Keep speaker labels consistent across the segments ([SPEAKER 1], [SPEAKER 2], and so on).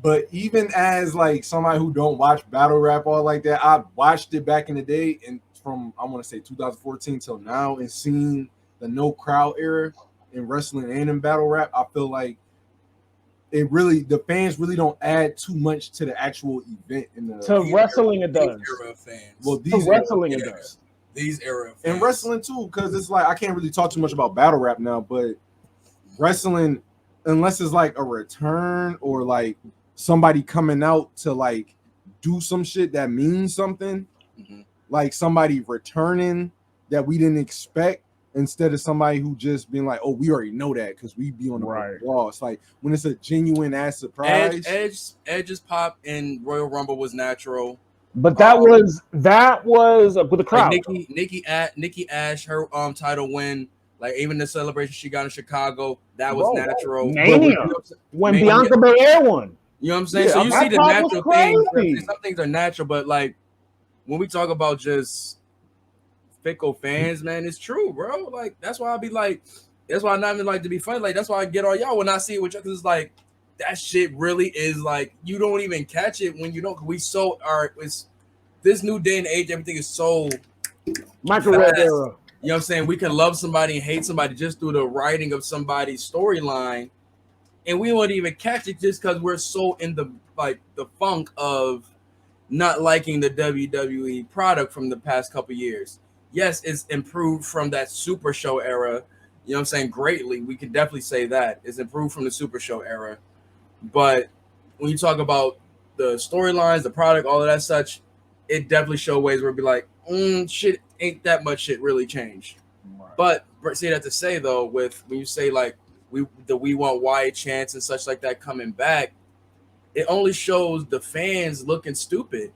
[SPEAKER 1] But even as like somebody who don't watch battle rap all like that, I watched it back in the day, and from I want to say 2014 till now, and seeing the no crowd era in wrestling and in battle rap, I feel like the fans really don't add too much to the actual event in the
[SPEAKER 2] to wrestling. It does.
[SPEAKER 3] Era of fans.
[SPEAKER 1] Well,
[SPEAKER 2] to wrestling it does.
[SPEAKER 3] These era of fans.
[SPEAKER 1] And wrestling too, because it's like I can't really talk too much about battle rap now, but wrestling, unless it's like a return or like somebody coming out to like do some shit that means something, like somebody returning that we didn't expect, instead of somebody who just being like, oh, we already know that because we be on the wall. It's like when it's a genuine ass surprise.
[SPEAKER 3] Edge's pop in Royal Rumble was natural,
[SPEAKER 2] but that was with the crowd.
[SPEAKER 3] Like Nikki Ash, her title win, like even the celebration she got in Chicago, that was natural.
[SPEAKER 2] Mania when Bianca Belair won.
[SPEAKER 3] You know what I'm saying? So you see the natural things. Some things are natural, but like when we talk about just fickle fans, man, it's true, bro. Like that's why I be like, that's why I not even like to be funny. Like that's why I get on y'all when I see it with y'all, because it's like that shit really is like you don't even catch it when you don't. We so are. It's this new day and age. Everything is so
[SPEAKER 2] microwave era.
[SPEAKER 3] You know what I'm saying? We can love somebody and hate somebody just through the writing of somebody's storyline. And we won't even catch it just because we're so in the funk of not liking the WWE product from the past couple years. Yes, it's improved from that Super Show era. You know what I'm saying? Greatly. We can definitely say that. It's improved from the Super Show era. But when you talk about the storylines, the product, all of that such, it definitely show ways where it'd be like, shit, ain't that much shit really changed. Right. But say that to say, though, when you say like, we want Wyatt chants and such like that coming back, it only shows the fans looking stupid,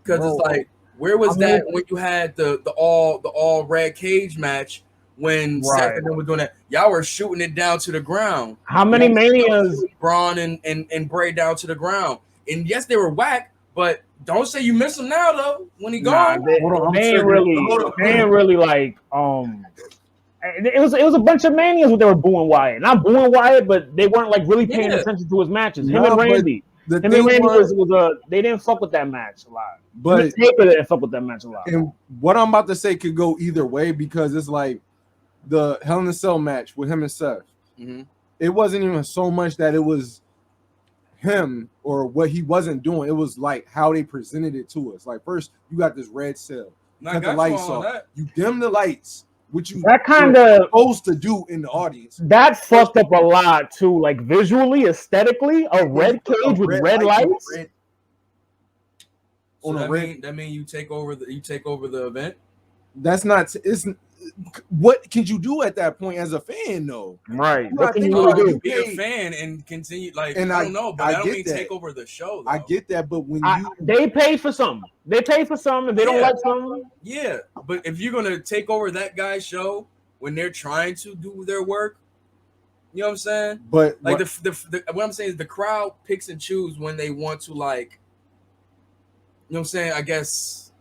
[SPEAKER 3] because it's like, where was that when you had the all red cage match when Seth and them were doing that? Y'all were shooting it down to the ground.
[SPEAKER 2] How many manias?
[SPEAKER 3] Braun and Bray down to the ground, and yes, they were whack, but don't say you miss them now though when he gone.
[SPEAKER 2] They ain't really like It was a bunch of manias what they were booing Wyatt. Not booing Wyatt, but they weren't like really paying attention to his matches. Him and Randy. Him and Randy was they didn't fuck with that match a lot.
[SPEAKER 1] But
[SPEAKER 2] Taker didn't fuck with that match a lot.
[SPEAKER 1] And what I'm about to say could go either way, because it's like the Hell in a Cell match with him and Seth. Mm-hmm. It wasn't even so much that it was him or what he wasn't doing. It was like how they presented it to us. Like first you got this red cell. Cut the lights off. You dim the lights. Which you
[SPEAKER 2] that kind of
[SPEAKER 1] supposed to do in the audience.
[SPEAKER 2] That fucked up a lot too, like visually, aesthetically, a red cage with red lights.
[SPEAKER 3] So that mean you take over the event?
[SPEAKER 1] That's not. It's what can you do at that point as a fan, though?
[SPEAKER 2] Right.
[SPEAKER 3] What can you do? Be a fan and continue. Like and I don't know, but I don't mean take over the show. Though.
[SPEAKER 1] I get that, but when
[SPEAKER 2] they pay for something, if they don't like something.
[SPEAKER 3] Yeah, but if you're gonna take over that guy's show when they're trying to do their work, you know what I'm saying?
[SPEAKER 1] But
[SPEAKER 3] like what I'm saying is the crowd picks and choose when they want to, like, you know what I'm saying? I guess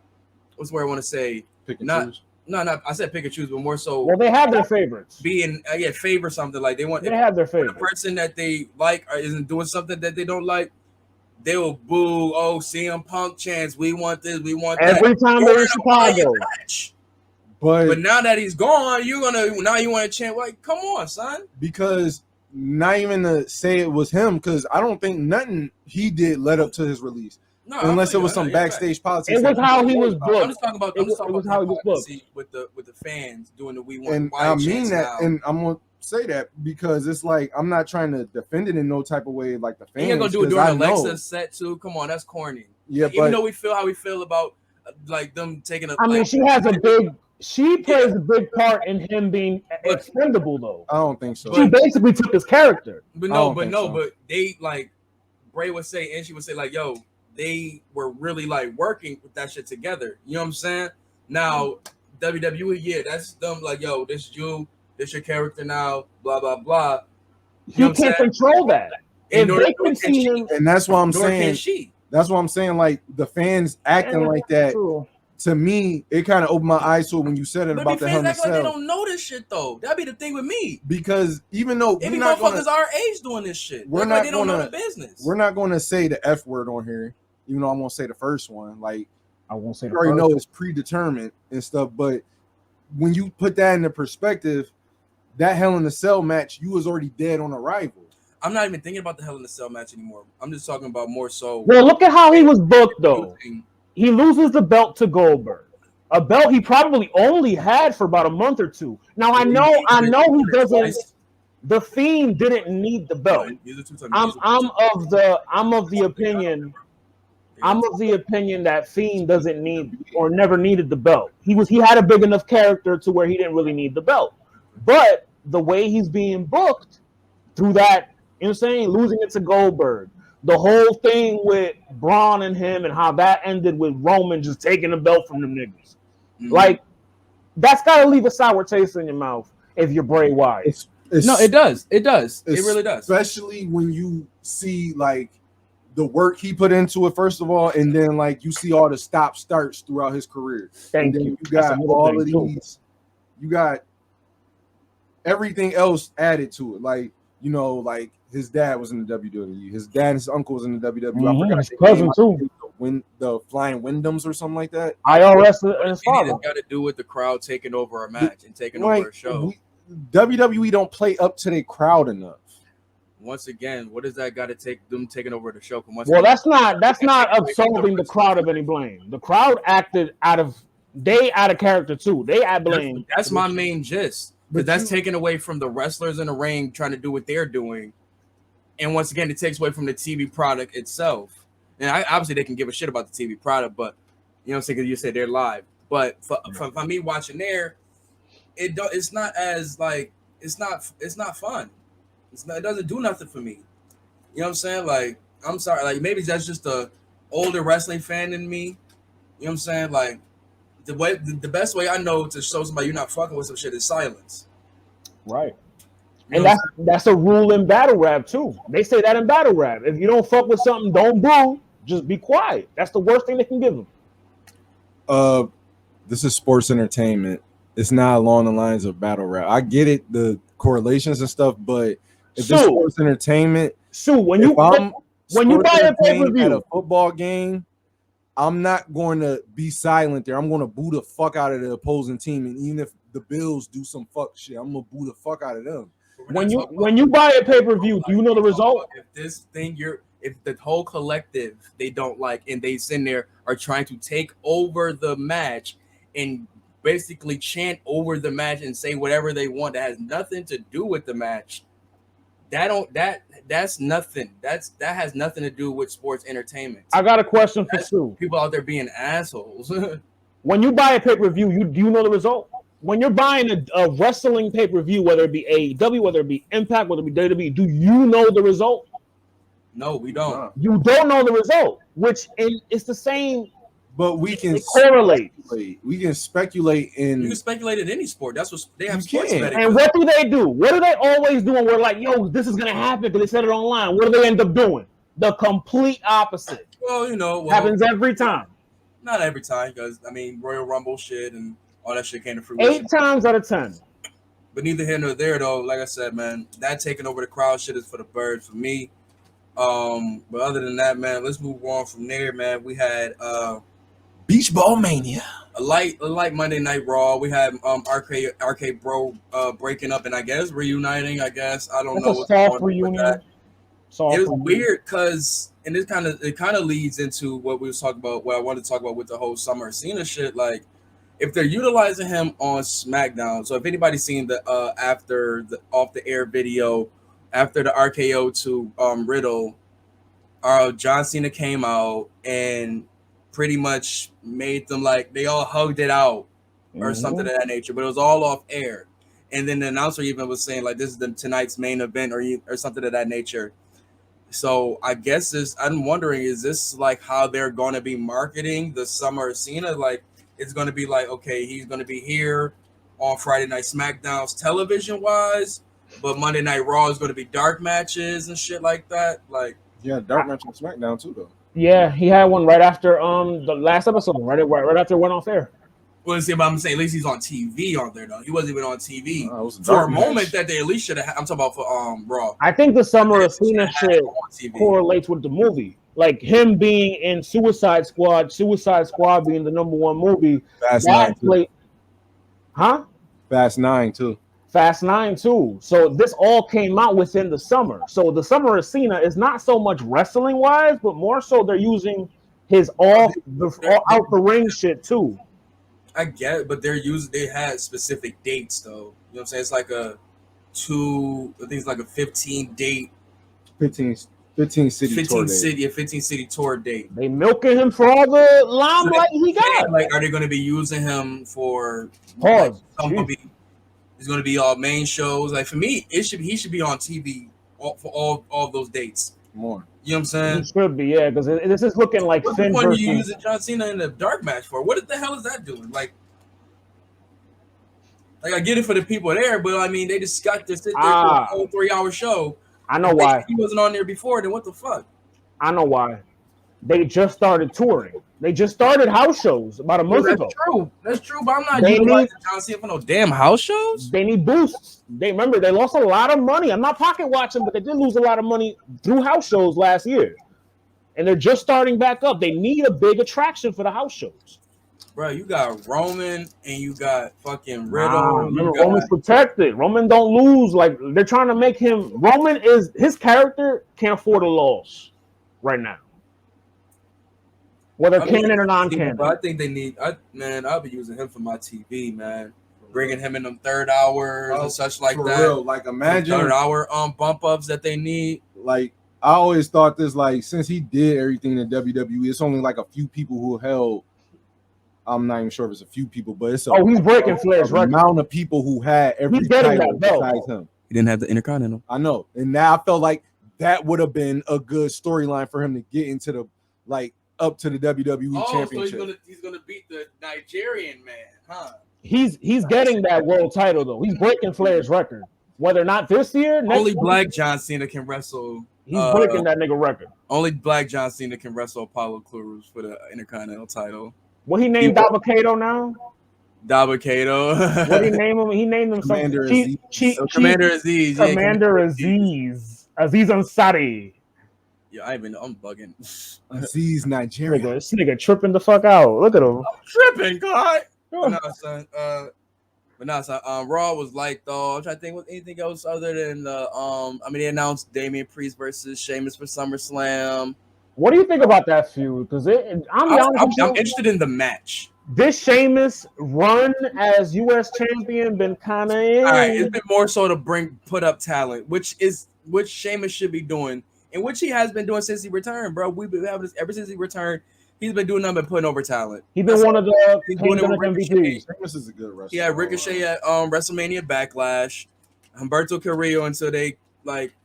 [SPEAKER 3] what's where I want to say
[SPEAKER 1] pick and choose.
[SPEAKER 3] No, I said pick and choose, but more so.
[SPEAKER 2] Well, they have their favorites.
[SPEAKER 3] Favor something like they want.
[SPEAKER 2] They have their favorite.
[SPEAKER 3] The person that they like isn't doing something that they don't like, they will boo. Oh, CM Punk chants. We want this. We want that.
[SPEAKER 2] Every time they're in Chicago.
[SPEAKER 1] But
[SPEAKER 3] now that he's gone, you want to chant. Like, come on, son.
[SPEAKER 1] Because not even to say it was him, because I don't think nothing he did led up to his release. No, unless it was some backstage politics.
[SPEAKER 2] It was how he was booked.
[SPEAKER 3] I'm just talking about.
[SPEAKER 2] How he was booked
[SPEAKER 3] with the fans doing the we want.
[SPEAKER 1] And I mean that, and I'm gonna say that because it's like I'm not trying to defend it in no type of way, like the fans.
[SPEAKER 3] You're gonna do it during Alexa's set too. Come on, that's corny.
[SPEAKER 1] Yeah,
[SPEAKER 3] even though we feel how we feel about like them taking a.
[SPEAKER 2] I mean, she plays a big part in him being expendable, though.
[SPEAKER 1] I don't think so.
[SPEAKER 2] She basically took his character.
[SPEAKER 3] But they like Bray would say, and she would say like, "Yo." They were really like working with that shit together. You know what I'm saying? Now, WWE, that's them like, yo, this your character now, blah, blah, blah.
[SPEAKER 2] You can't control that.
[SPEAKER 1] And that's why I'm saying. That's why I'm saying, like the fans acting like that. to me, it kind of opened my eyes to it when you said it
[SPEAKER 3] but
[SPEAKER 1] about the Hell in a
[SPEAKER 3] fans act like
[SPEAKER 1] Cell.
[SPEAKER 3] they don't know this shit though. That'd be the thing with me.
[SPEAKER 1] Because even though
[SPEAKER 3] it be motherfuckers our age doing this shit,
[SPEAKER 1] they
[SPEAKER 3] don't know the business.
[SPEAKER 1] We're not going to say the F word on here, even though I won't say the first one. Like
[SPEAKER 2] I won't say.
[SPEAKER 1] You already know it's predetermined and stuff, but when you put that into perspective, that Hell in a Cell match, you was already dead on arrival.
[SPEAKER 3] I'm not even thinking about the Hell in a Cell match anymore. I'm just talking about more so.
[SPEAKER 2] Well, look at how he was booked though. He loses the belt to Goldberg, a belt he probably only had for about a month or two. Now I know he doesn't. The Fiend didn't need the belt. I'm of the opinion. I'm of the opinion that Fiend doesn't need or never needed the belt. He had a big enough character to where he didn't really need the belt. But the way he's being booked through that, you know what I'm saying, losing it to Goldberg, the whole thing with Braun and him and how that ended with Roman just taking the belt from them niggas. Mm-hmm. Like, that's got to leave a sour taste in your mouth if you're Bray Wyatt.
[SPEAKER 3] No, it does. It does. It really does.
[SPEAKER 1] Especially when you see, like, the work he put into it, first of all, and then, like, you see all the stop-starts throughout his career.
[SPEAKER 2] Thank you.
[SPEAKER 1] You got all of these. You got everything else added to it. Like, you know, like, his dad was in the WWE. His dad and his uncle was in the WWE.
[SPEAKER 2] Mm-hmm.
[SPEAKER 1] I forgot
[SPEAKER 2] his cousin, too.
[SPEAKER 1] The Flying Wyndhams or something like that.
[SPEAKER 2] IRS and his father.
[SPEAKER 3] It's got to do with the crowd taking over a match and taking over a show.
[SPEAKER 1] WWE don't play up to their crowd enough.
[SPEAKER 3] Once again, what does that got to take them taking over the show?
[SPEAKER 2] Well, that's not absolving the crowd of any blame. The crowd acted out of character too. They add blame.
[SPEAKER 3] That's my main gist. But that's taken away from the wrestlers in the ring trying to do what they're doing. And once again, it takes away from the TV product itself. And obviously they can give a shit about the TV product, but you know what I'm saying, because you said they're live. But for me watching there, it's not as like it's not fun. It doesn't do nothing for me. You know what I'm saying? Like, I'm sorry, like maybe that's just a older wrestling fan in me. You know what I'm saying? Like the best way I know to show somebody you're not fucking with some shit is silence.
[SPEAKER 2] Right. And that's a rule in battle rap too. They say that in battle rap. If you don't fuck with something, don't boo. Just be quiet. That's the worst thing they can give them.
[SPEAKER 1] This is sports entertainment. It's not along the lines of battle rap. I get it, the correlations and stuff, but if it's sports entertainment,
[SPEAKER 2] when you buy a pay-per-view
[SPEAKER 1] at a football game, I'm not going to be silent there. I'm going to boo the fuck out of the opposing team, and even if the Bills do some fuck shit, I'm gonna boo the fuck out of them.
[SPEAKER 2] When you buy a pay-per-view, do you know the result?
[SPEAKER 3] If the whole collective they don't like and they sit there are trying to take over the match and basically chant over the match and say whatever they want that has nothing to do with the match, that's nothing. That has nothing to do with sports entertainment.
[SPEAKER 2] I got a question for Sue.
[SPEAKER 3] People out there being assholes.
[SPEAKER 2] When you buy a pay-per-view, do you know the result? When you're buying a wrestling pay-per-view, whether it be AEW, whether it be Impact, whether it be WWE, do you know the result?
[SPEAKER 3] No, we don't.
[SPEAKER 2] You don't know the result, which it's the same.
[SPEAKER 1] But we can
[SPEAKER 2] correlate.
[SPEAKER 1] We can speculate in.
[SPEAKER 3] You can speculate in any sport. That's what they have. Sports betting.
[SPEAKER 2] And what do they do? What do they always do when we're like, yo, this is gonna happen because they said it online? What do they end up doing? The complete opposite.
[SPEAKER 3] Well,
[SPEAKER 2] happens every time.
[SPEAKER 3] Not every time, because I mean, Royal Rumble shit and all that shit came to fruition.
[SPEAKER 2] 8 times out of 10.
[SPEAKER 3] But neither here nor there, though. Like I said, man, that taking over the crowd shit is for the birds for me. But other than that, man, let's move on from there, man. We had
[SPEAKER 1] Beach Ball Mania,
[SPEAKER 3] a light Monday Night Raw. We had Arcade Bro breaking up and I guess reuniting. I don't know.
[SPEAKER 2] What's soft reunion.
[SPEAKER 3] It was weird because, and it kind of leads into what we was talking about. What I wanted to talk about with the whole Summer Cena shit. Like, if they're utilizing him on SmackDown, so if anybody's seen the after the off the air video after the RKO to Riddle, John Cena came out and pretty much made them like they all hugged it out or something of that nature, but it was all off air. And then the announcer even was saying like this is tonight's main event or something of that nature. So I guess I'm wondering, is this like how they're going to be marketing the Summer Cena? Like it's going to be like, okay, he's going to be here on Friday Night SmackDowns television wise, but Monday Night Raw is going to be dark matches and shit like that. Like,
[SPEAKER 1] yeah, dark match on SmackDown too, though.
[SPEAKER 2] Yeah, he had one right after the last episode, right after it went off air.
[SPEAKER 3] Well, see, but I'm saying at least he's on TV on there though. He wasn't even on TV
[SPEAKER 1] for
[SPEAKER 3] a moment that they at least should have. I'm talking about for Raw.
[SPEAKER 2] I think the Summer of Cena shit correlates with the movie. Like him being in Suicide Squad being the #1 movie.
[SPEAKER 1] Fast 9 too.
[SPEAKER 2] Huh?
[SPEAKER 1] Fast 9 too.
[SPEAKER 2] Fast 9 too. So this all came out within the summer. So the Summer of Cena is not so much wrestling wise, but more so they're using his out the ring shit too.
[SPEAKER 3] I get it, but they had specific dates though. You know what I'm saying? It's like I think it's like a 15 date.
[SPEAKER 1] 15 city
[SPEAKER 3] tour date.
[SPEAKER 2] They milking him for all the limelight he got.
[SPEAKER 3] Like, are they going to be using him for?
[SPEAKER 2] Pause.
[SPEAKER 3] Like, he's going to be all main shows. Like for me, he should be on TV for all those dates.
[SPEAKER 1] More.
[SPEAKER 3] You know what I'm saying?
[SPEAKER 2] He should be, yeah, because this is looking like
[SPEAKER 3] What's
[SPEAKER 2] Finn
[SPEAKER 3] the point
[SPEAKER 2] versus...
[SPEAKER 3] you using John Cena in the dark match for? What the hell is that doing? Like I get it for the people there, but I mean, they just got to sit there for a whole 3-hour show.
[SPEAKER 2] I know why.
[SPEAKER 3] If he wasn't on there before, then what the fuck?
[SPEAKER 2] I know why. They just started touring. They just started house shows about a month ago.
[SPEAKER 3] That's true, but I'm not utilizing John Cena for no damn house shows.
[SPEAKER 2] They need boosts. They lost a lot of money. I'm not pocket watching, but they did lose a lot of money through house shows last year. And they're just starting back up. They need a big attraction for the house shows.
[SPEAKER 3] Bro, you got Roman and you got fucking Riddle.
[SPEAKER 2] Remember, Roman's protected. Roman don't lose. Like, they're trying to make him... Roman is... His character can't afford a loss right now. Whether canon or non-canon.
[SPEAKER 3] I think they need... I'll be using him for my TV, man. Bringing him in them third hours and such like that.
[SPEAKER 1] Real. Like, imagine...
[SPEAKER 3] Third hour bump-ups that they need.
[SPEAKER 1] Like, I always thought this, like, since he did everything in WWE, it's only like a few people who held... I'm not even sure if it's a few people, but it's
[SPEAKER 2] he's breaking Flair's record.
[SPEAKER 1] Amount of people who had every title besides him.
[SPEAKER 3] He didn't have the Intercontinental.
[SPEAKER 1] I know, and now I felt like that would have been a good storyline for him to get into the up to the WWE Championship.
[SPEAKER 3] So he's gonna beat the Nigerian man, huh?
[SPEAKER 2] He's getting that world title though. He's breaking Flair's record. Whether or not this year,
[SPEAKER 3] only Black John Cena can wrestle.
[SPEAKER 2] He's breaking that nigga record.
[SPEAKER 3] Only Black John Cena can wrestle Apollo Crews for the Intercontinental title.
[SPEAKER 2] What he named Dabba-Kato now?
[SPEAKER 3] Dabba-Kato.
[SPEAKER 2] What he named him? He named him
[SPEAKER 1] Commander Aziz.
[SPEAKER 3] Commander Aziz.
[SPEAKER 2] Commander Aziz. Aziz Ansari.
[SPEAKER 3] Yeah, I'm bugging.
[SPEAKER 1] Aziz Nigeria.
[SPEAKER 2] This nigga tripping the fuck out. Look at him.
[SPEAKER 3] I'm tripping, God. But no, son. Raw was like though. I'm trying to think with anything else other than they announced Damian Priest versus Sheamus for SummerSlam.
[SPEAKER 2] What do you think about that feud? Because I'm
[SPEAKER 3] interested in the match.
[SPEAKER 2] This Sheamus run as U.S. champion been kind of...
[SPEAKER 3] All right, it's been more so to put up talent, which Sheamus should be doing, and which he has been doing since he returned, bro. We've been having this ever since he returned. He's been doing nothing but putting over talent.
[SPEAKER 2] He's been one of the
[SPEAKER 1] MVPs. Sheamus is a good wrestler.
[SPEAKER 3] He had Ricochet at WrestleMania Backlash, Humberto Carrillo until they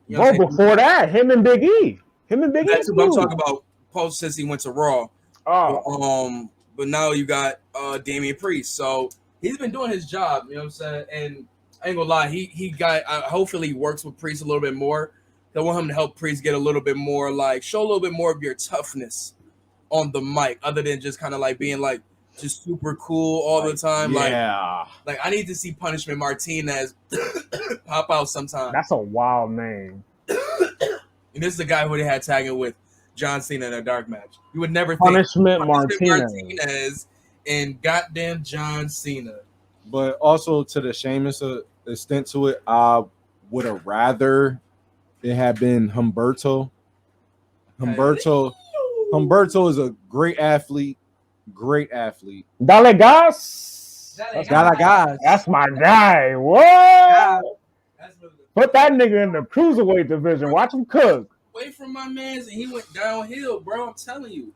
[SPEAKER 2] before that, him and Big E.
[SPEAKER 3] That's what I'm talking about. Post since he went to Raw. But now you got Damian Priest, so he's been doing his job. You know what I'm saying? And I ain't gonna lie, he got. Hopefully, he works with Priest a little bit more. I want him to help Priest get a little bit more, show a little bit more of your toughness on the mic, other than just kind of being just super cool all the time.
[SPEAKER 1] Yeah.
[SPEAKER 3] I need to see Punishment Martinez pop out sometime.
[SPEAKER 2] That's a wild name.
[SPEAKER 3] And this is the guy who they had tagging with John Cena in a dark match. You would never
[SPEAKER 2] Punishment Martinez
[SPEAKER 3] and goddamn John Cena.
[SPEAKER 1] But also to the Sheamus extent to it, I would have rather it had been Humberto. Humberto is a great athlete.
[SPEAKER 2] Dale Gas. That's my guy. What? Put that nigga in the cruiserweight division. Watch him cook.
[SPEAKER 3] Away from my man's, and he went downhill, bro. I'm telling you.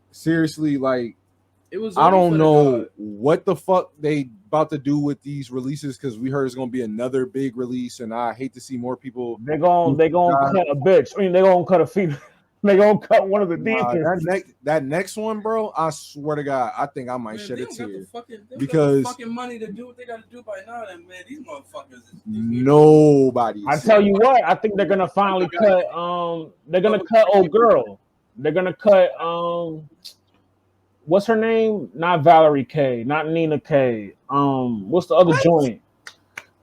[SPEAKER 1] Seriously,
[SPEAKER 3] it was.
[SPEAKER 1] I don't know what the fuck they about to do with these releases because we heard it's gonna be another big release, and I hate to see more people.
[SPEAKER 2] They gonna cut a bitch. I mean, they gonna cut a female. They gonna cut one of the defenses.
[SPEAKER 1] That next one, bro. I swear to God, I think I might shed a tear
[SPEAKER 3] because fucking money to do what they got to do by now. Then man, these motherfuckers.
[SPEAKER 1] Nobody.
[SPEAKER 2] I tell you what, I think they're gonna finally cut. They're gonna cut old girl. They're gonna cut what's her name? Not Valerie K, not Nina K. What's the other joint?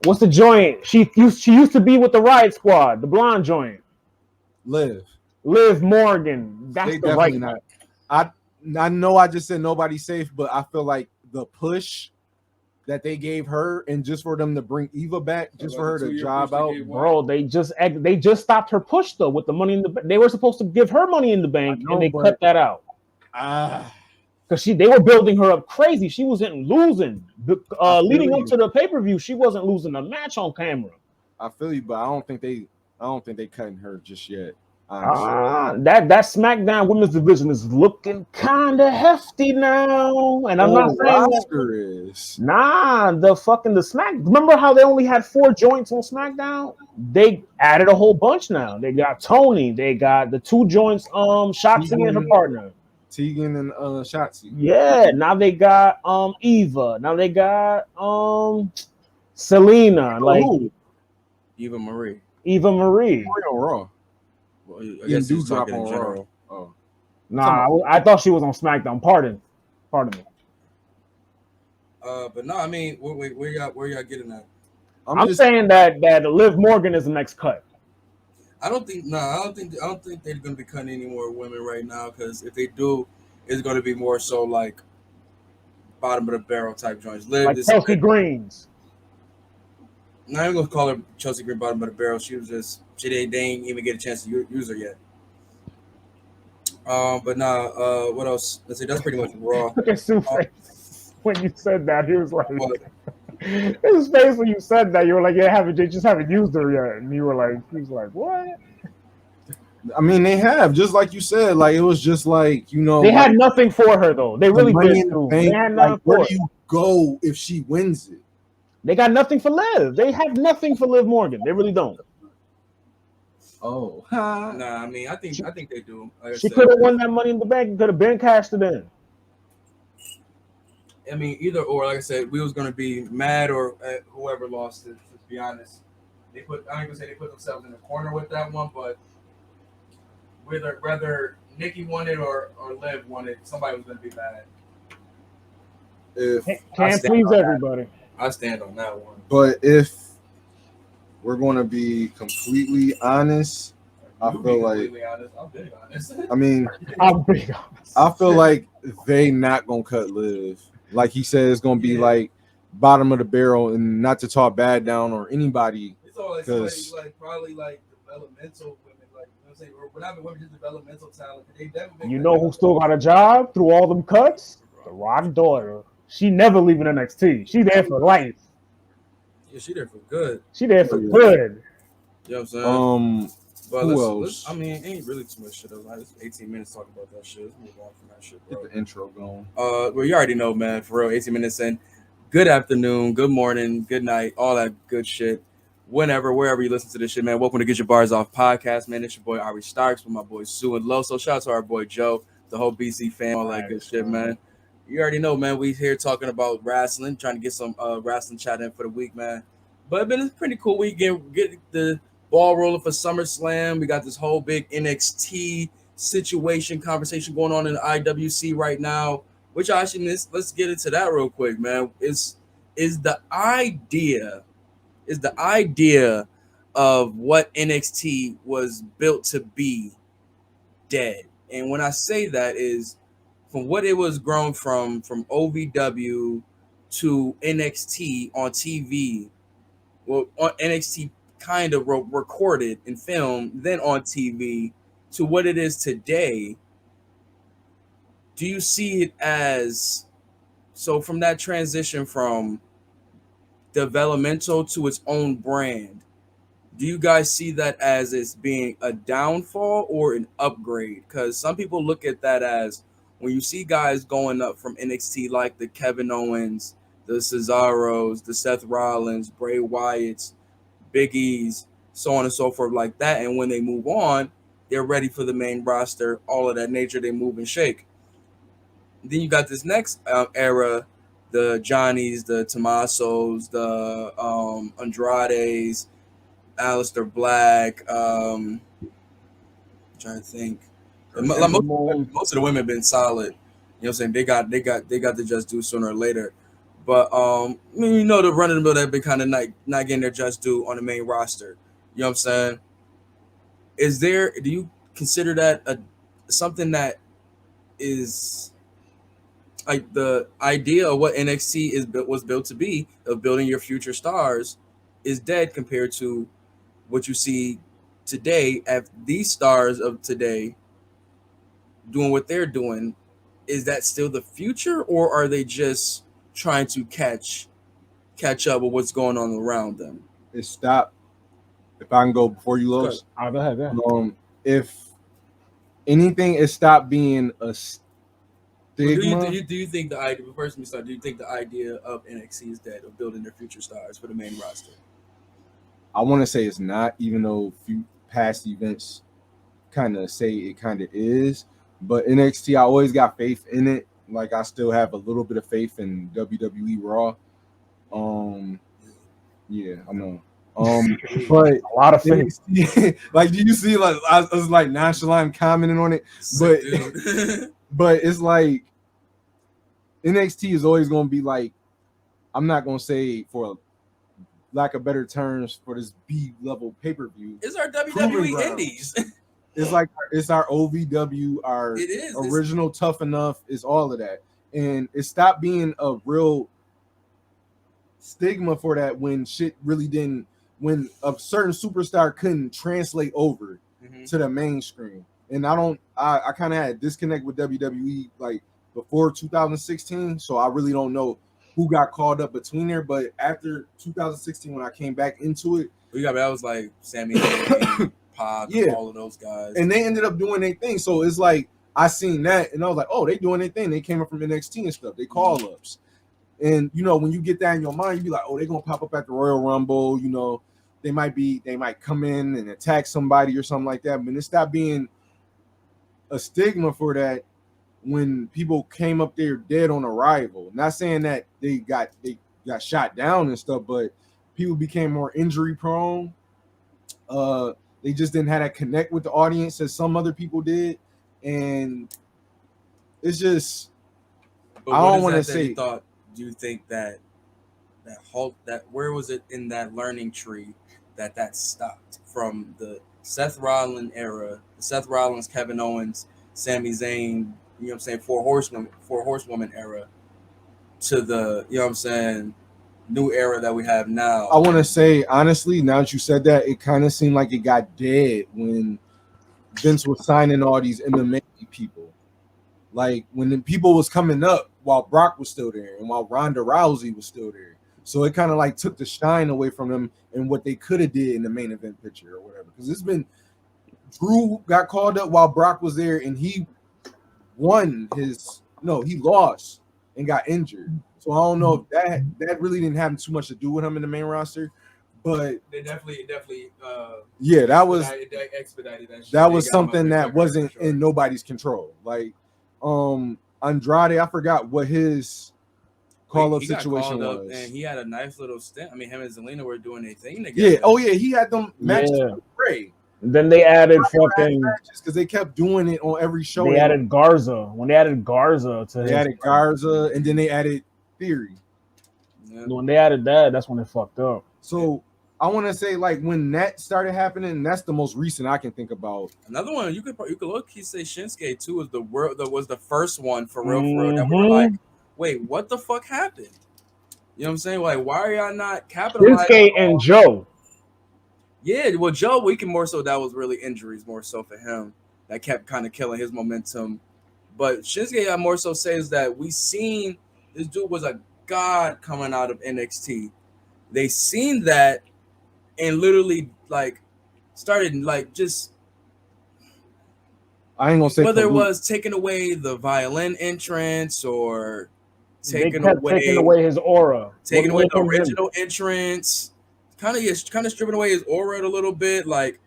[SPEAKER 2] What's the joint? She used to be with the Riot Squad, the blonde joint. Liv Morgan. That's
[SPEAKER 1] they
[SPEAKER 2] the
[SPEAKER 1] definitely
[SPEAKER 2] right
[SPEAKER 1] not. I know I just said nobody's safe, but I feel like the push that they gave her, and just for them to bring Eva back, just for her to job out,
[SPEAKER 2] bro. They just stopped her push though with the Money in the Bank. They were supposed to give her Money in the Bank, and they cut that out. Because they were building her up crazy. She wasn't losing. Leading up to the pay-per-view, she wasn't losing a match on camera.
[SPEAKER 1] I feel you, but I don't think they cutting her just yet.
[SPEAKER 2] That SmackDown women's division is looking kind of hefty now, and I'm not saying
[SPEAKER 1] roster is
[SPEAKER 2] the Smack. Remember how they only had 4 joints on SmackDown? They added a whole bunch now. They got Tony. They got the 2 joints. Shotzi and her partner.
[SPEAKER 1] Tegan and Shotzi.
[SPEAKER 2] Yeah, now they got Eva. Now they got Selena.
[SPEAKER 3] Eva Marie.
[SPEAKER 1] Raw.
[SPEAKER 3] Well, I guess he was talking in general.
[SPEAKER 1] Oh.
[SPEAKER 2] Nah, I thought she was on SmackDown. Pardon me.
[SPEAKER 3] But no, I mean, where y'all getting at?
[SPEAKER 2] I'm saying that Liv Morgan is the next cut.
[SPEAKER 3] I don't think they're gonna be cutting any more women right now, because if they do, it's gonna be more so like bottom of the barrel type joints. Liv,
[SPEAKER 2] like Chelsea Greens.
[SPEAKER 3] I'm not even gonna call her Chelsea Green bottom of the barrel. She was just they ain't even get a chance to use her yet. But nah, what else? Let's see, that's pretty much Raw.
[SPEAKER 2] Look at Sue's face when you said that. He was like, his face when you said that, you were like, yeah, they just haven't used her yet, and he was like, what?
[SPEAKER 1] I mean, they have, just like you said, like it was just like,
[SPEAKER 2] they had nothing for her though. They really did. They had nothing for her.
[SPEAKER 1] Where do you go if she wins it?
[SPEAKER 2] They got nothing for Liv. They have nothing for Liv Morgan. They really don't.
[SPEAKER 1] Oh,
[SPEAKER 3] nah. I mean, I think they do. Like
[SPEAKER 2] she could have won that Money in the Bank. Could have been cashed it in.
[SPEAKER 3] I mean, either or. Like I said, we was gonna be mad or whoever lost it. To be honest, I don't even say they put themselves in the corner with that one, but whether Nikki won it or Liv won it, somebody was gonna be mad.
[SPEAKER 2] Can't please everybody.
[SPEAKER 3] I stand on that one.
[SPEAKER 1] But if we're going to be completely honest, I feel like
[SPEAKER 3] I'm big honest.
[SPEAKER 1] I mean,
[SPEAKER 2] I'm big honest.
[SPEAKER 1] I feel like they not gonna cut Liv. Like he said, it's gonna be like bottom of the barrel, and not to talk bad down or anybody.
[SPEAKER 3] It's all like probably like developmental women, like you know what I'm saying, or whatever women, just developmental talent.
[SPEAKER 2] You know who still got a job through all them cuts? The Rock daughter. She never leaving NXT. She there for life.
[SPEAKER 3] Yeah, she there for good.
[SPEAKER 2] She there for good.
[SPEAKER 3] You know what I'm saying? But
[SPEAKER 1] who else?
[SPEAKER 3] I mean, ain't really too much shit. It's 18 minutes talking about that shit. Let's move on from that shit, bro.
[SPEAKER 1] Get the intro going.
[SPEAKER 3] Well, you already know, man. For real, 18 minutes in. Good afternoon, good morning, good night, all that good shit. Whenever, wherever you listen to this shit, man. Welcome to Get Your Bars Off podcast, man. It's your boy Arri Starks with my boy Su and Lo. So shout out to our boy Joe, the whole BC fam, all that good shit, man. You already know, man. We here talking about wrestling, trying to get some wrestling chat in for the week, man. But it's been a pretty cool week. Get the ball rolling for SummerSlam. We got this whole big NXT situation conversation going on in the IWC right now. Which actually, let's get into that real quick, man. Is the idea of what NXT was built to be dead? And when I say that is from what it was grown from OVW to NXT on TV. Well, on NXT kind of recorded and filmed, then on TV to what it is today. Do you see it as so from that transition from developmental to its own brand? Do you guys see that as it's being a downfall or an upgrade? Because some people look at that as when you see guys going up from NXT like the Kevin Owens, the Cesaros, the Seth Rollins, Bray Wyatts, Big E's, so on and so forth like that. And when they move on, they're ready for the main roster, all of that nature, they move and shake. Then you got this next era, the Johnnies, the Tommasos, the Andrades, Aleister Black, I'm trying to think, Most of the women have been solid. You know what I'm saying? They got the just due sooner or later. But the run of the mill that have been kind of not getting their just due on the main roster. You know what I'm saying? Do you consider that something that is like the idea of what NXT was built to be, of building your future stars, is dead compared to what you see today at these stars of today doing what they're doing? Is that still the future, or are they just trying to catch up with what's going on around them?
[SPEAKER 1] It stopped. If I can go before you, Los.
[SPEAKER 2] Go ahead.
[SPEAKER 1] If anything, it stopped being a stigma.
[SPEAKER 3] Do you think the idea? First, let me start. Do you think the idea of NXT is dead, of building their future stars for the main roster?
[SPEAKER 1] I want to say it's not, even though few past events kind of say it kind of is. But NXT, I always got faith in it. Like, I still have a little bit of faith in WWE Raw. Yeah, I know. But
[SPEAKER 2] a lot of faith.
[SPEAKER 1] Like, do you see? Like, I was like nonchalant commenting on it, but but it's like NXT is always going to be like, I'm not going to say, for lack of better terms, for this B level pay per view.
[SPEAKER 3] It's our WWE Indies.
[SPEAKER 1] It's like it's our OVW, our original Tough Enough, is all of that, and it stopped being a real stigma for that when shit really didn't. When a certain superstar couldn't translate over to the mainstream, and I kind of had a disconnect with WWE like before 2016, so I really don't know who got called up between there. But after 2016, when I came back into it,
[SPEAKER 3] I was like Sammy, Pop, all of those guys,
[SPEAKER 1] and they ended up doing their thing. So it's like I seen that, and I was like, oh, they doing their thing. They came up from NXT and stuff. They call ups. And when you get that in your mind, you be like, oh, they're gonna pop up at the Royal Rumble. They might come in and attack somebody or something like that. But it stopped being a stigma for that when people came up there dead on arrival. Not saying that they got shot down and stuff, but people became more injury prone. They just didn't have that connect with the audience as some other people did, and it's just I don't want to say.
[SPEAKER 3] Do you think that where was it in that learning tree that stopped from the Seth Rollins era, the Seth Rollins, Kevin Owens, Sami Zayn, Four Horsewoman era, to the new era that we have now?
[SPEAKER 1] I want to say honestly, now that you said that, it kind of seemed like it got dead when Vince was signing all these MMA people. Like when the people was coming up while Brock was still there and while Ronda Rousey was still there. So it kind of like took the shine away from them and what they could have did in the main event picture or whatever. Because it's been Drew got called up while Brock was there and he he lost and got injured. So I don't know if that really didn't have too much to do with him in the main roster. But
[SPEAKER 3] they definitely
[SPEAKER 1] that was
[SPEAKER 3] expedited that shit.
[SPEAKER 1] That was something that wasn't in nobody's control. Like Andrade, I forgot what his call-up situation was.
[SPEAKER 3] And he had a nice little stint. I mean, him and Zelina were doing their thing together.
[SPEAKER 1] Yeah. Oh, yeah. He had them matches with Ray.
[SPEAKER 2] Then they added fucking
[SPEAKER 1] because they kept doing it on every show.
[SPEAKER 2] They added Garza. When they added Garza
[SPEAKER 1] and then they added Theory.
[SPEAKER 2] Yeah. When they added that, that's when it fucked up.
[SPEAKER 1] So I want to say, like, when that started happening, that's the most recent I can think about.
[SPEAKER 3] Another one you could look. He say Shinsuke too was the first one for real that were like, wait, what the fuck happened? You know what I'm saying? Like, why are y'all not capitalizing?
[SPEAKER 2] Shinsuke and Joe.
[SPEAKER 3] Yeah, well, Joe, we can more so that was really injuries more so for him that kept kind of killing his momentum. But Shinsuke, I more so says that we seen this dude was a god coming out of NXT. They seen that and literally like started like just.
[SPEAKER 1] I ain't gonna say
[SPEAKER 3] whether it was taking away the violin entrance or taking
[SPEAKER 2] away his aura,
[SPEAKER 3] taking away the original entrance. Kind of stripping away his aura a little bit, like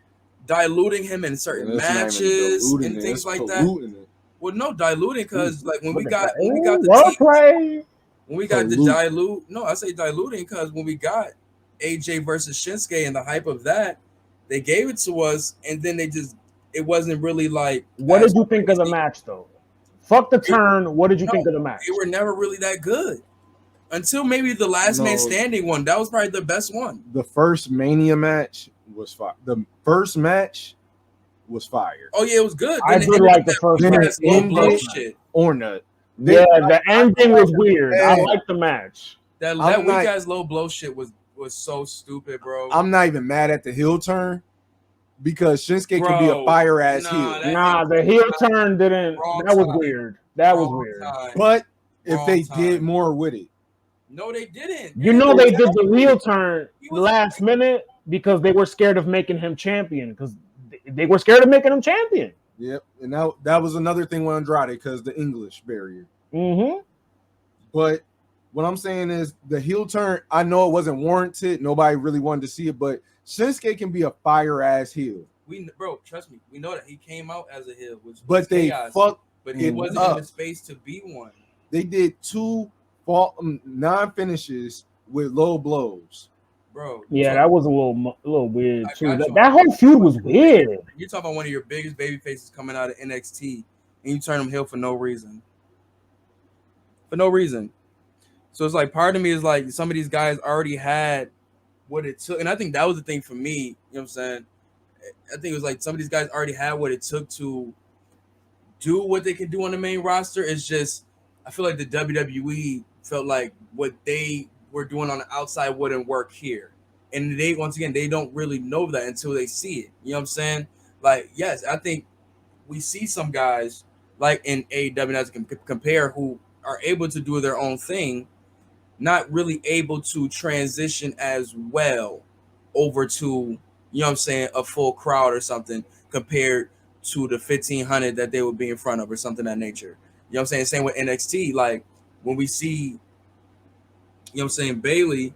[SPEAKER 3] diluting him in certain matches and things like that. Well, no, diluting because like when we got the dilute. No, I say diluting because when we got AJ versus Shinsuke and the hype of that, they gave it to us and then they just it wasn't really like.
[SPEAKER 2] What did you think of the match though? Fuck the turn. What did you think of the match?
[SPEAKER 3] They were never really that good until maybe the last man standing one. That was probably the best one.
[SPEAKER 1] The first Mania match was fire. The first match was fire.
[SPEAKER 3] Oh yeah, it was good.
[SPEAKER 2] I did like the first match.
[SPEAKER 3] Shit.
[SPEAKER 1] Orna.
[SPEAKER 2] Yeah, the ending was weird. I like the match.
[SPEAKER 3] That weak ass low blow shit was so stupid, bro.
[SPEAKER 1] I'm not even mad at the heel turn because Shinsuke can be a fire ass heel.
[SPEAKER 2] Nah, the heel turn didn't. That was weird. That was weird.
[SPEAKER 1] But if they did more with it.
[SPEAKER 3] No, they didn't.
[SPEAKER 2] You know they did the heel turn last minute because they were scared of making him champion because they were scared of making him champion.
[SPEAKER 1] Yep, and that was another thing with Andrade because the English barrier.
[SPEAKER 2] Mm-hmm.
[SPEAKER 1] But what I'm saying is the heel turn, I know it wasn't warranted. Nobody really wanted to see it, but Shinsuke can be a fire ass heel.
[SPEAKER 3] Bro, trust me, we know that he came out as a heel,
[SPEAKER 1] but they fucked.
[SPEAKER 3] But he wasn't in the space to be one.
[SPEAKER 1] They did 2 non-finishes with low blows.
[SPEAKER 3] Bro,
[SPEAKER 2] yeah, that was a little weird too. That whole feud was weird.
[SPEAKER 3] You're talking about one of your biggest baby faces coming out of NXT, and you turn him heel for no reason. For no reason. So it's like part of me is like some of these guys already had what it took, and I think that was the thing for me. You know what I'm saying? I think it was like some of these guys already had what it took to do what they can do on the main roster. It's just I feel like the WWE felt like what they were doing on the outside wouldn't work here. And they don't really know that until they see it. You know what I'm saying? Like, yes, I think we see some guys like in AEW as compare who are able to do their own thing, not really able to transition as well over to, you know what I'm saying, a full crowd or something compared to the 1,500 that they would be in front of or something of that nature. You know what I'm saying? Same with NXT. Like when we see, you know what I'm saying, Bayley,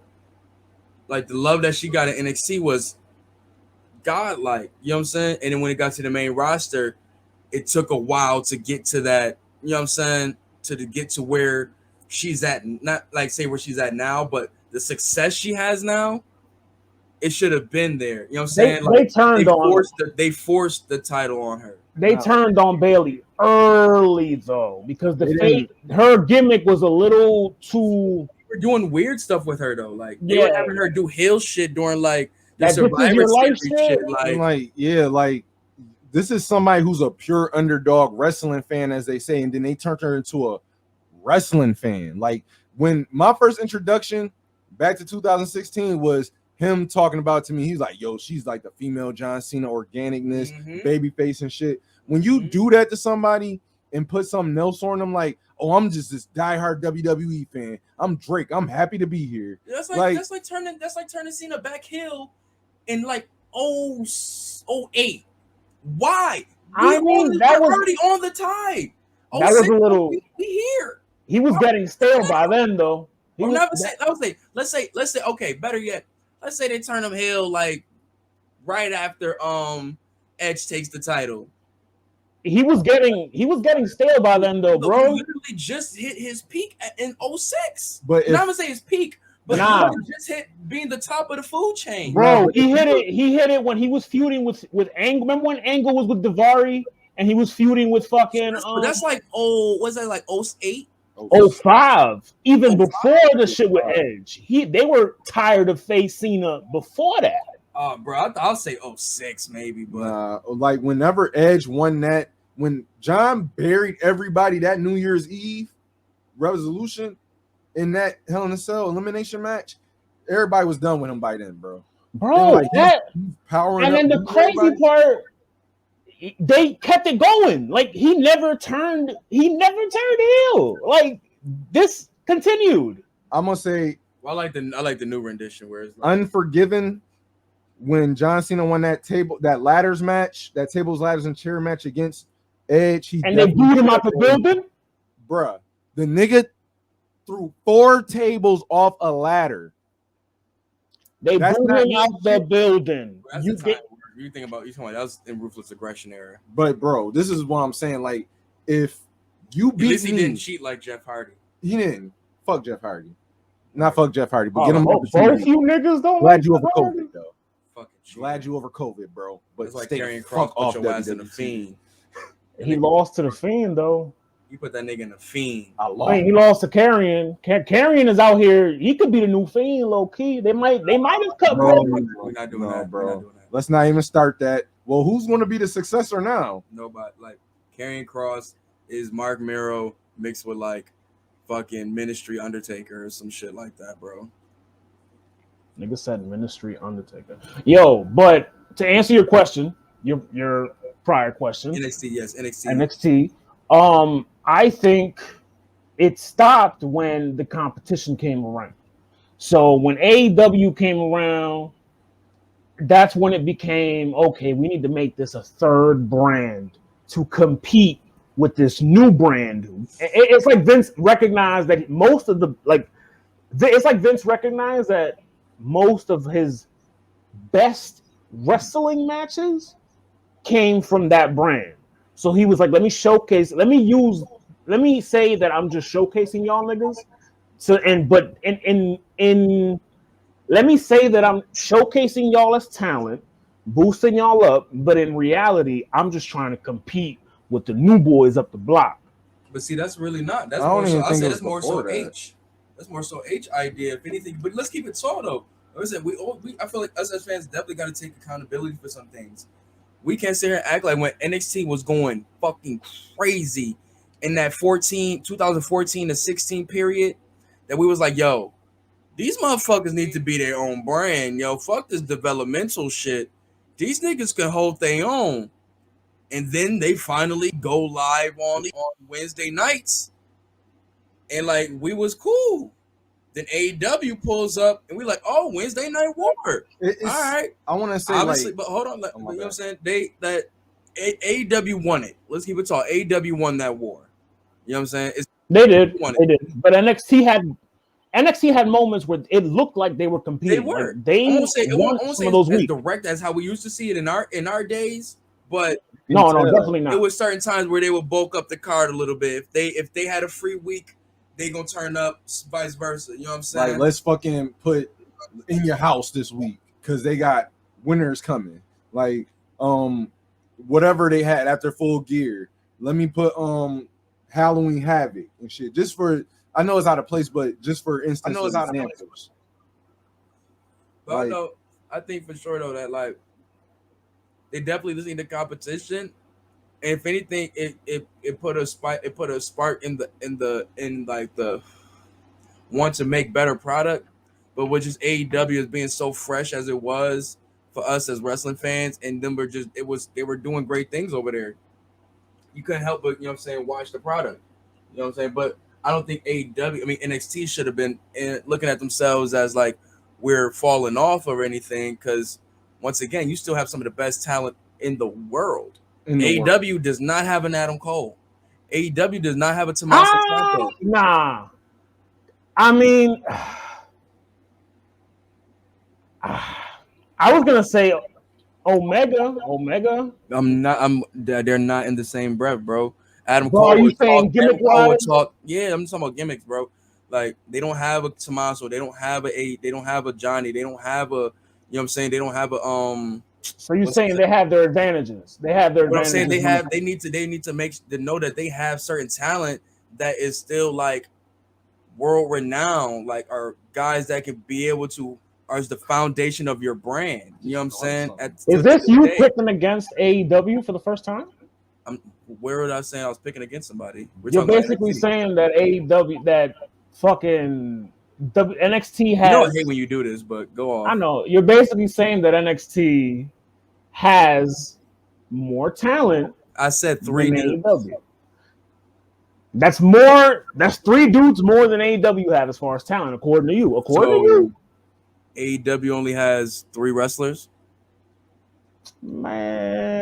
[SPEAKER 3] like the love that she got in NXT was godlike, you know what I'm saying? And then when it got to the main roster, it took a while to get to that, you know what I'm saying, to get to where she's at, not like say where she's at now, but the success she has now, it should have been there. You know what I'm saying? They forced the title on her.
[SPEAKER 2] They turned on Bayley early though, because her gimmick was a little too.
[SPEAKER 3] We're doing weird stuff with her though. Like they were having her do heel shit during like the Survivor
[SPEAKER 2] Series
[SPEAKER 3] shit.
[SPEAKER 1] Like this is somebody who's a pure underdog wrestling fan, as they say, and then they turned her into a wrestling fan. Like when my first introduction back to 2016 was him talking about to me, he's like, yo, she's like the female John Cena organicness, baby face and shit. When you do that to somebody and put something else on them, like, oh, I'm just this diehard WWE fan. I'm Drake. I'm happy to be here.
[SPEAKER 3] That's like turning Cena back heel in like 08. Why?
[SPEAKER 2] I mean, that was
[SPEAKER 3] already on the tide.
[SPEAKER 2] That was a little.
[SPEAKER 3] We here.
[SPEAKER 2] He was getting stale by then, though.
[SPEAKER 3] Let's say, okay, better yet, let's say they turn him heel like right after Edge takes the title.
[SPEAKER 2] He was getting stale by then, though, bro.
[SPEAKER 3] He literally just hit his peak in 06.
[SPEAKER 1] But
[SPEAKER 3] I'm gonna say his peak, but he just hit being the top of the food chain.
[SPEAKER 2] Bro, he hit it when he was feuding with Angle. Remember when Angle was with Daivari and he was feuding with fucking
[SPEAKER 3] that's like was that like 08?
[SPEAKER 2] 05, even before the shit with Edge. They were tired of face Cena before that.
[SPEAKER 3] Bro, I'll say 06 maybe, but
[SPEAKER 1] like whenever Edge won that, when John buried everybody that New Year's Eve resolution in that Hell in a Cell elimination match, everybody was done with him by then, bro.
[SPEAKER 2] Bro,
[SPEAKER 1] like,
[SPEAKER 2] that
[SPEAKER 1] powering
[SPEAKER 2] and then the crazy part, they kept it going. Like he never turned heel. Like this continued.
[SPEAKER 1] I'm gonna say,
[SPEAKER 3] I like the new rendition where it's like,
[SPEAKER 1] Unforgiven. When John Cena won that ladders match, that tables, ladders, and chair match against Edge,
[SPEAKER 2] and they booed him out the building,
[SPEAKER 1] bruh. The nigga threw 4 tables off a ladder.
[SPEAKER 2] They booed him out the building.
[SPEAKER 3] You talking about that was in Ruthless Aggression era.
[SPEAKER 1] But bro, this is what I'm saying. Like, if you beat
[SPEAKER 3] at least he didn't cheat like Jeff Hardy.
[SPEAKER 1] He didn't. Fuck Jeff Hardy. Not fuck Jeff Hardy, but get him
[SPEAKER 2] up. Both you niggas don't.
[SPEAKER 1] Glad you overcome it though. Glad you over COVID, bro. But
[SPEAKER 3] it's like
[SPEAKER 1] stay
[SPEAKER 3] carrying
[SPEAKER 1] fuck
[SPEAKER 3] cross,
[SPEAKER 1] off
[SPEAKER 3] put your ass in the
[SPEAKER 1] WWE.
[SPEAKER 3] Fiend.
[SPEAKER 2] He lost to the Fiend though.
[SPEAKER 3] You put that nigga in the Fiend.
[SPEAKER 2] I mean, he lost to Carrion. Carrion is out here. He could be the new Fiend, low key. They might have cut.
[SPEAKER 1] Bro,
[SPEAKER 3] we're not doing that,
[SPEAKER 1] bro.
[SPEAKER 3] We're not doing that.
[SPEAKER 1] Let's not even start that. Well, who's going to be the successor now?
[SPEAKER 3] Nobody. Like Karrion Kross is Mark Miro mixed with like fucking Ministry Undertaker or some shit like that, bro.
[SPEAKER 2] Nigga said Ministry Undertaker. Yo, but to answer your question, your prior question,
[SPEAKER 3] NXT, yes, NXT.
[SPEAKER 2] I think it stopped when the competition came around. So when AEW came around, that's when it became okay. We need to make this a third brand to compete with this new brand. It's like Vince recognized that most of the it's like Vince recognized that most of his best wrestling matches came from that brand. So he was like, let me say that I'm just showcasing y'all niggas. So let me say that I'm showcasing y'all as talent, boosting y'all up, but in reality, I'm just trying to compete with the new boys up the block.
[SPEAKER 3] But see, that's really not. That's more so. I said that's more so H. That's more so H idea, if anything. But let's keep it tall though. Like I said, I feel like us as fans definitely got to take accountability for some things. We can't sit here and act like when NXT was going fucking crazy in that 2014 to 16 period, that we was like, yo, these motherfuckers need to be their own brand. Yo, fuck this developmental shit. These niggas can hold their own. And then they finally go live on Wednesday nights. And like, we was cool. Then AEW pulls up and we like, oh, Wednesday Night War. All right.
[SPEAKER 1] I want to say,
[SPEAKER 3] obviously,
[SPEAKER 1] like,
[SPEAKER 3] but hold on. You know what I'm saying? AEW won it. Let's keep it tall. AEW won that war. You know what I'm saying?
[SPEAKER 2] They did. But NXT had moments where it looked like they were competing.
[SPEAKER 3] They were.
[SPEAKER 2] Like they won some of those weeks.
[SPEAKER 3] Direct as how we used to see it in our days, but
[SPEAKER 2] no, definitely not.
[SPEAKER 3] It was certain times where they would bulk up the card a little bit. If they had a free week, they gonna turn up, vice versa. You know what I'm saying?
[SPEAKER 1] Like, let's fucking put in your house this week because they got winners coming. Like, whatever they had after Full Gear. Let me put Halloween Havoc and shit. Just for, I know it's out of place, but just for instance,
[SPEAKER 3] I know it's out
[SPEAKER 1] examples.
[SPEAKER 3] of place. But I think for sure though that like they definitely listening to competition. And if anything, it put a spark in the want to make better product, but with just AEW as being so fresh as it was for us as wrestling fans, and then they were doing great things over there. You couldn't help but, you know what I'm saying, watch the product. You know what I'm saying? But I don't think NXT should have been looking at themselves as like we're falling off or anything, because once again, you still have some of the best talent in the world. AEW does not have an Adam Cole. AEW does not have a Tommaso Ciampa.
[SPEAKER 2] Nah. I mean, I was gonna say Omega.
[SPEAKER 3] They're not in the same breath, bro. Adam
[SPEAKER 2] Cole. Are you saying gimmick-wise?
[SPEAKER 3] Yeah, I'm talking about gimmicks, bro. Like they don't have a Tommaso, they don't have they don't have a Johnny, they don't have a, you know what I'm saying, they don't have a
[SPEAKER 2] So you're saying they have their advantages. They have their advantages.
[SPEAKER 3] I'm saying they need to know that they have certain talent that is still like world renowned, like are guys that could be able to as the foundation of your brand. You know what I'm saying?
[SPEAKER 2] Is this you picking against AEW for the first time?
[SPEAKER 3] Where would I say I was picking against somebody?
[SPEAKER 2] You're basically saying that AEW, that fucking NXT has.
[SPEAKER 3] You know I hate when you do this, but go on.
[SPEAKER 2] I know. You're basically saying that NXT has more talent.
[SPEAKER 3] I said 3 dudes.
[SPEAKER 2] AEW. That's more. That's 3 dudes more than AEW have as far as talent, according to you. According to you,
[SPEAKER 3] AEW only has 3 wrestlers.
[SPEAKER 2] Man.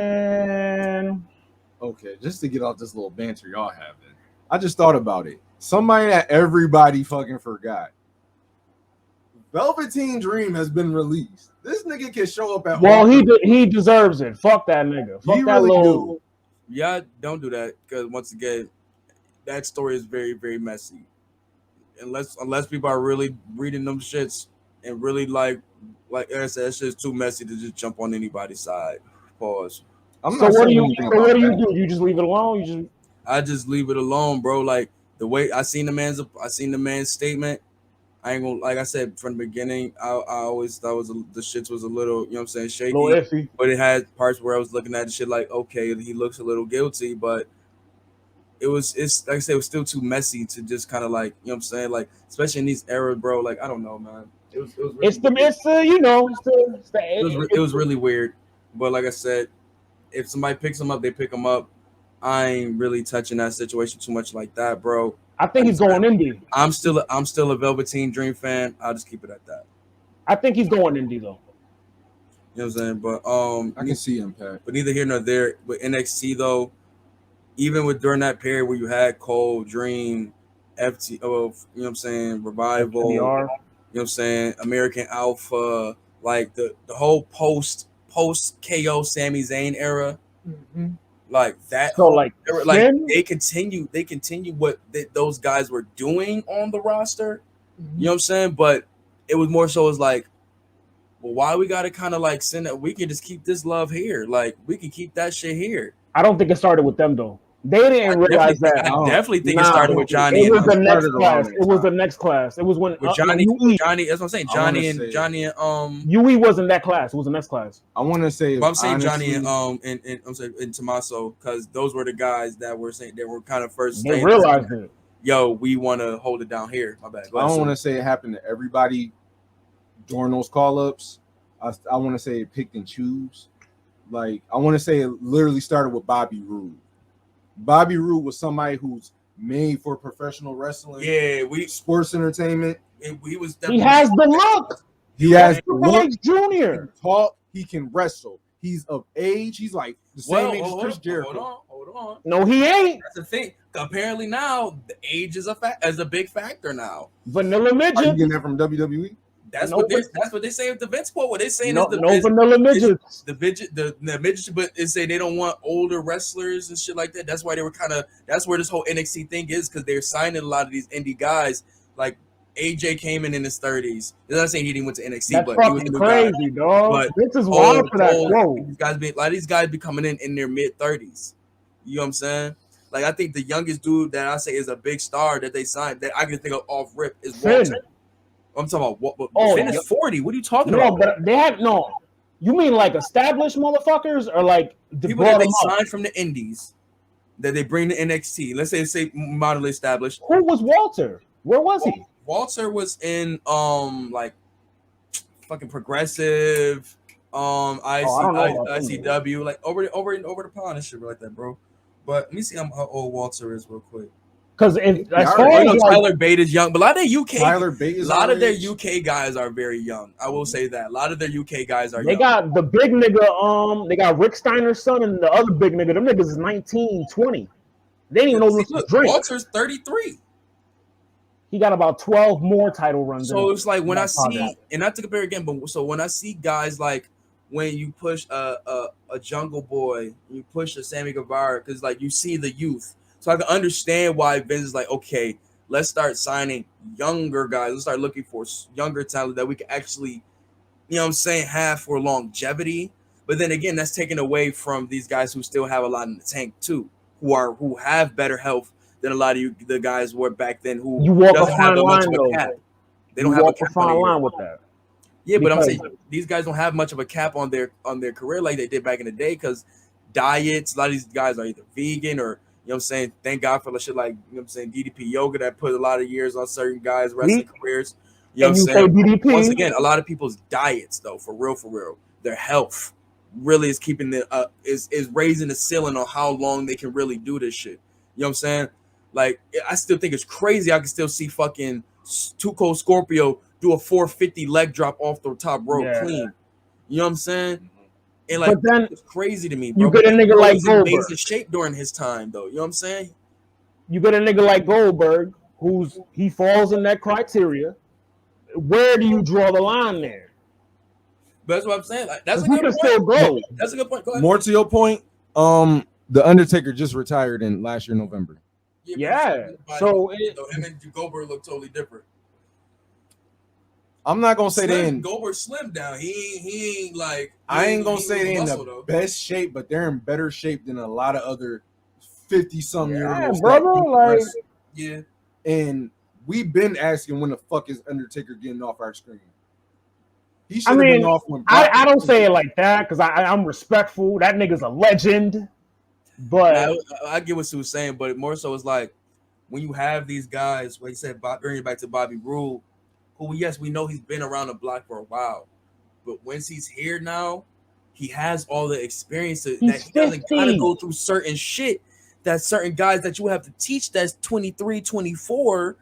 [SPEAKER 1] Okay, just to get off this little banter y'all having, I just thought about it. Somebody that everybody fucking forgot. Velveteen Dream has been released. This nigga can show up at.
[SPEAKER 2] Well, he deserves it. Fuck that nigga. Fuck that
[SPEAKER 1] really
[SPEAKER 2] little.
[SPEAKER 1] Do.
[SPEAKER 3] Yeah, don't do that, because once again, that story is very, very messy. Unless people are really reading them shits, and really like I said, it's just too messy to just jump on anybody's side. Pause.
[SPEAKER 2] So what do you do? You just leave it alone?
[SPEAKER 3] I just leave it alone, bro. Like the way I seen the man's statement. I ain't gonna, like I said from the beginning, I always thought the shits was a little, you know what I'm saying, shaky.
[SPEAKER 2] A little iffy.
[SPEAKER 3] But it had parts where I was looking at the shit like, okay, he looks a little guilty, but it's like I said, it was still too messy to just kind of like, you know what I'm saying, like especially in these eras, bro. Like I don't know, man. It was really weird. But like I said, if somebody picks him up, they pick him up. I ain't really touching that situation too much like that, bro.
[SPEAKER 2] I think he's going indie.
[SPEAKER 3] I'm still a Velveteen Dream fan. I'll just keep it at that.
[SPEAKER 2] I think he's going indie though.
[SPEAKER 3] You know what I'm saying? But
[SPEAKER 1] I can see Impact.
[SPEAKER 3] But neither here nor there. With NXT though, even with during that period where you had Cole, Dream, FT, you know what I'm saying, Revival, FTR. You know what I'm saying, American Alpha, like the whole post KO Sami Zayn era.
[SPEAKER 2] Mm-hmm.
[SPEAKER 3] Like that,
[SPEAKER 2] so like
[SPEAKER 3] they continue what those guys were doing on the roster. Mm-hmm. You know what I'm saying? But it was more so as like, well, why we gotta kind of like send that? We can just keep this love here. Like we can keep that shit here.
[SPEAKER 2] I don't think it started with them though. They didn't realize that.
[SPEAKER 3] I definitely think it started with Johnny.
[SPEAKER 2] It was the next class. It was the next class. It was when
[SPEAKER 3] Johnny. That's what I'm saying. Johnny and
[SPEAKER 2] Yui wasn't that class. It was the next class.
[SPEAKER 1] I want to say.
[SPEAKER 3] I'm saying Johnny and I'm saying and Tommaso because those were the guys that were saying they were kind of first.
[SPEAKER 2] They realized it.
[SPEAKER 3] Yo, we want to hold it down here. My bad.
[SPEAKER 1] I don't want to say it happened to everybody during those call-ups. I want to say it picked and choose. Like I want to say it literally started with Bobby Roode. Bobby Roode was somebody who's made for professional wrestling.
[SPEAKER 3] Yeah,
[SPEAKER 1] sports entertainment.
[SPEAKER 2] He has the look.
[SPEAKER 1] He has the look.
[SPEAKER 2] Junior.
[SPEAKER 1] He can talk. He can wrestle. He's of age. He's like the same age as Chris Jericho.
[SPEAKER 3] Hold on.
[SPEAKER 2] No, he ain't.
[SPEAKER 3] That's the thing. Apparently now the age is a big factor now.
[SPEAKER 2] Vanilla midget.
[SPEAKER 1] Are you getting that from WWE?
[SPEAKER 3] That's what they say with the Vince quote. What they saying
[SPEAKER 2] is
[SPEAKER 3] vanilla
[SPEAKER 2] midgets.
[SPEAKER 3] The midget, but they say they don't want older wrestlers and shit like that. That's why they were that's where this whole NXT thing is because they're signing a lot of these indie guys. Like AJ came in his 30s. I'm not saying he didn't went to NXT,
[SPEAKER 2] that's
[SPEAKER 3] but he was a new
[SPEAKER 2] crazy,
[SPEAKER 3] guy.
[SPEAKER 2] Dog.
[SPEAKER 3] But
[SPEAKER 2] this is wild for that. Whoa.
[SPEAKER 3] A lot of these guys be coming in their mid 30s. You know what I'm saying? Like I think the youngest dude that I say is a big star that they signed that I can think of off rip is Walter. I'm talking about Finn is 40. What are you talking about?
[SPEAKER 2] No, but they have no. You mean like established motherfuckers or like
[SPEAKER 3] people that they signed from the indies that they bring to NXT? Let's say moderately established.
[SPEAKER 2] Who was Walter? Where was he?
[SPEAKER 3] Walter was in like fucking Progressive, ICW, like over the pond and shit like that, bro. But let me see how old Walter is real quick.
[SPEAKER 2] Because
[SPEAKER 3] Tyler Bate is young, but a lot of their UK guys are very young. I will say that a lot of their UK guys are.
[SPEAKER 2] They got the big nigga. They got Rick Steiner's son and the other big nigga. Them niggas is 19, 20. They didn't even know this was drink.
[SPEAKER 3] Walter's 33.
[SPEAKER 2] He got about 12 more title runs.
[SPEAKER 3] So it's like when I see, and not to compare again, but so when I see guys like when you push a Jungle Boy, you push a Sammy Guevara, because like you see the youth. So I can understand why Vince is like, okay, let's start signing younger guys. Let's start looking for younger talent that we can actually, you know what I'm saying, have for longevity. But then again, that's taken away from these guys who still have a lot in the tank too, who have better health than a lot of the guys were back then who doesn't have much of a cap. They don't have a
[SPEAKER 2] fine line with that.
[SPEAKER 3] Yeah, but I'm saying these guys don't have much of a cap on their career like they did back in the day because diets, a lot of these guys are either vegan or, you know what I'm saying? Thank God for the shit like, you know what I'm saying, DDP Yoga that put a lot of years on certain guys' wrestling careers. You know what I'm saying?
[SPEAKER 2] DDP.
[SPEAKER 3] Once again, a lot of people's diets, though, for real, their health really is keeping is raising the ceiling on how long they can really do this shit. You know what I'm saying? Like, I still think it's crazy. I can still see fucking Too Cold Scorpio do a 450 leg drop off the top rope clean. You know what I'm saying? And like, then it's crazy to me, bro.
[SPEAKER 2] You get a nigga like Goldberg.
[SPEAKER 3] He was in shape during his time, though. You know what I'm saying?
[SPEAKER 2] You get a nigga like Goldberg, he falls in that criteria. Where do you draw the line there?
[SPEAKER 3] But that's what I'm saying. Like, that's a good point.
[SPEAKER 2] Still go.
[SPEAKER 3] That's a good point. Go ahead.
[SPEAKER 1] More to your point, the Undertaker just retired in last year November.
[SPEAKER 2] Yeah. So
[SPEAKER 3] him and Goldberg look totally different.
[SPEAKER 1] I'm not gonna say
[SPEAKER 3] Slim,
[SPEAKER 1] they in
[SPEAKER 3] Goldberg slim down. He ain't like.
[SPEAKER 1] I ain't gonna say they in the best shape, but they're in better shape than a lot of other 50-some-year-olds.
[SPEAKER 2] Brother, like
[SPEAKER 3] yeah.
[SPEAKER 1] And we've been asking when the fuck is Undertaker getting off our screen. He
[SPEAKER 2] I mean,
[SPEAKER 1] been off when
[SPEAKER 2] I don't say it like that because I'm respectful. That nigga's a legend. But
[SPEAKER 3] I get what Sue was saying, but more so it's like when you have these guys, like you said, bringing it back to Bobby Roode, who yes, we know he's been around the block for a while, but once he's here now, he has all the experience that he doesn't gotta go through certain shit that certain guys that you have to teach that's 23, 24.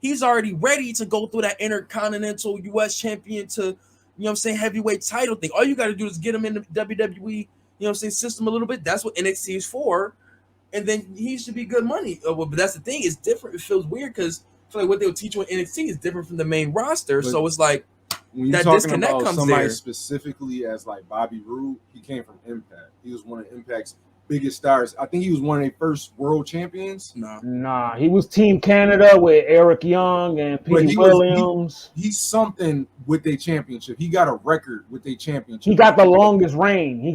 [SPEAKER 3] He's already ready to go through that Intercontinental US champion to, you know what I'm saying, heavyweight title thing. All you got to do is get him in the WWE, you know what I'm saying, system a little bit. That's what NXT is for. And then he should be good money. But that's the thing. It's different. It feels weird because I feel like what they'll teach you in NXT is different from the main roster. But so it's like
[SPEAKER 1] when that disconnect about comes somebody there. Specifically as like Bobby Roode, he came from Impact. He was one of Impact's biggest stars. I think he was one of their first world champions.
[SPEAKER 2] Nah, he was Team Canada with Eric Young and Pete Williams.
[SPEAKER 1] He's something with their championship. He got a record with their championship.
[SPEAKER 2] He got the longest reign.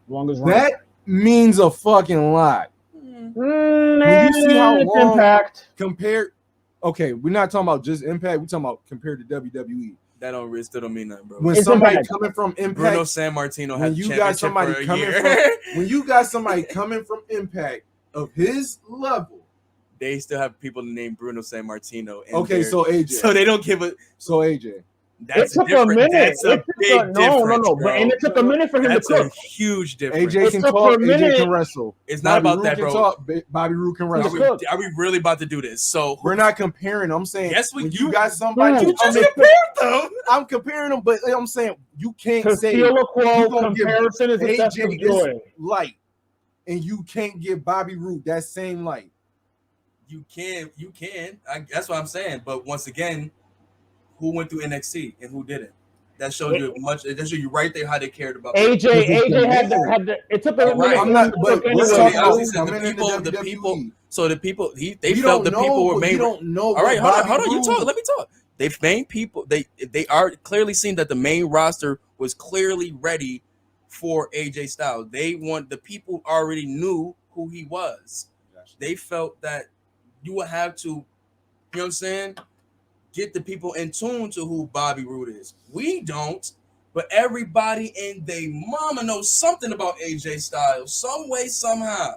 [SPEAKER 2] Longest reign.
[SPEAKER 1] That means a fucking lot. When you see how long Impact compared. Okay, we're not talking about just Impact. We're talking about compared to WWE.
[SPEAKER 3] That still don't mean nothing, bro.
[SPEAKER 1] When somebody coming from Impact,
[SPEAKER 3] Bruno Sammartino has
[SPEAKER 1] you got somebody coming from when you got somebody coming from Impact of his level,
[SPEAKER 3] they still have people named Bruno Sammartino.
[SPEAKER 1] Okay, so AJ,
[SPEAKER 3] so they don't give a
[SPEAKER 1] AJ.
[SPEAKER 3] That's
[SPEAKER 2] it took a minute.
[SPEAKER 3] That's a big difference.
[SPEAKER 2] No. But and it took a minute for him to cook.
[SPEAKER 3] That's a huge difference.
[SPEAKER 1] AJ can talk. AJ can wrestle.
[SPEAKER 3] It's not about that, bro.
[SPEAKER 1] Bobby Roode can wrestle.
[SPEAKER 3] Are we really about to do this? So
[SPEAKER 1] we're not comparing. I'm saying
[SPEAKER 3] yes,
[SPEAKER 1] you got somebody.
[SPEAKER 3] You just compared them.
[SPEAKER 1] I'm comparing them, but I'm saying you can't say
[SPEAKER 2] comparison is a test of joy.
[SPEAKER 1] Light, and you can't give Bobby Roode that same light.
[SPEAKER 3] You can. That's what I'm saying. But once again, who went through NXT and who didn't? That shows you much. That shows you right there how they cared about
[SPEAKER 2] AJ had the. It took a minute.
[SPEAKER 1] I'm not. But
[SPEAKER 3] the people. So the people. They felt the people were made.
[SPEAKER 1] We don't know.
[SPEAKER 3] All right, hold on. You talk. Let me talk. They main people. They are clearly seen that the main roster was clearly ready for AJ Styles. The people already knew who he was. They felt that you would have to, you know what I'm saying, get the people in tune to who Bobby Roode is. We don't, but everybody and they mama knows something about AJ Styles, some way, somehow.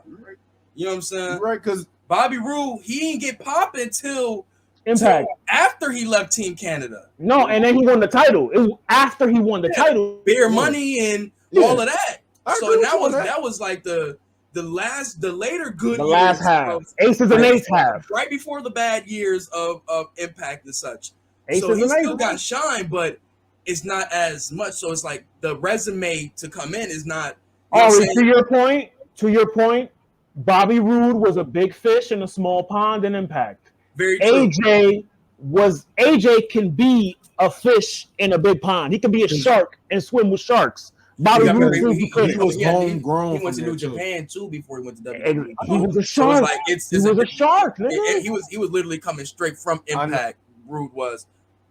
[SPEAKER 3] You know what I'm saying?
[SPEAKER 1] Right, because
[SPEAKER 3] Bobby Roode, he didn't get popping till
[SPEAKER 2] Impact
[SPEAKER 3] after he left Team Canada.
[SPEAKER 2] No, and then he won the title. It was after he won the title.
[SPEAKER 3] Beer money and all of that. So that was like the later good
[SPEAKER 2] the
[SPEAKER 3] years
[SPEAKER 2] last half. Aces and eights half.
[SPEAKER 3] Right before the bad years of Impact and such.
[SPEAKER 2] Aces
[SPEAKER 3] so he
[SPEAKER 2] and
[SPEAKER 3] still got shine, but it's not as much. So it's like the resume to come in is not.
[SPEAKER 2] To your point, Bobby Roode was a big fish in a small pond in Impact.
[SPEAKER 3] Very true.
[SPEAKER 2] AJ can be a fish in a big pond. He can be a shark and swim with sharks. Bobby Roode
[SPEAKER 1] was homegrown.
[SPEAKER 3] He went to New Japan too before he went to WWE.
[SPEAKER 2] He was a shark.
[SPEAKER 3] He was a shark. He was literally coming straight from Impact. Roode was.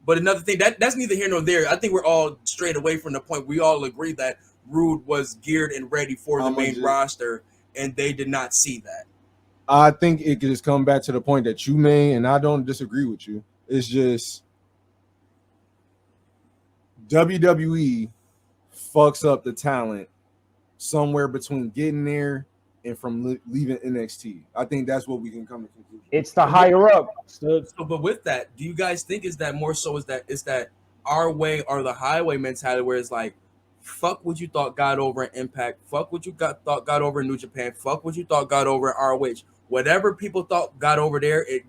[SPEAKER 3] But another thing that's neither here nor there. I think we're all straight away from the point. We all agree that Roode was geared and ready for the main roster, and they did not see that.
[SPEAKER 1] I think it could just come back to the point that you made, and I don't disagree with you. It's just WWE fucks up the talent somewhere between getting there and from leaving NXT. I think that's what we can come to conclusion.
[SPEAKER 2] It's the higher up.
[SPEAKER 3] But with that, do you guys think is that our way or the highway mentality where it's like, fuck what you thought got over in Impact, fuck what you thought got over in New Japan, fuck what you thought got over in ROH. Whatever people thought got over there, it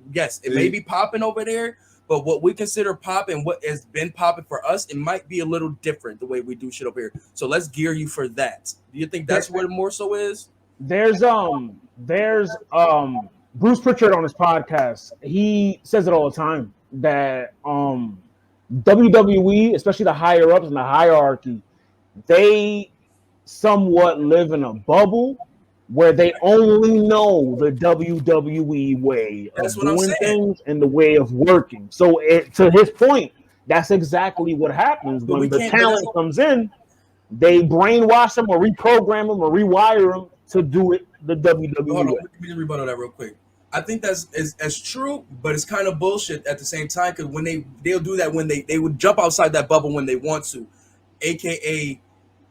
[SPEAKER 3] may be popping over there, but what we consider popping, what has been popping for us, it might be a little different the way we do shit over here. So let's gear you for that. Do you think that's what it more so is?
[SPEAKER 2] There's Bruce Pritchard on his podcast. He says it all the time that WWE, especially the higher ups in the hierarchy, they somewhat live in a bubble where they only know the WWE way of doing things and the way of working. So to his point, That's exactly what happens
[SPEAKER 3] But
[SPEAKER 2] when the
[SPEAKER 3] we can't-
[SPEAKER 2] talent comes in. They brainwash them or reprogram them or rewire them to do it the WWE
[SPEAKER 3] Hold on,
[SPEAKER 2] way.
[SPEAKER 3] let me just rebuttal that real quick. I think that's true, but it's kind of bullshit at the same time because when they'll do that when they would jump outside that bubble when they want to, aka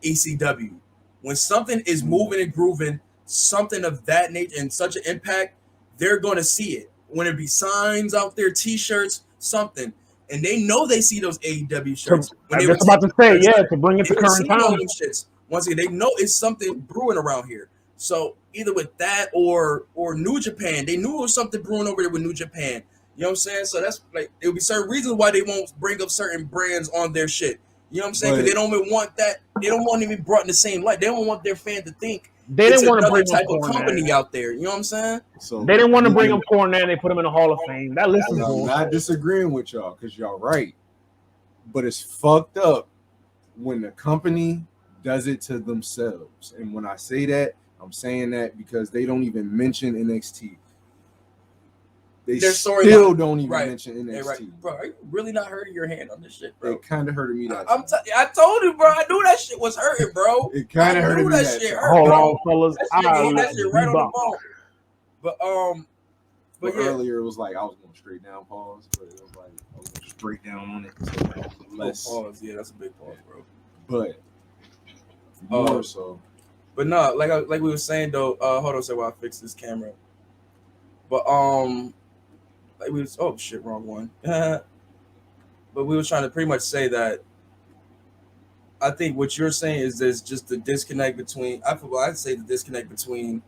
[SPEAKER 3] ECW. When something is moving and grooving, something of that nature and such an impact, they're gonna see it. When it be signs out there, T-shirts, something, and they know they see those AEW shirts.
[SPEAKER 2] I'm just about to say, yeah, to bring it to current time.
[SPEAKER 3] All them shits. Once again, they know it's something brewing around here. So either with that or New Japan, they knew it was something brewing over there with New Japan. You know what I'm saying? So that's like there will be certain reasons why they won't bring up certain brands on their shit. You know what I'm saying? Because they don't even want that. They don't want to be brought in the same light. They don't want their fan to think
[SPEAKER 2] they didn't want to bring
[SPEAKER 3] type of company out there. You know what I'm saying?
[SPEAKER 1] So
[SPEAKER 2] they didn't want to bring him Cornette. They put him in the Hall of Fame. That list is
[SPEAKER 1] I'm not disagreeing with y'all because y'all right, but it's fucked up when the company does it to themselves. And when I say that, I'm saying that because they don't even mention NXT. They still don't even mention NXT.
[SPEAKER 3] Hey, right. Bro, are you really not hurting your hand on this shit, bro?
[SPEAKER 1] It kind of hurted me that
[SPEAKER 3] I told you, bro. I knew that shit was hurting, bro.
[SPEAKER 1] It kind of hurted me that
[SPEAKER 3] shit
[SPEAKER 1] time.
[SPEAKER 3] hurt,
[SPEAKER 2] Hold
[SPEAKER 3] bro.
[SPEAKER 2] on, fellas.
[SPEAKER 3] That shit right on the bone. But yeah.
[SPEAKER 1] Earlier it was like I was going straight down pause, but it was like I was going straight down on it. So less
[SPEAKER 3] pause. Yeah, that's a big pause, bro.
[SPEAKER 1] But more so.
[SPEAKER 3] But no, like we were saying though. Hold on a second while I fix this camera. But like we was wrong one. But we were trying to pretty much say that. I think what you're saying is there's just the disconnect between. I'd say the disconnect between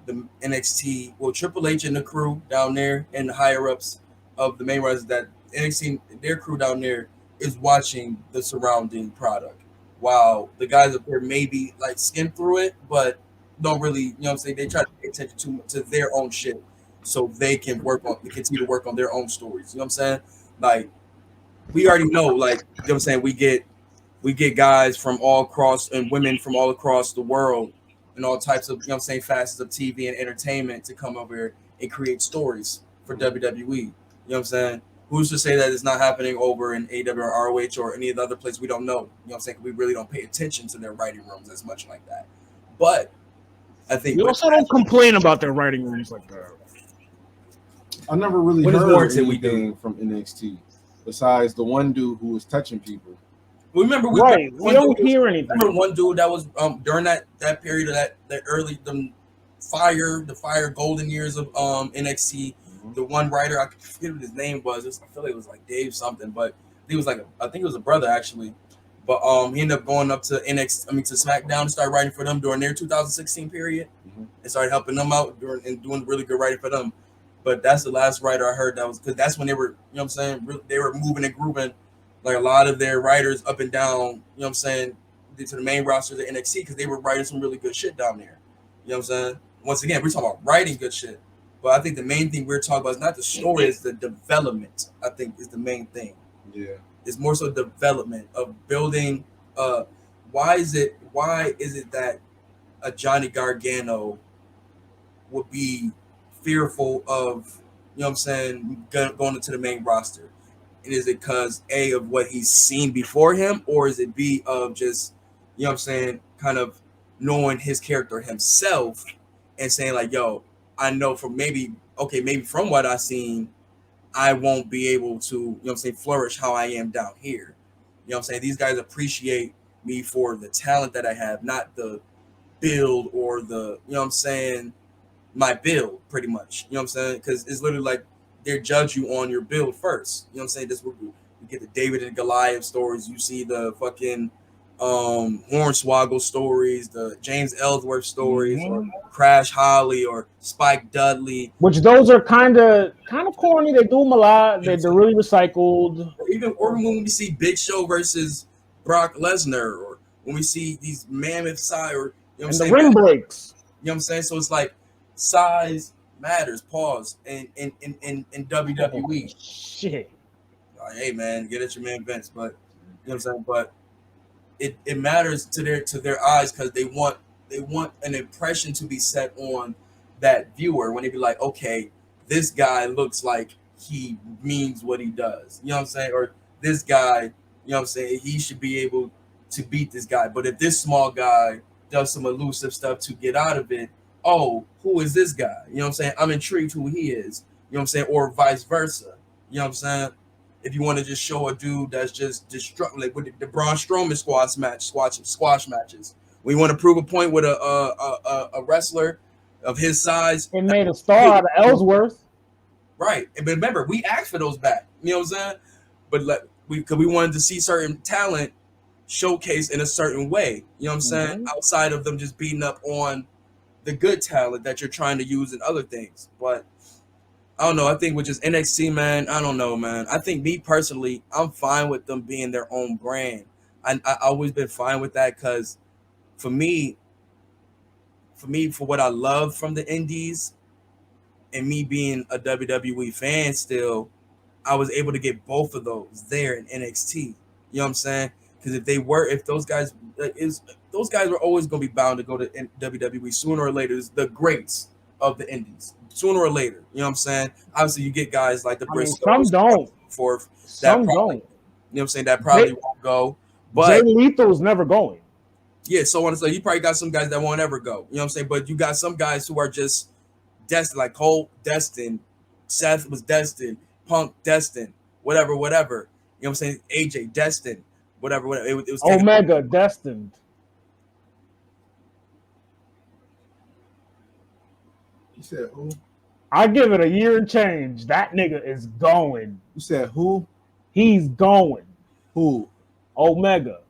[SPEAKER 3] the NXT, Triple H and the crew down there, and the higher ups of the main riders that NXT, their crew down there is watching the surrounding product, while the guys up there maybe like skim through it, but don't really, you know what I'm saying? They try to pay attention to their own shit, so they can continue to work on their own stories. You know what I'm saying? Like we already know, like you know what I'm saying. We get guys from all across and women from all across the world and all types of, you know what I'm saying, facets of TV and entertainment to come over here and create stories for WWE. You know what I'm saying? Who's to say that it's not happening over in AEW or ROH or any of the other places we don't know? You know what I'm saying? We really don't pay attention to their writing rooms as much like that. But I think
[SPEAKER 2] you also don't complain about their writing rooms like that.
[SPEAKER 1] I never really heard anything from NXT besides the one dude who was touching people.
[SPEAKER 3] Remember,
[SPEAKER 2] we don't hear anything.
[SPEAKER 3] Remember one dude that was during that period of that early the fire golden years of NXT. Mm-hmm. The one writer, I forget what his name was. I feel like it was like Dave something, but he was like I think it was a brother actually. But he ended up going up to to SmackDown and started writing for them during their 2016 period, mm-hmm. and started helping them out and doing really good writing for them. But that's the last writer I heard that was because that's when they were, you know what I'm saying, they were moving and grooving. Like a lot of their writers up and down, you know what I'm saying, to the main roster of NXT because they were writing some really good shit down there. You know what I'm saying? Once again, we're talking about writing good shit. But I think the main thing we're talking about is not the story, it's the development, I think is the main thing.
[SPEAKER 1] Yeah.
[SPEAKER 3] It's more so development of building. Why is it that a Johnny Gargano would be fearful of, you know what I'm saying, going into the main roster? And is it because A, of what he's seen before him, or is it B, of just, you know what I'm saying, kind of knowing his character himself and saying like, yo, I know maybe from what I've seen, I won't be able to, you know what I'm saying, flourish how I am down here. You know what I'm saying? These guys appreciate me for the talent that I have, not the build or the, you know what I'm saying, my build pretty much. You know what I'm saying? Because it's literally like, they judge you on your build first. You know what I'm saying? This we get the David and Goliath stories. You see the fucking Hornswoggle stories, the James Ellsworth stories, mm-hmm. or Crash Holly or Spike Dudley.
[SPEAKER 2] Which those are kind of corny. They do them a lot. They're really recycled.
[SPEAKER 3] Or when we see Big Show versus Brock Lesnar, or when we see these mammoth size, or you know what I'm saying,
[SPEAKER 2] the rim breaks.
[SPEAKER 3] You know what I'm saying? So it's like size matters. Pause. In WWE.
[SPEAKER 2] Shit.
[SPEAKER 3] Hey man, get at your man Vince, but you know what I'm saying. But it matters to their eyes because they want an impression to be set on that viewer when they be like, okay, this guy looks like he means what he does. You know what I'm saying? Or this guy, you know what I'm saying, he should be able to beat this guy. But if this small guy does some elusive stuff to get out of it, oh, who is this guy? You know what I'm saying? I'm intrigued who he is. You know what I'm saying? Or vice versa. You know what I'm saying? If you want to just show a dude that's just destructive, like with the Braun Strowman squash matches. We want to prove a point with a wrestler of his size.
[SPEAKER 2] It made a star out of Ellsworth.
[SPEAKER 3] Right. But remember, we asked for those back. You know what I'm saying? But because we wanted to see certain talent showcased in a certain way. You know what I'm saying? Outside of them just beating up on the good talent that you're trying to use in other things. But I don't know. I think with just NXT, man, I don't know, man. I think me personally, I'm fine with them being their own brand. I always been fine with that because for me, for what I love from the indies and me being a WWE fan still, I was able to get both of those there in NXT. You know what I'm saying? Because if those guys were always going to be bound to go to WWE sooner or later. It's the greats of the indies. Sooner or later, you know what I'm saying? Obviously, you get guys like the Briscoes.
[SPEAKER 2] Some don't.
[SPEAKER 3] Some don't. You know what I'm saying? That probably won't go. But
[SPEAKER 2] Jay Lethal's never going.
[SPEAKER 3] Yeah, so on. So you probably got some guys that won't ever go. You know what I'm saying? But you got some guys who are just destined, like Cole destined, Seth was destined, Punk destined, whatever. You know what I'm saying? AJ destined, whatever. It was
[SPEAKER 2] Omega destined.
[SPEAKER 1] You said who?
[SPEAKER 2] I give it a year and change. That nigga is going.
[SPEAKER 1] You said who?
[SPEAKER 2] He's going.
[SPEAKER 1] Who?
[SPEAKER 2] Omega.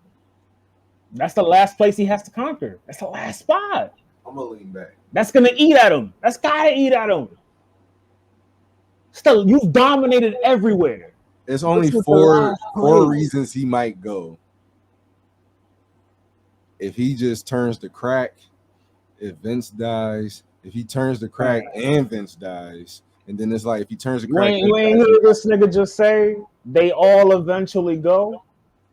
[SPEAKER 2] That's the last place he has to conquer. That's the last spot.
[SPEAKER 1] I'm gonna lean back.
[SPEAKER 2] That's gonna eat at him. That's gotta eat at him. Still, you've dominated everywhere.
[SPEAKER 1] It's only four reasons he might go. If he just turns to crack, if Vince dies, if he turns to crack and Vince dies, and then it's like if he turns to crack,
[SPEAKER 2] you ain't hear this nigga just say they all eventually go.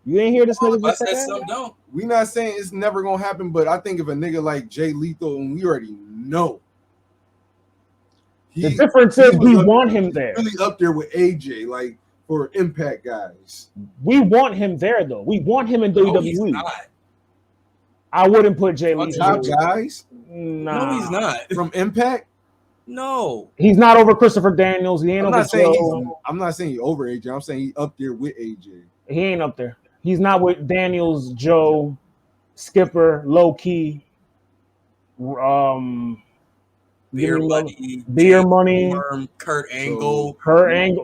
[SPEAKER 2] You ain't hear this nigga just say that?
[SPEAKER 3] Some don't.
[SPEAKER 1] We not saying it's never gonna happen, but I think if a nigga like Jay Lethal, and we already know,
[SPEAKER 2] the difference is we want him there.
[SPEAKER 1] Really up there with AJ, like for Impact guys.
[SPEAKER 2] We want him there though. We want him in WWE.
[SPEAKER 3] He's not.
[SPEAKER 2] I wouldn't put Jay Lethal.
[SPEAKER 1] Top guys?
[SPEAKER 3] Nah. No, he's not.
[SPEAKER 1] From Impact?
[SPEAKER 3] No.
[SPEAKER 2] He's not over Christopher Daniels. He ain't over Joe.
[SPEAKER 1] I'm not saying he's over AJ. I'm saying he's up there with AJ.
[SPEAKER 2] He ain't up there. He's not with Daniels, Joe, Skipper, Low Key,
[SPEAKER 3] Beer
[SPEAKER 2] Money,
[SPEAKER 3] Kurt Angle.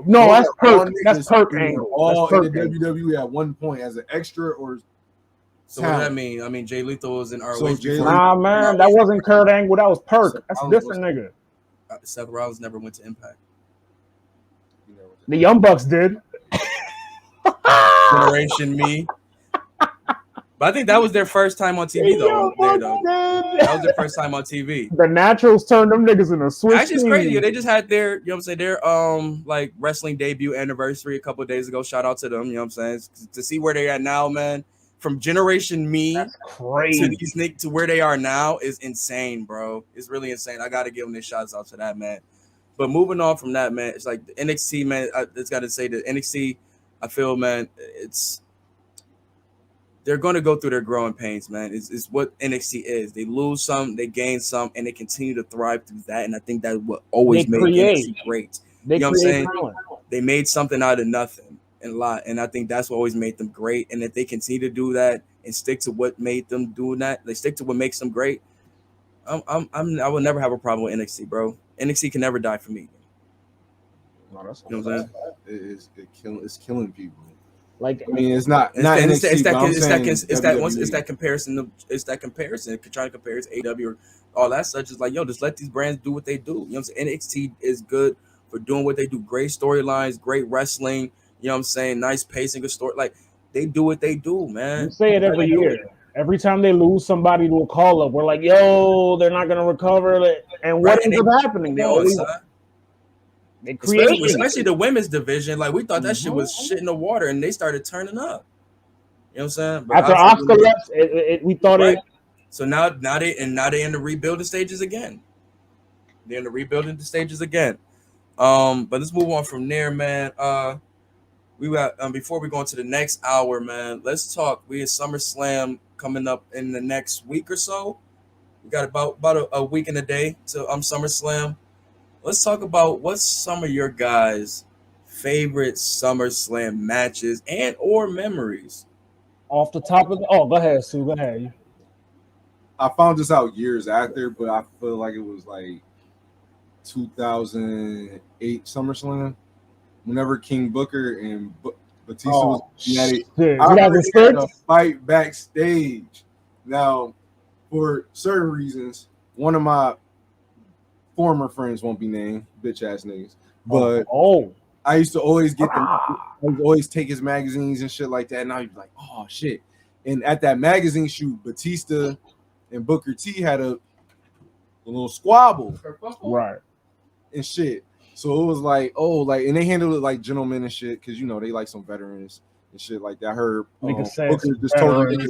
[SPEAKER 2] No, that's Kurt. That's Kurt Angle.
[SPEAKER 1] All in the WWE at one point as an extra or.
[SPEAKER 3] So what does that mean? I mean, Jay Lethal was in ROH.
[SPEAKER 2] Nah, man, that wasn't Kurt Angle. That was Perk. That's a different nigga.
[SPEAKER 3] Seth Rollins never went to Impact.
[SPEAKER 2] The Young Bucks did.
[SPEAKER 3] Generation Me. But I think that was their first time on TV, though. That was their first time on TV.
[SPEAKER 2] The Naturals turned them niggas into Swiss.
[SPEAKER 3] Actually, it's crazy. They just had their, you know what I'm saying, their like wrestling debut anniversary a couple of days ago. Shout out to them, you know what I'm saying? To see where they're at now, man. From Generation Me to where they are now is insane, bro. It's really insane. I got to give them their shots out to that, man. But moving on from that, man, it's like the NXT, man. I just got to say the NXT, I feel, man, they're going to go through their growing pains, man. It's what NXT is. They lose some, they gain some, and they continue to thrive through that. And I think that's what always made NXT great. You know what I'm saying? They made something out of nothing. And I think that's what always made them great. And if they continue to do that and stick to what made them do that, they stick to what makes them great. I will never have a problem with NXT, bro. NXT can never die for me.
[SPEAKER 1] No, that's you know what I'm saying? It's killing people.
[SPEAKER 2] Like,
[SPEAKER 1] I mean, it's not NXT.
[SPEAKER 3] It's that comparison. It's that comparison. Trying to compare it to AW or all that such is like, yo, just let these brands do what they do. You know what I'm saying? NXT is good for doing what they do. Great storylines, great wrestling. You know what I'm saying? Nice pacing, good story. Like, they do what they do, man.
[SPEAKER 2] You say it every year. Every time they lose somebody to a call-up, we're like, yo, they're not going to recover. And what ends up happening? They create,
[SPEAKER 3] especially the women's division. Like, we thought that shit was shit in the water, and they started turning up. You know what I'm saying? But
[SPEAKER 2] after Oscar left, we thought it.
[SPEAKER 3] So now they're in the rebuilding stages again. They're in the rebuilding stages again. But let's move on from there, man. we got before we go into the next hour, man. Let's talk. We have SummerSlam coming up in the next week or so. We got about a week and a day to SummerSlam. Let's talk about what's some of your guys' favorite SummerSlam matches and or memories.
[SPEAKER 2] Off the top of go ahead, Sue. Go ahead.
[SPEAKER 1] I found this out years after, but I feel like it was like 2008 SummerSlam. Whenever King Booker and Batista was at it, I remember they had a fight backstage. Now, for certain reasons, one of my former friends won't be named, bitch ass niggas. But I used to always get them. I would always take his magazines and shit like that, and I'd be like, "Oh shit!" And at that magazine shoot, Batista and Booker T had a little squabble,
[SPEAKER 2] right,
[SPEAKER 1] and shit. So it was like, and they handled it like gentlemen and shit, because you know they like some veterans and shit like that. I heard Booker just told me,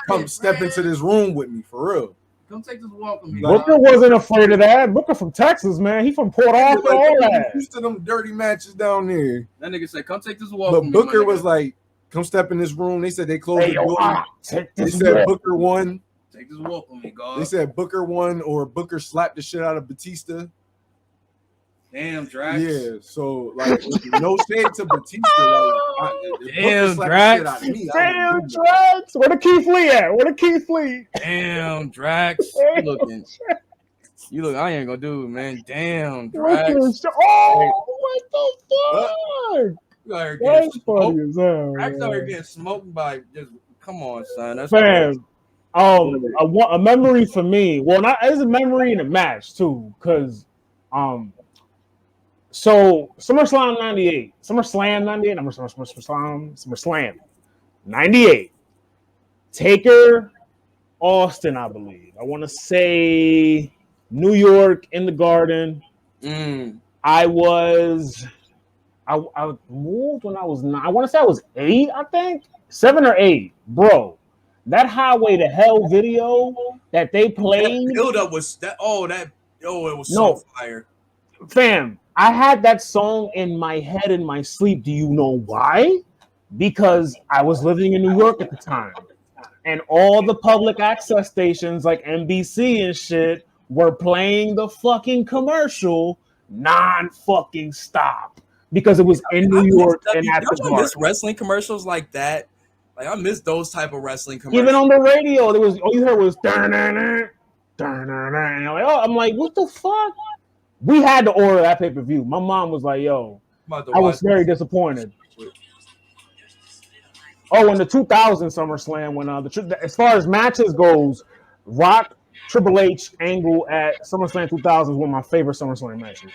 [SPEAKER 1] "Come step into this room with me for real."
[SPEAKER 3] Come take this walk with me.
[SPEAKER 2] Booker wasn't afraid of that. Booker from Texas, man. He from Port Arthur, all that.
[SPEAKER 1] Used to them dirty matches down there.
[SPEAKER 3] That nigga said, "Come take this walk."
[SPEAKER 1] But Booker was like, "Come step in this room." They said they closed the door. They said Booker won.
[SPEAKER 3] Take this walk with me, God.
[SPEAKER 1] They said Booker won, or Booker slapped the shit out of Batista.
[SPEAKER 3] Damn, Drax.
[SPEAKER 1] Yeah, so like no shade to Batista.
[SPEAKER 3] Damn, Drax.
[SPEAKER 2] Damn, Drax. Where the Keith Lee at?
[SPEAKER 3] Damn, Drax. You look. I ain't gonna do it, man. Damn, Drax.
[SPEAKER 2] What the fuck? That's funny as hell.
[SPEAKER 3] Drax out here getting smoked by just. Come on, son. That's
[SPEAKER 2] fam. A memory for me. Well, not as a memory in a match too, because So SummerSlam 98, SummerSlam 98. Taker, Austin, I believe. I want to say New York in the Garden. I moved when I was 9. I want to say I was 8, I think 7 or 8, bro. That Highway to Hell video that they played.
[SPEAKER 3] That build up was that. It was so fire,
[SPEAKER 2] fam. I had that song in my head in my sleep. Do you know why? Because I was living in New York at the time. And all the public access stations like NBC and shit were playing the fucking commercial non-fucking stop. Because it was in New York and at the bar.
[SPEAKER 3] Miss wrestling commercials like that. Like I miss those type of wrestling commercials.
[SPEAKER 2] Even on the radio, there was all you heard was I'm like, what the fuck? We had to order that pay-per-view. My mom was like, yo, I was very disappointed. In the 2000 SummerSlam, when as far as matches goes, Rock, Triple H, Angle at SummerSlam 2000 is one of my favorite SummerSlam matches.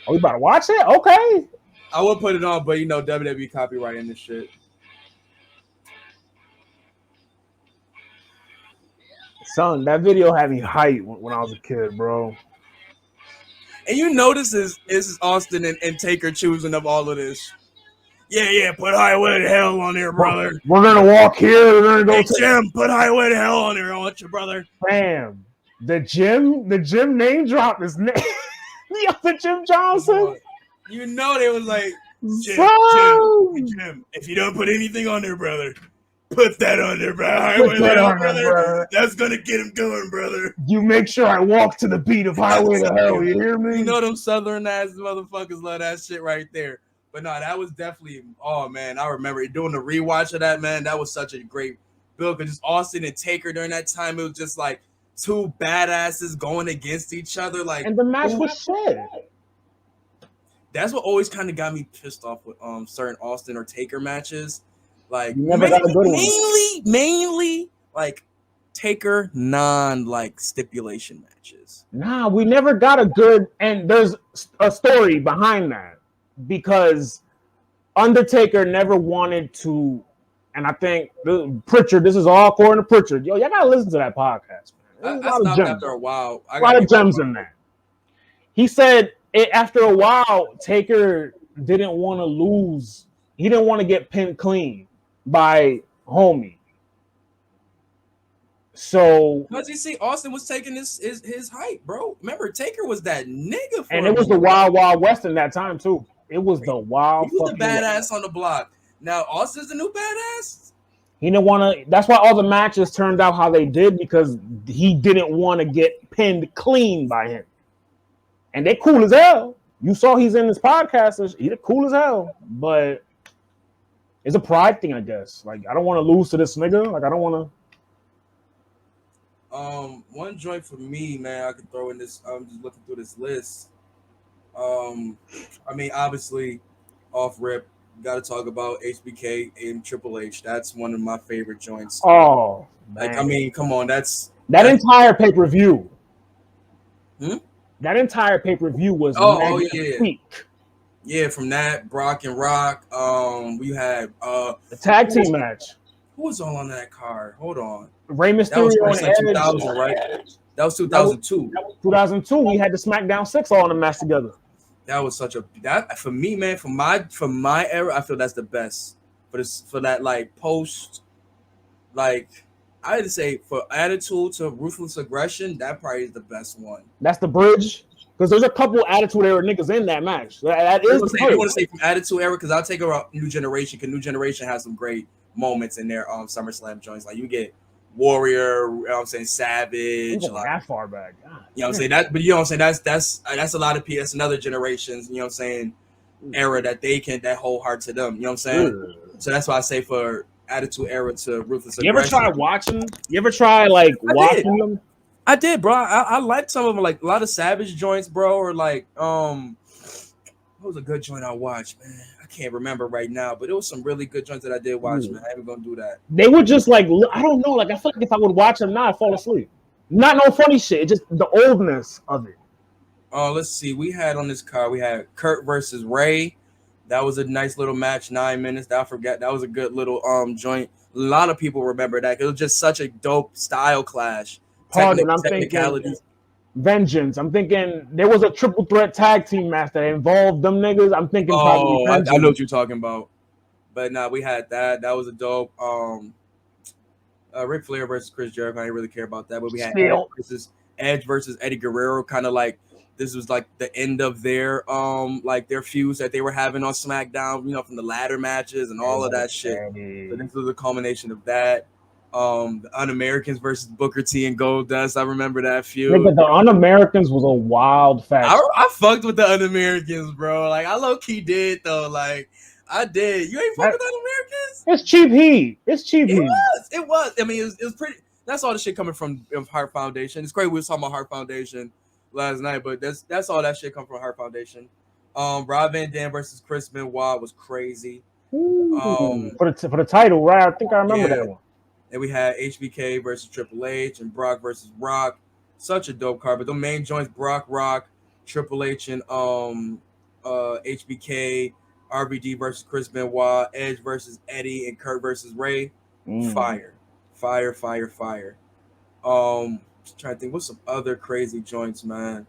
[SPEAKER 2] Oh, you about to watch it? Okay.
[SPEAKER 3] I would put it on, but you know, WWE copyrighting this shit.
[SPEAKER 2] Son, that video had me hyped when I was a kid, bro.
[SPEAKER 3] And you notice is Austin and Taker choosing up all of this. Yeah, put Highway to Hell on there, brother.
[SPEAKER 2] We're gonna walk here. We're gonna go
[SPEAKER 3] Jim, put Highway to Hell on there, I want you, brother.
[SPEAKER 2] Bam. The Jim name drop his name. The Jim Johnson.
[SPEAKER 3] You know they was like, Jim, if you don't put anything on there, brother, put that on there, brother. That's gonna get him going, brother.
[SPEAKER 2] You make sure I walk to the beat of Highway to Hell. You hear me?
[SPEAKER 3] You know them southern ass motherfuckers love that shit right there. But no, that was definitely. Oh man, I remember doing the rewatch of that. Man, that was such a great build. Because just Austin and Taker during that time, it was just like two badasses going against each other. Like,
[SPEAKER 2] and the match was shit.
[SPEAKER 3] That's what always kind of got me pissed off with certain Austin or Taker matches. Like mainly like Taker like stipulation matches.
[SPEAKER 2] Nah, we never got a good, and there's a story behind that because Undertaker never wanted to, and I think Pritchard, this is all according to Pritchard. Yo, y'all gotta listen to that podcast, man.
[SPEAKER 3] I stopped after a while.
[SPEAKER 2] A lot of gems in there. He said after a while, Taker didn't want to lose. He didn't want to get pinned clean by homie. So,
[SPEAKER 3] because you see, Austin was taking his hype, bro. Remember, Taker was that nigga,
[SPEAKER 2] and it was the Wild Wild West in that time too. It was the wild.
[SPEAKER 3] He was the badass on the block. Now Austin's the new badass.
[SPEAKER 2] He didn't want to. That's why all the matches turned out how they did, because he didn't want to get pinned clean by him. And they cool as hell. You saw he's in this podcast. He's cool as hell, but it's a pride thing, I guess. Like, I don't want to lose to this nigga. Like, I don't want
[SPEAKER 3] to. One joint for me, man, I could throw in this. I'm just looking through this list. I mean, obviously, off rip, got to talk about HBK and Triple H. That's one of my favorite joints.
[SPEAKER 2] Oh, man.
[SPEAKER 3] Like, I mean, come on, that's
[SPEAKER 2] entire pay-per-view.
[SPEAKER 3] Hmm?
[SPEAKER 2] That entire pay-per-view was
[SPEAKER 3] yeah. Yeah, from that, Brock and Rock. We had
[SPEAKER 2] the tag team match.
[SPEAKER 3] Who was all on that card? Hold on.
[SPEAKER 2] Rey Mysterio.
[SPEAKER 3] That was 2000, right? That was 2002.
[SPEAKER 2] 2002. We had the SmackDown 6 all in the match together.
[SPEAKER 3] That was such a for me, man. From my era, I feel that's the best for that like post, like I'd say for Attitude to Ruthless Aggression, that probably is the best one.
[SPEAKER 2] That's the bridge, because there's a couple Attitude era niggas in that match. That is.
[SPEAKER 3] I want to say from Attitude era, because I'll take a New Generation, because New Generation has some great moments in their SummerSlam joints. Like you get Warrior, you know what I'm saying, Savage, like
[SPEAKER 2] that far back. God.
[SPEAKER 3] You know what I'm saying? That, but you know what I'm saying? That's a lot of PS, another generations, you know what I'm saying, era that they can that hold hard to them. You know what I'm saying? So that's why I say for Attitude era to Ruthless Aggression.
[SPEAKER 2] You ever try watching? You ever try like watching them?
[SPEAKER 3] I did, bro. I liked some of them, like a lot of Savage joints, bro, or like what was a good joint I watched, man? I can't remember right now, but it was some really good joints that I did watch, man. I ain't gonna do that.
[SPEAKER 2] They were just like, I don't know, like I feel like if I would watch them now, I'd fall asleep. Not no funny shit, just the oldness of it.
[SPEAKER 3] Oh, let's see. We had on this card, we had Kurt versus Ray. That was a nice little match, 9 minutes. I forgot. That was a good little joint. A lot of people remember that. It was just such a dope style clash.
[SPEAKER 2] Pardon, I'm thinking Vengeance. I'm thinking there was a triple threat tag team match that involved them niggas. I'm thinking
[SPEAKER 3] probably I know what you're talking about. But nah, we had that. That was a dope. Ric Flair versus Chris Jericho. I didn't really care about that. But we had Edge versus Eddie Guerrero. Kind of like this was like the end of their like their feuds that they were having on SmackDown, you know, from the ladder matches and all of that shit. So this was the culmination of that. The Un-Americans versus Booker T and Goldust. I remember that feud.
[SPEAKER 2] But the Un-Americans was a wild fact.
[SPEAKER 3] I fucked with the Un-Americans, bro. Like I low key did though. Like I did. You ain't fucked with the Un-Americans?
[SPEAKER 2] It's cheap heat. It's cheap heat.
[SPEAKER 3] It was. I mean, it was pretty. That's all the shit coming from Heart Foundation. It's great we was talking about Heart Foundation last night, but that's all that shit come from Heart Foundation. Rob Van Dam versus Chris Benoit was crazy.
[SPEAKER 2] For the title, right? I think I remember that one.
[SPEAKER 3] And we had HBK versus Triple H and Brock versus Rock. Such a dope card. But the main joints, Brock, Rock, Triple H, and HBK, RVD versus Chris Benoit, Edge versus Eddie, and Kurt versus Ray. Fire. Trying to think, what's some other crazy joints, man?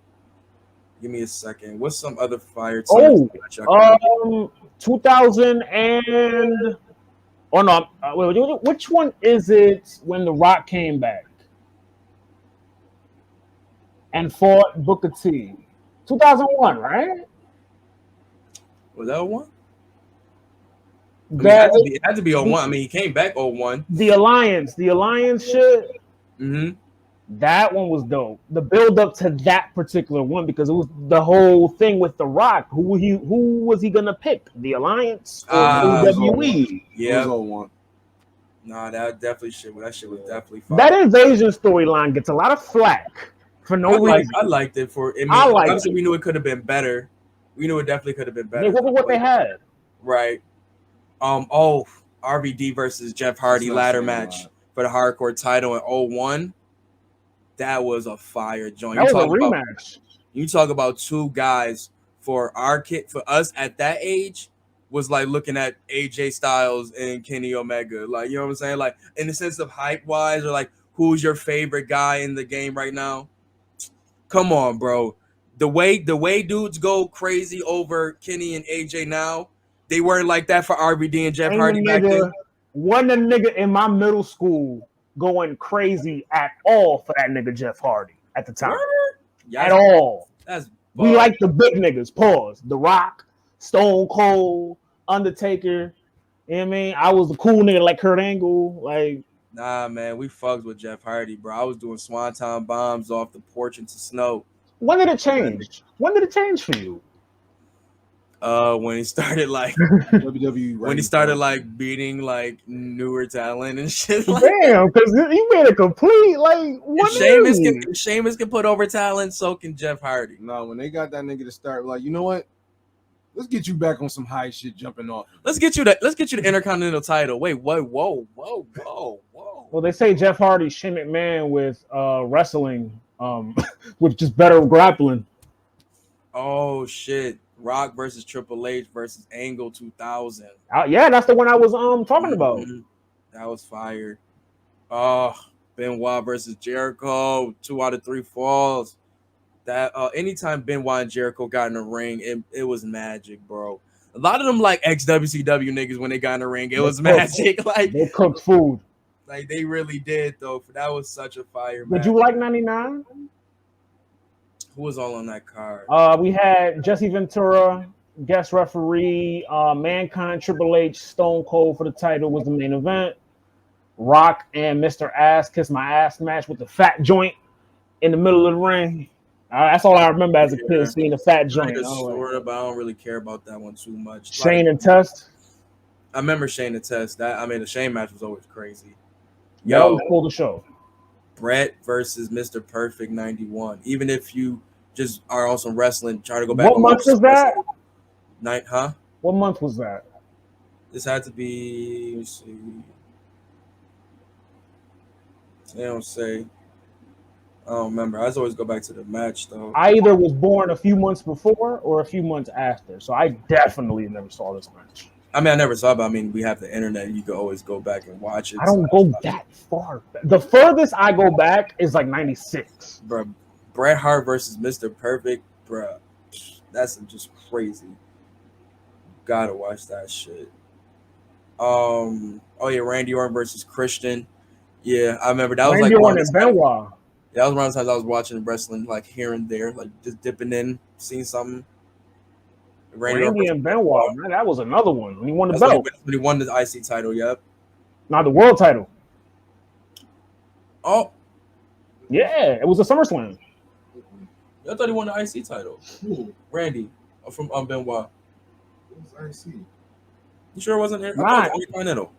[SPEAKER 3] Give me a second. What's some other fire?
[SPEAKER 2] 2000 and... Oh no! Wait, which one is it when The Rock came back and fought Booker T? 2001, right?
[SPEAKER 3] Was that one? It had to be 01. I mean, he came back 01.
[SPEAKER 2] The Alliance shit.
[SPEAKER 3] Mm-hmm.
[SPEAKER 2] That one was dope. The build up to that particular one, because it was the whole thing with The Rock. Who was he gonna pick? The Alliance or WWE?
[SPEAKER 3] Yeah. Nah, that shit was definitely fun.
[SPEAKER 2] That Invasion storyline gets a lot of flack for no reason.
[SPEAKER 3] I liked it obviously we knew it could have been better. We knew it definitely could have been better.
[SPEAKER 2] What was what they had?
[SPEAKER 3] Right. RVD versus Jeff Hardy ladder match for the hardcore title in 01. That was a fire joint.
[SPEAKER 2] That was a rematch.
[SPEAKER 3] You talk about two guys for us at that age was like looking at AJ Styles and Kenny Omega. Like, you know what I'm saying? Like in the sense of hype wise, or like who's your favorite guy in the game right now? Come on, bro. The way dudes go crazy over Kenny and AJ now, they weren't like that for RVD and Jeff Hardy back then.
[SPEAKER 2] One nigga in my middle school going crazy at all for that nigga Jeff Hardy at the time.
[SPEAKER 3] Yes.
[SPEAKER 2] At all.
[SPEAKER 3] That's
[SPEAKER 2] we like the big niggas. Pause. The Rock, Stone Cold, Undertaker. You know what I mean? I was the cool nigga like Kurt Angle. Like,
[SPEAKER 3] nah, man, we fucked with Jeff Hardy, bro. I was doing swanton bombs off the porch into snow.
[SPEAKER 2] When did it change? When did it change for you?
[SPEAKER 3] When he started like
[SPEAKER 1] WWE,
[SPEAKER 3] when he started like beating like newer talent and shit.
[SPEAKER 2] Like damn, because you made a complete like. What
[SPEAKER 3] Sheamus can put over talent, so can Jeff Hardy.
[SPEAKER 1] No, when they got that nigga to start, like, you know what? Let's get you back on some high shit jumping off.
[SPEAKER 3] Let's get you the Intercontinental title. Wait, what? Whoa.
[SPEAKER 2] Well, they say Jeff Hardy, Shane McMahon with wrestling, with just better grappling.
[SPEAKER 3] Oh shit. Rock versus Triple H versus Angle 2000.
[SPEAKER 2] Yeah, that's the one I was talking about.
[SPEAKER 3] That was fire. Oh, Benoit versus Jericho, 2 out of 3 falls. That anytime Benoit and Jericho got in the ring, it was magic, bro. A lot of them like ex-WCW niggas when they got in the ring, it was magic. Like
[SPEAKER 2] they cooked food.
[SPEAKER 3] Like they really did though. That was such a fire match.
[SPEAKER 2] Did you like 99?
[SPEAKER 3] Who was all on that card?
[SPEAKER 2] We had Jesse Ventura, guest referee, Mankind, Triple H, Stone Cold for the title was the main event. Rock and Mr. Ass Kiss My Ass match with the fat joint in the middle of the ring. That's all I remember as a kid, seeing the fat joint.
[SPEAKER 3] But I don't really care about that one too much.
[SPEAKER 2] Shane and Test.
[SPEAKER 3] I remember Shane and Test. The Shane match was always crazy.
[SPEAKER 2] Yo, pull the show.
[SPEAKER 3] Brett versus Mr. Perfect 91. Even if you just are on some wrestling, try to go back.
[SPEAKER 2] What month was that?
[SPEAKER 3] What
[SPEAKER 2] month was that?
[SPEAKER 3] This had to be. Let me see. They don't say. I don't remember. I just always go back to the match though.
[SPEAKER 2] I either was born a few months before or a few months after, so I definitely never saw this match.
[SPEAKER 3] I mean, I never saw it, but I mean, we have the internet. You can always go back and watch it.
[SPEAKER 2] I don't go that far. The furthest I go back is like 96.
[SPEAKER 3] Bro, Bret Hart versus Mr. Perfect, bro. That's just crazy. Gotta watch that shit. Oh yeah, Randy Orton versus Christian. Yeah, I remember that was
[SPEAKER 2] Randy
[SPEAKER 3] like
[SPEAKER 2] Orton and Benoit.
[SPEAKER 3] Yeah, that was around the times I was watching wrestling, like here and there, like just dipping in, seeing something.
[SPEAKER 2] Randy and Benoit, man, that was another one. When he won the belt.
[SPEAKER 3] When he won the IC title, yep.
[SPEAKER 2] Not the world title.
[SPEAKER 3] Oh.
[SPEAKER 2] Yeah, it was a SummerSlam.
[SPEAKER 3] I thought he won the IC title.
[SPEAKER 1] Who?
[SPEAKER 3] Randy from Benoit.
[SPEAKER 1] What was IC?
[SPEAKER 3] You sure it wasn't here?
[SPEAKER 2] Nah,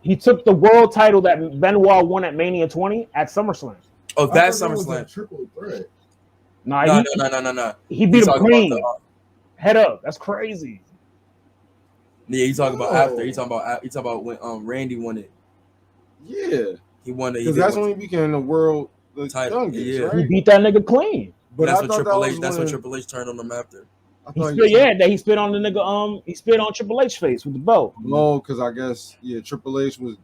[SPEAKER 2] he took the world title that Benoit won at Mania 20 at SummerSlam.
[SPEAKER 3] Oh, that's SummerSlam.
[SPEAKER 1] Triple threat.
[SPEAKER 3] No.
[SPEAKER 2] He beat him clean. Head up. That's crazy.
[SPEAKER 3] Yeah, you talking about after. You talking about when Randy won it.
[SPEAKER 1] Yeah.
[SPEAKER 3] He won it.
[SPEAKER 1] Because that's when he became the world
[SPEAKER 3] title.
[SPEAKER 1] Youngest,
[SPEAKER 3] yeah.
[SPEAKER 1] right?
[SPEAKER 2] He beat that nigga clean.
[SPEAKER 1] But
[SPEAKER 3] that's what Triple H. That's what Triple H turned on him after.
[SPEAKER 2] He spit on the nigga. He spit on Triple H face with the belt.
[SPEAKER 1] No, because I guess Triple H was.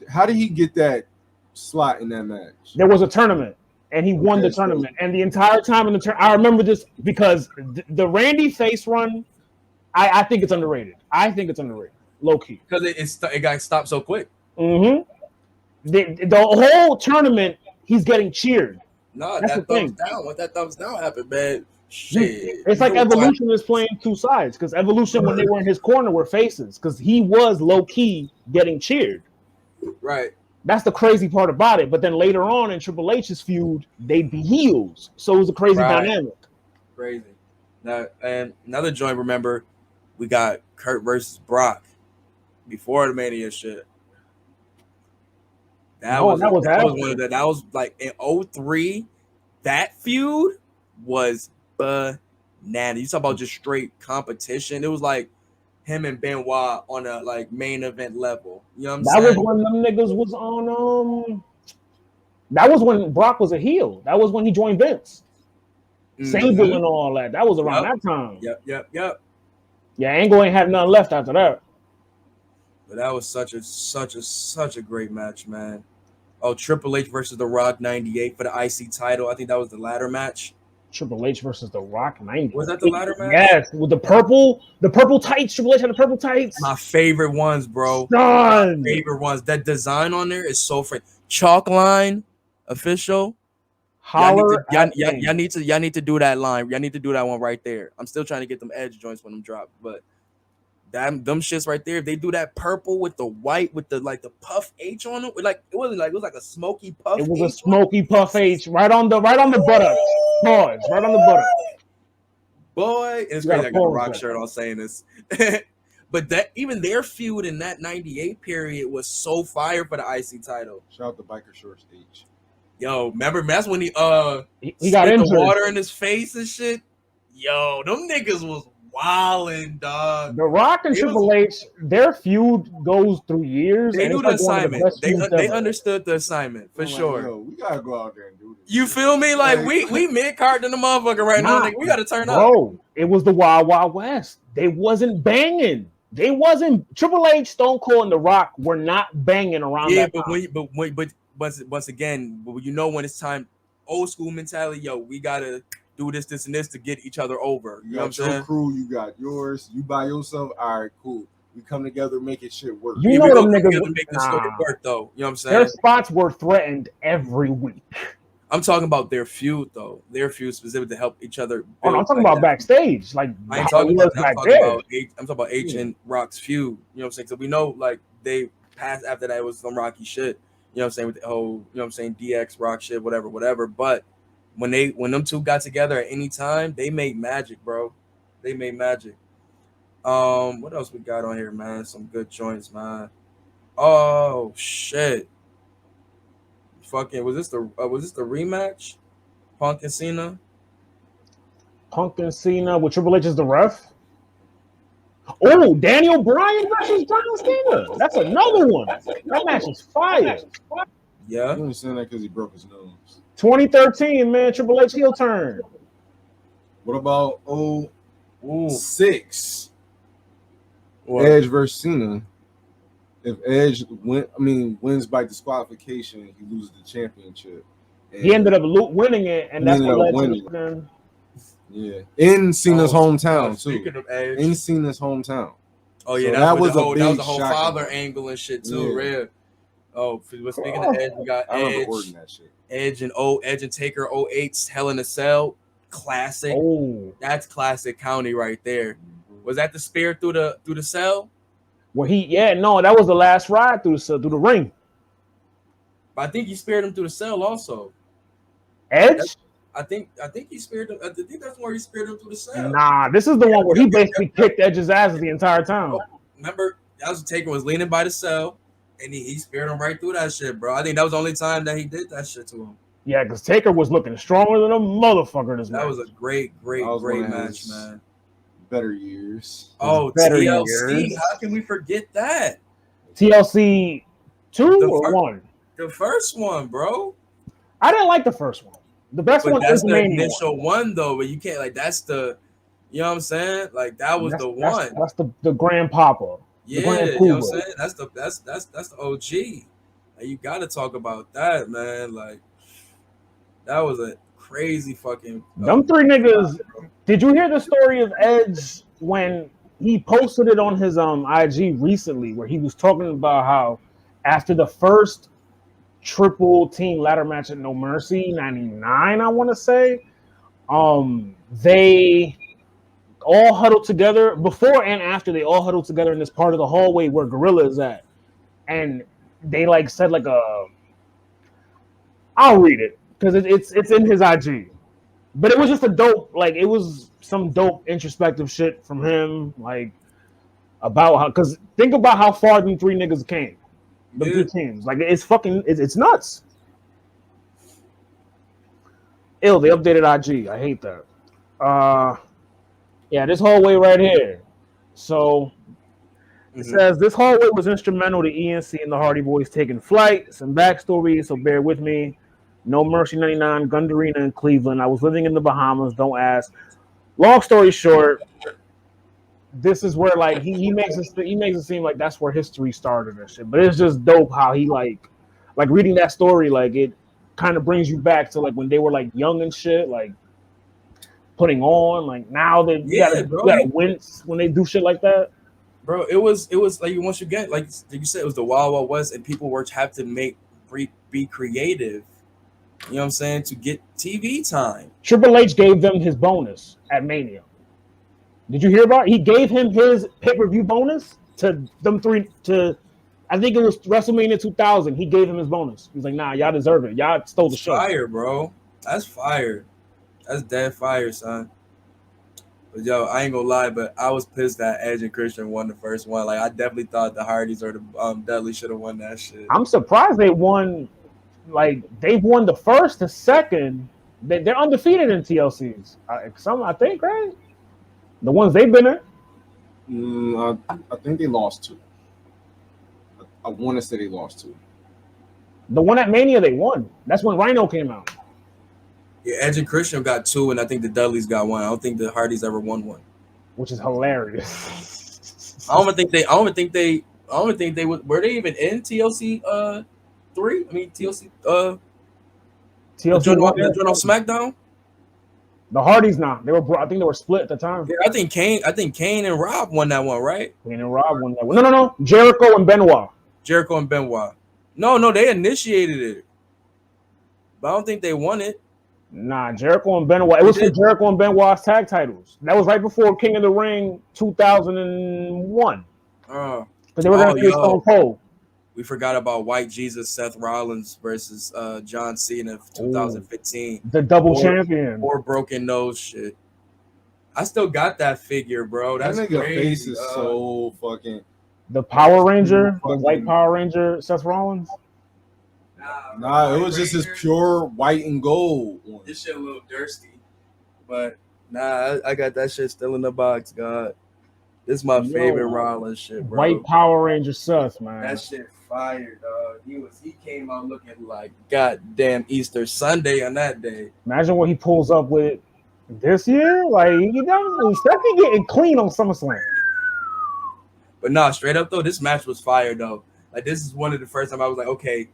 [SPEAKER 1] How did he get that slot in that match?
[SPEAKER 2] There was a tournament, and he won the tournament. And the entire time in the tournament, I remember this because the Randy face run. I think it's underrated. Low key,
[SPEAKER 3] because it got stopped so quick.
[SPEAKER 2] Mm-hmm. The whole tournament, he's getting cheered.
[SPEAKER 3] No, that thumbs down. What that thumbs down happened, man. Shit.
[SPEAKER 2] It's like Evolution is playing two sides because Evolution, when they were in his corner, were faces because he was low key getting cheered.
[SPEAKER 3] Right.
[SPEAKER 2] That's the crazy part about it. But then later on in Triple H's feud, they'd be heels. So it was a crazy dynamic.
[SPEAKER 3] Crazy. Now, and another joint, remember, we got Kurt versus Brock before the Mania shit. That was like in 2003. That feud was bananas. You talk about just straight competition. It was like him and Benoit on a like main event level. You know what I'm saying?
[SPEAKER 2] That was when them niggas was on. That was when Brock was a heel. That was when he joined Vince. Sable and all that. That was around that time.
[SPEAKER 3] Yep.
[SPEAKER 2] Yeah, Angle ain't had nothing left after that.
[SPEAKER 3] But that was such a great match, man. Oh, Triple H versus The Rock 98 for the IC title. I think that was the ladder match.
[SPEAKER 2] Triple H versus The Rock 90.
[SPEAKER 3] Was that the ladder match?
[SPEAKER 2] Yes, with the purple tights. Triple H had the purple tights.
[SPEAKER 3] My favorite ones, bro.
[SPEAKER 2] Son.
[SPEAKER 3] My favorite ones. That design on there is so fresh. Chalk line official.
[SPEAKER 2] Holler.
[SPEAKER 3] Y'all need to do that line. Y'all need to do that one right there. I'm still trying to get them edge joints when them drop, but them shits right there. If they do that purple with the white with the puff H on it, it was like a smoky puff.
[SPEAKER 2] It was a smoky puff H right on the buttocks. Pause. Right on the buttocks.
[SPEAKER 3] Boy, it's crazy. I got a Rock shirt on saying this. But that even their feud in that 98 period was so fire for the IC title.
[SPEAKER 1] Shout out to Biker Shorts H.
[SPEAKER 3] Yo, remember that's when he
[SPEAKER 2] got
[SPEAKER 3] the water in his face and shit. Yo, them niggas was wildin', dog.
[SPEAKER 2] The Rock and Triple H, their feud goes through years.
[SPEAKER 3] They knew the assignment. They understood the assignment for sure.
[SPEAKER 1] Yo, we gotta go out there and do this.
[SPEAKER 3] You feel me? Like we mid card in the motherfucker right now. Nigga. We gotta turn up.
[SPEAKER 2] Bro, it was the Wild Wild West. They wasn't banging. They wasn't. Triple H, Stone Cold, and The Rock were not banging around.
[SPEAKER 3] Yeah,
[SPEAKER 2] but
[SPEAKER 3] once again, you know when it's time, old school mentality. Yo, we gotta do this, and this to get each other over.
[SPEAKER 1] You got your crew, you got yours. You by yourself. All right, cool. We come together, make it shit work.
[SPEAKER 2] You know them niggas
[SPEAKER 3] make the story work, though. You know what I'm saying?
[SPEAKER 2] Their spots were threatened every week.
[SPEAKER 3] I'm talking about their feud, though. Their feud specific to help each other.
[SPEAKER 2] Oh, I'm talking about backstage. Like
[SPEAKER 3] I ain't talking about. I'm talking about H and Rock's feud. You know what I'm saying? So we know, like they passed after that. It was some rocky shit. You know what I'm saying? With the whole, you know what I'm saying, DX Rock shit, whatever. But when them two got together at any time, they made magic, bro. They made magic. What else we got on here, man? Some good joints, man. Oh shit. Fucking was this the rematch? Punk and Cena
[SPEAKER 2] with Triple H as the ref. Oh, Daniel Bryan versus John Cena. That's another one. That match is fire.
[SPEAKER 3] Yeah.
[SPEAKER 1] You understand that because he broke his nose.
[SPEAKER 2] 2013, man. Triple H heel turn.
[SPEAKER 1] What about 06? Edge versus Cena. If Edge wins by disqualification, he loses the championship. And
[SPEAKER 2] he ended up winning it, and that's what led to.
[SPEAKER 1] Yeah, in Cena's hometown too.
[SPEAKER 3] Of Edge.
[SPEAKER 1] In Cena's hometown.
[SPEAKER 3] Oh yeah,
[SPEAKER 1] so
[SPEAKER 3] that was a whole father angle and shit too.
[SPEAKER 1] Yeah.
[SPEAKER 3] Real. Oh, speaking of Edge, we got Edge and Taker 08's Hell in a Cell, classic.
[SPEAKER 2] Oh,
[SPEAKER 3] that's classic county right there. Was that the spear through the cell?
[SPEAKER 2] Well, that was the last ride through the ring.
[SPEAKER 3] But I think he speared him through the cell also.
[SPEAKER 2] Edge?
[SPEAKER 3] I think he speared him. I think that's where he speared him through the cell.
[SPEAKER 2] Nah, this is the one where he basically kicked Edge's ass the entire time.
[SPEAKER 3] Remember, Taker was leaning by the cell, and he speared him right through that shit, bro. I think that was the only time that he did that shit to him.
[SPEAKER 2] Yeah, because Taker was looking stronger than a motherfucker this match.
[SPEAKER 3] That was a great match, man.
[SPEAKER 1] Better years.
[SPEAKER 3] Oh,
[SPEAKER 2] better
[SPEAKER 3] TLC.
[SPEAKER 2] years.
[SPEAKER 3] How can we forget that?
[SPEAKER 2] TLC 2 or 1?
[SPEAKER 3] The first one, bro.
[SPEAKER 2] I didn't like the first one. The best one is
[SPEAKER 3] the initial one, though. But you can't that's the, you know what I'm saying? Like that was the one.
[SPEAKER 2] That's the grandpapa.
[SPEAKER 3] Yeah, you know what I'm saying? That's the OG. Like, you got to talk about that, man. Like that was a crazy fucking.
[SPEAKER 2] Them three niggas. Did you hear the story of Edge when he posted it on his IG recently, where he was talking about how after the first triple team ladder match at No Mercy 99, I want to say, they all huddled together before and after. They all huddled together in this part of the hallway where Gorilla is at, and they said I'll read it because it's in his IG. But it was just a dope, it was some dope introspective shit from him, about how, because think about how far these three niggas came. The three teams. It's nuts. Ew, they updated IG. I hate that. Yeah, this hallway right here. So it says this hallway was instrumental to ENC and the Hardy Boys taking flight. Some backstory, so bear with me. No Mercy 99, Gund Arena in Cleveland. I was living in the Bahamas. Don't ask. Long story short, this is where he makes it seem like that's where history started and shit. But it's just dope how he reading that story. It kind of brings you back to when they were young and shit. putting on. Like now they you gotta wince when they do shit like that.
[SPEAKER 3] Bro, it was like once you get like you said, it was the Wild Wild West, and people were have to be creative. You know what I'm saying, to get TV time.
[SPEAKER 2] Triple H gave them his bonus at Mania. Did you hear about it? He gave him his pay-per-view bonus to them three to. I think it was WrestleMania 2000. He gave him his bonus. He's like, nah, y'all deserve it. Y'all stole the show.
[SPEAKER 3] Fire, bro. That's fire. That's dead fire, son. But yo, I ain't gonna lie, but I was pissed that Edge and Christian won the first one. Like, I definitely thought the Hardys or the Dudley should have won that shit.
[SPEAKER 2] I'm surprised they won. Like, they've won the first, the second. They're undefeated in TLCs. I think, right? The ones they've been in.
[SPEAKER 1] I think they lost 2. I want to say they lost 2.
[SPEAKER 2] The one at Mania they won. That's when Rhino came out.
[SPEAKER 3] Yeah, Edge and Christian got 2, and I think the Dudleys got 1. I don't think the Hardys ever won 1.
[SPEAKER 2] Which is hilarious.
[SPEAKER 3] I don't think they were they even in TLC 3? I mean TLC
[SPEAKER 2] TLC
[SPEAKER 3] on SmackDown?
[SPEAKER 2] The Hardys not. I think they were split at the time.
[SPEAKER 3] Yeah, I think Kane and Rob won that one, right?
[SPEAKER 2] Kane and Rob won that one. No. Jericho and Benoit.
[SPEAKER 3] No, they initiated it. But I don't think they won it.
[SPEAKER 2] Nah, Jericho and Benoit. It was for Jericho and Benoit's tag titles. That was right before King of the Ring 2001. Because they were going to face Stone Cold.
[SPEAKER 3] We forgot about White Jesus, Seth Rollins versus John Cena 2015.
[SPEAKER 2] The double champion.
[SPEAKER 3] Or broken nose shit. I still got that figure, bro. That's
[SPEAKER 1] that nigga
[SPEAKER 3] crazy.
[SPEAKER 1] Face is so fucking.
[SPEAKER 2] The Power Ranger, the white Power Ranger, Seth Rollins.
[SPEAKER 1] Nah, it was just his pure white and gold one.
[SPEAKER 3] This shit a little thirsty, but nah, I got that shit still in the box, God. This is my favorite Rollins shit, bro.
[SPEAKER 2] White Power Ranger Seth, man.
[SPEAKER 3] That shit fire, dog. He came out looking like goddamn Easter Sunday on that day.
[SPEAKER 2] Imagine what he pulls up with this year. Like, he's definitely getting clean on SummerSlam.
[SPEAKER 3] But nah, straight up though, this match was fire though. Like, this is one of the first time I was like, okay,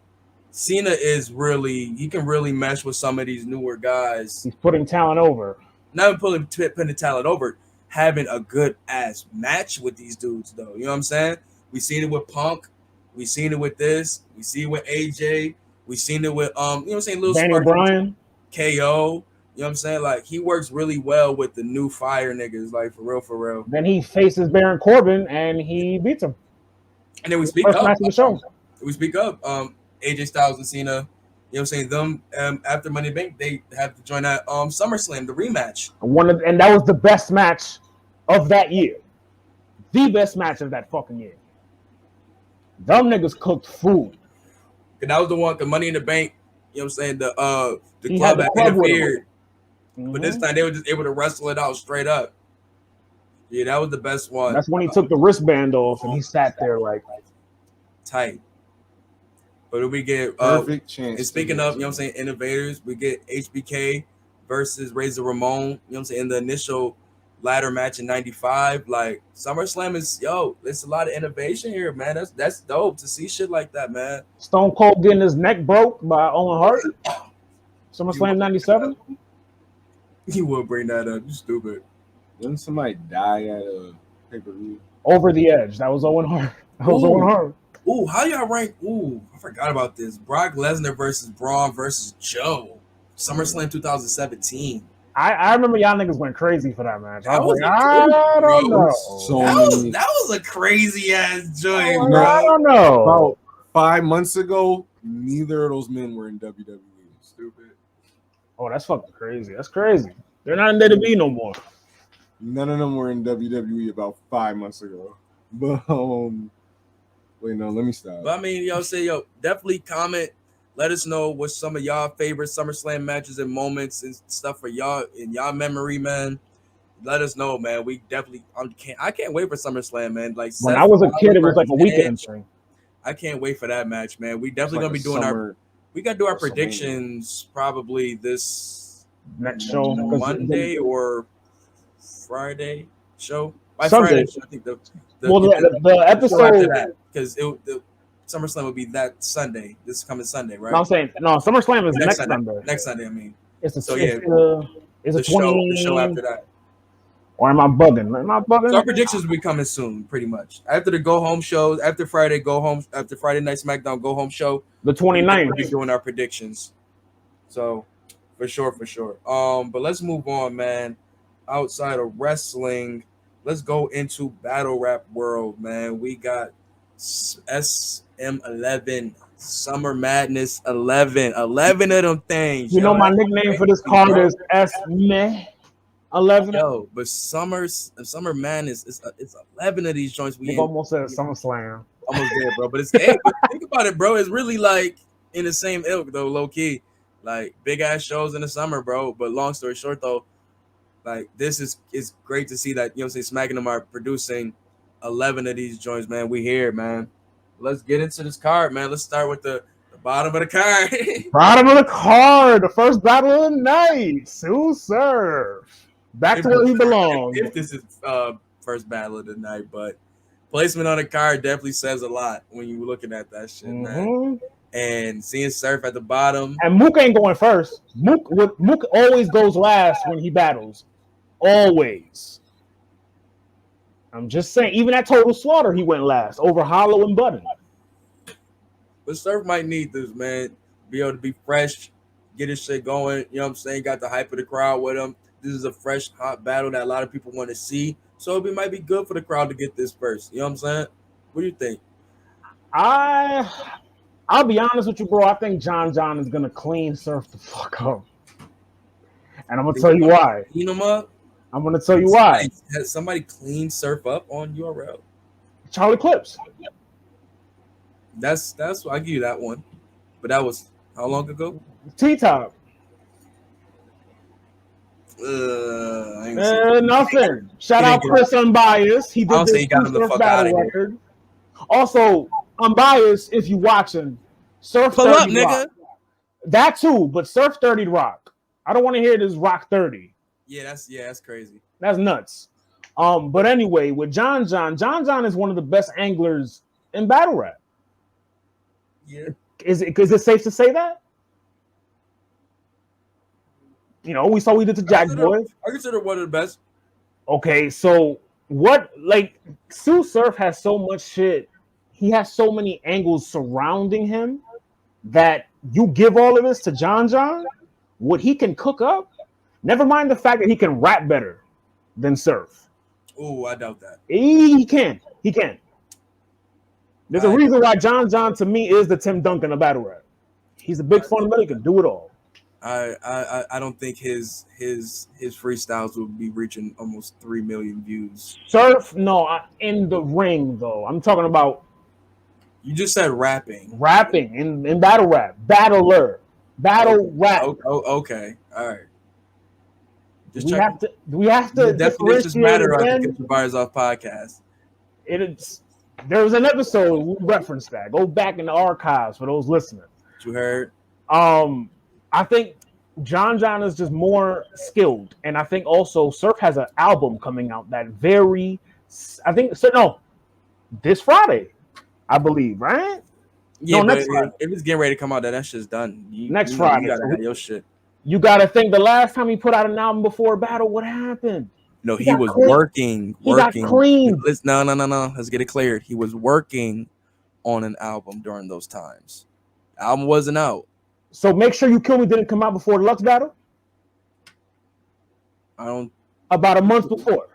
[SPEAKER 3] Cena he can really mesh with some of these newer guys.
[SPEAKER 2] He's putting talent over.
[SPEAKER 3] Not putting the talent over, having a good ass match with these dudes though. You know what I'm saying? We seen it with Punk, we seen it with this, we see it with AJ, we seen it with you know what I'm saying, Lil
[SPEAKER 2] Daniel Bryan,
[SPEAKER 3] KO. You know what I'm saying? Like, he works really well with the new fire niggas, like for real.
[SPEAKER 2] Then he faces Baron Corbin and he beats him.
[SPEAKER 3] And then we speak up. AJ Styles and Cena, you know what I'm saying? Them after Money in the Bank, they have to join that SummerSlam, the rematch.
[SPEAKER 2] And that was the best match of that year. The best match of that fucking year. Them niggas cooked food.
[SPEAKER 3] And that was the one, the Money in the Bank, you know what I'm saying? The club had interfered. Mm-hmm. But this time they were just able to wrestle it out straight up. Yeah, that was the best one.
[SPEAKER 2] That's when he took the wristband off and he sat there like
[SPEAKER 3] tight. But we get
[SPEAKER 1] perfect chance.
[SPEAKER 3] And speaking of, you know what I'm saying, innovators, we get HBK versus Razor Ramon, you know what I'm saying, in the initial ladder match in 95. Like, SummerSlam is, there's a lot of innovation here, man. That's dope to see shit like that, man.
[SPEAKER 2] Stone Cold getting his neck broke by Owen Hart. SummerSlam 97.
[SPEAKER 3] You would bring that up, you stupid.
[SPEAKER 1] Didn't somebody die at a pay-per-view?
[SPEAKER 2] Over the Edge. That was Owen Hart. Owen Hart.
[SPEAKER 3] Ooh, how y'all rank? Ooh, I forgot about this. Brock Lesnar versus Braun versus Joe. SummerSlam 2017.
[SPEAKER 2] I remember y'all niggas went crazy for that match. I don't know.
[SPEAKER 3] That was a crazy ass joint,
[SPEAKER 2] bro. I don't know.
[SPEAKER 1] About 5 months ago, neither of those men were in WWE. Stupid.
[SPEAKER 2] Oh, that's fucking crazy. That's crazy. They're not in WWE no more.
[SPEAKER 1] None of them were in WWE about 5 months ago. But wait, no, let me stop.
[SPEAKER 3] But I mean, definitely comment. Let us know what some of y'all favorite SummerSlam matches and moments and stuff for y'all in y'all memory, man. Let us know, man. We definitely I can't wait for SummerSlam, man. Like,
[SPEAKER 2] when I was a kid, it was like a weekend thing.
[SPEAKER 3] I can't wait for that match, man. We definitely gonna be doing we gotta do our predictions probably this
[SPEAKER 2] next show,
[SPEAKER 3] Monday or Friday show. By
[SPEAKER 2] Sunday.
[SPEAKER 3] Friday, I think
[SPEAKER 2] the episode
[SPEAKER 3] because the SummerSlam will be that Sunday. This coming Sunday, right?
[SPEAKER 2] No, I'm saying SummerSlam is next Sunday.
[SPEAKER 3] Next Sunday, I mean.
[SPEAKER 2] It's the Is
[SPEAKER 3] the
[SPEAKER 2] it 20?
[SPEAKER 3] The show after that.
[SPEAKER 2] Or am I bugging?
[SPEAKER 3] So our predictions will be coming soon, pretty much. After the go home shows, after Friday Night SmackDown go home show,
[SPEAKER 2] the 29th.
[SPEAKER 3] We'll be doing our predictions. So for sure. But let's move on, man. Outside of wrestling, let's go into battle rap world, man. We got SM11, Summer Madness 11 of them things.
[SPEAKER 2] You know my nickname for this card is SM11.
[SPEAKER 3] Yo, but Summer Madness is it's 11 of these joints.
[SPEAKER 2] We almost said SummerSlam.
[SPEAKER 3] Almost there, bro. But think about it, bro. It's really like in the same ilk, though, low key. Like big ass shows in the summer, bro. But long story short, though, like this is great to see that, you know what I'm saying, Smacking them are producing 11 of these joints, man. We here, man. Let's get into this card, man. Let's start with the bottom of the card.
[SPEAKER 2] Bottom of the card, the first battle of the night. Su.Surf. Back to where he belongs.
[SPEAKER 3] If this is first battle of the night, but placement on the card definitely says a lot when you're looking at that shit, man. And seeing Surf at the bottom.
[SPEAKER 2] And Mook ain't going first. Mook always goes last when he battles. Always. I'm just saying, even at Total Slaughter, he went last over Hollow and Button.
[SPEAKER 3] But Surf might need this, man. Be able to be fresh, get his shit going. You know what I'm saying? Got the hype of the crowd with him. This is a fresh, hot battle that a lot of people want to see. So it might be good for the crowd to get this first. You know what I'm saying? What do you think?
[SPEAKER 2] I'll be honest with you, bro. I think John is gonna clean Surf the fuck up, and I'm gonna tell you why.
[SPEAKER 3] Clean him up.
[SPEAKER 2] I'm gonna tell you why.
[SPEAKER 3] Has somebody clean Surf up on URL?
[SPEAKER 2] Charlie Clips.
[SPEAKER 3] That's I'll give you that one. But that was how long ago?
[SPEAKER 2] T-Top. Nothing. Shout out Chris Unbiased. He did this Surf battle record. Also, Unbiased, if you watching, Surf
[SPEAKER 3] pull
[SPEAKER 2] 30
[SPEAKER 3] up, nigga.
[SPEAKER 2] Rock. That too, but Surf 30 Rock. I don't want to hear this Rock 30.
[SPEAKER 3] Yeah, that's crazy.
[SPEAKER 2] That's nuts. But anyway, with John is one of the best anglers in battle rap.
[SPEAKER 3] Yeah.
[SPEAKER 2] Is it safe to say that? You know, we saw we did to Jack Boy.
[SPEAKER 3] I consider one of the best.
[SPEAKER 2] Okay, so what, like, Su.Surf has so much shit. He has so many angles surrounding him that you give all of this to John, what he can cook up, never mind the fact that he can rap better than Surf.
[SPEAKER 3] Oh, I doubt that.
[SPEAKER 2] He can. There's a reason why John to me is the Tim Duncan of battle rap. He's a big fundamental. He can do it all.
[SPEAKER 3] I don't think his freestyles will be reaching almost 3 million views.
[SPEAKER 2] Surf, no, in the ring though. I'm talking about.
[SPEAKER 3] You just said rapping.
[SPEAKER 2] Rapping in battle rap, battle rap.
[SPEAKER 3] Okay, all right.
[SPEAKER 2] We have to.
[SPEAKER 3] The definitions matter on the Get Your Bars Off podcast.
[SPEAKER 2] There was an episode we referenced that. Go back in the archives for those listening.
[SPEAKER 3] You heard.
[SPEAKER 2] I think John is just more skilled, and I think also Surf has an album coming out this Friday, I believe, right?
[SPEAKER 3] Yeah,
[SPEAKER 2] no, next Friday.
[SPEAKER 3] If it's getting ready to come out, that shit's done.
[SPEAKER 2] Next Friday,
[SPEAKER 3] you gotta have your shit.
[SPEAKER 2] You gotta think the last time he put out an album before battle, what happened?
[SPEAKER 3] No, he was working.
[SPEAKER 2] He got clean.
[SPEAKER 3] No. Let's get it cleared. He was working on an album during those times. Album wasn't out.
[SPEAKER 2] So make sure You Kill Me didn't come out before the Lux battle? About a month before.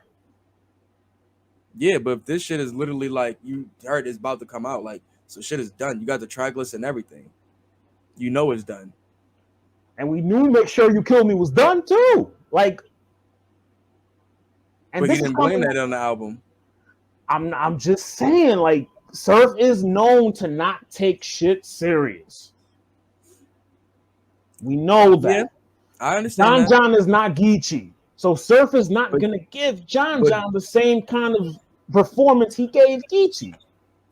[SPEAKER 3] Yeah, but if this shit is literally like you heard it's about to come out, like, so shit is done. You got the track list and everything. You know it's done.
[SPEAKER 2] And we knew Make Sure You Kill Me was done too. Like, and
[SPEAKER 3] but he didn't blame that on the album.
[SPEAKER 2] I'm just saying, like, Surf is known to not take shit serious. We know that. Yeah,
[SPEAKER 3] I understand.
[SPEAKER 2] John is not Geechee. So Surf is not going to give John the same kind of performance he gave Geechee.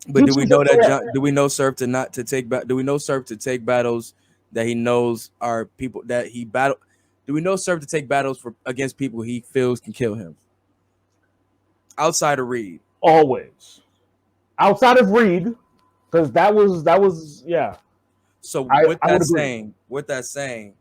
[SPEAKER 3] But do we know that? Do we know Surf to take battles that he knows are people that he battle? Do we know Surf to take battles against people he feels can kill him? Outside of Reed,
[SPEAKER 2] always. Outside of Reed, because that was yeah.
[SPEAKER 3] So with that saying,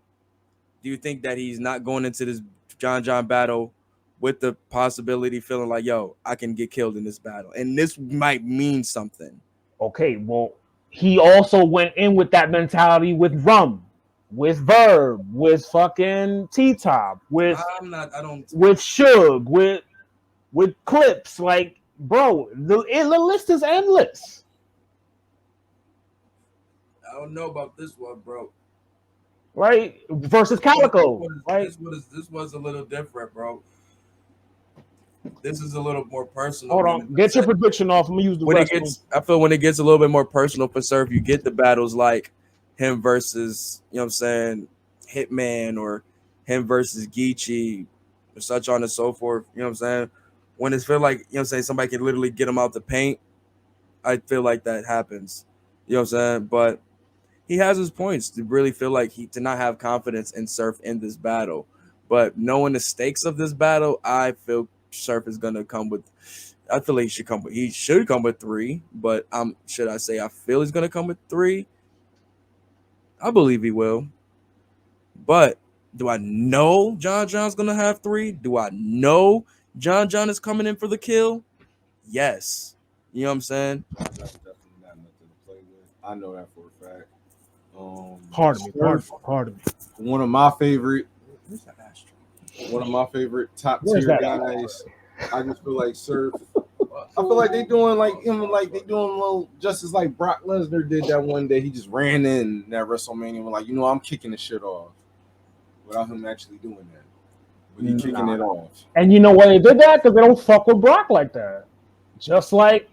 [SPEAKER 3] do you think that he's not going into this John battle with the possibility feeling like, yo, I can get killed in this battle. And this might mean something.
[SPEAKER 2] Okay, well, he also went in with that mentality with Rum, with Verb, with fucking T-Top, with Suge, with Clips. Like, bro, the list is endless.
[SPEAKER 3] I don't know about this one, bro.
[SPEAKER 2] Right? Versus Calico. Right?
[SPEAKER 3] This was a little different, bro. This is a little more personal.
[SPEAKER 2] Hold on, get your prediction off. I'm gonna use the
[SPEAKER 3] I feel when it gets a little bit more personal for Surf, you get the battles like him versus, you know what I'm saying, Hitman, or him versus Geechee, or such on and so forth. You know what I'm saying? When it feel like, you know what I'm saying, somebody can literally get him out the paint, I feel like that happens. You know what I'm saying? But he has his points to really feel like to not have confidence in Surf in this battle. But knowing the stakes of this battle, I feel Surf is gonna come with. I feel like he should come with 3, but should I say I feel he's gonna come with 3? I believe he will. But do I know John's gonna have 3? Do I know John is coming in for the kill? Yes. You know what I'm saying?
[SPEAKER 1] That's definitely not nothing to play with. I know that for a fact.
[SPEAKER 2] Pardon me.
[SPEAKER 1] One of my favorite top tier guys. I just feel like Surf. I feel like they doing like him, like they doing a little justice like Brock Lesnar did that one day. He just ran in that WrestleMania and was like, I'm kicking the shit off without him actually doing that. But he kicking it off.
[SPEAKER 2] And you know why they did that? Because they don't fuck with Brock like that. Just like,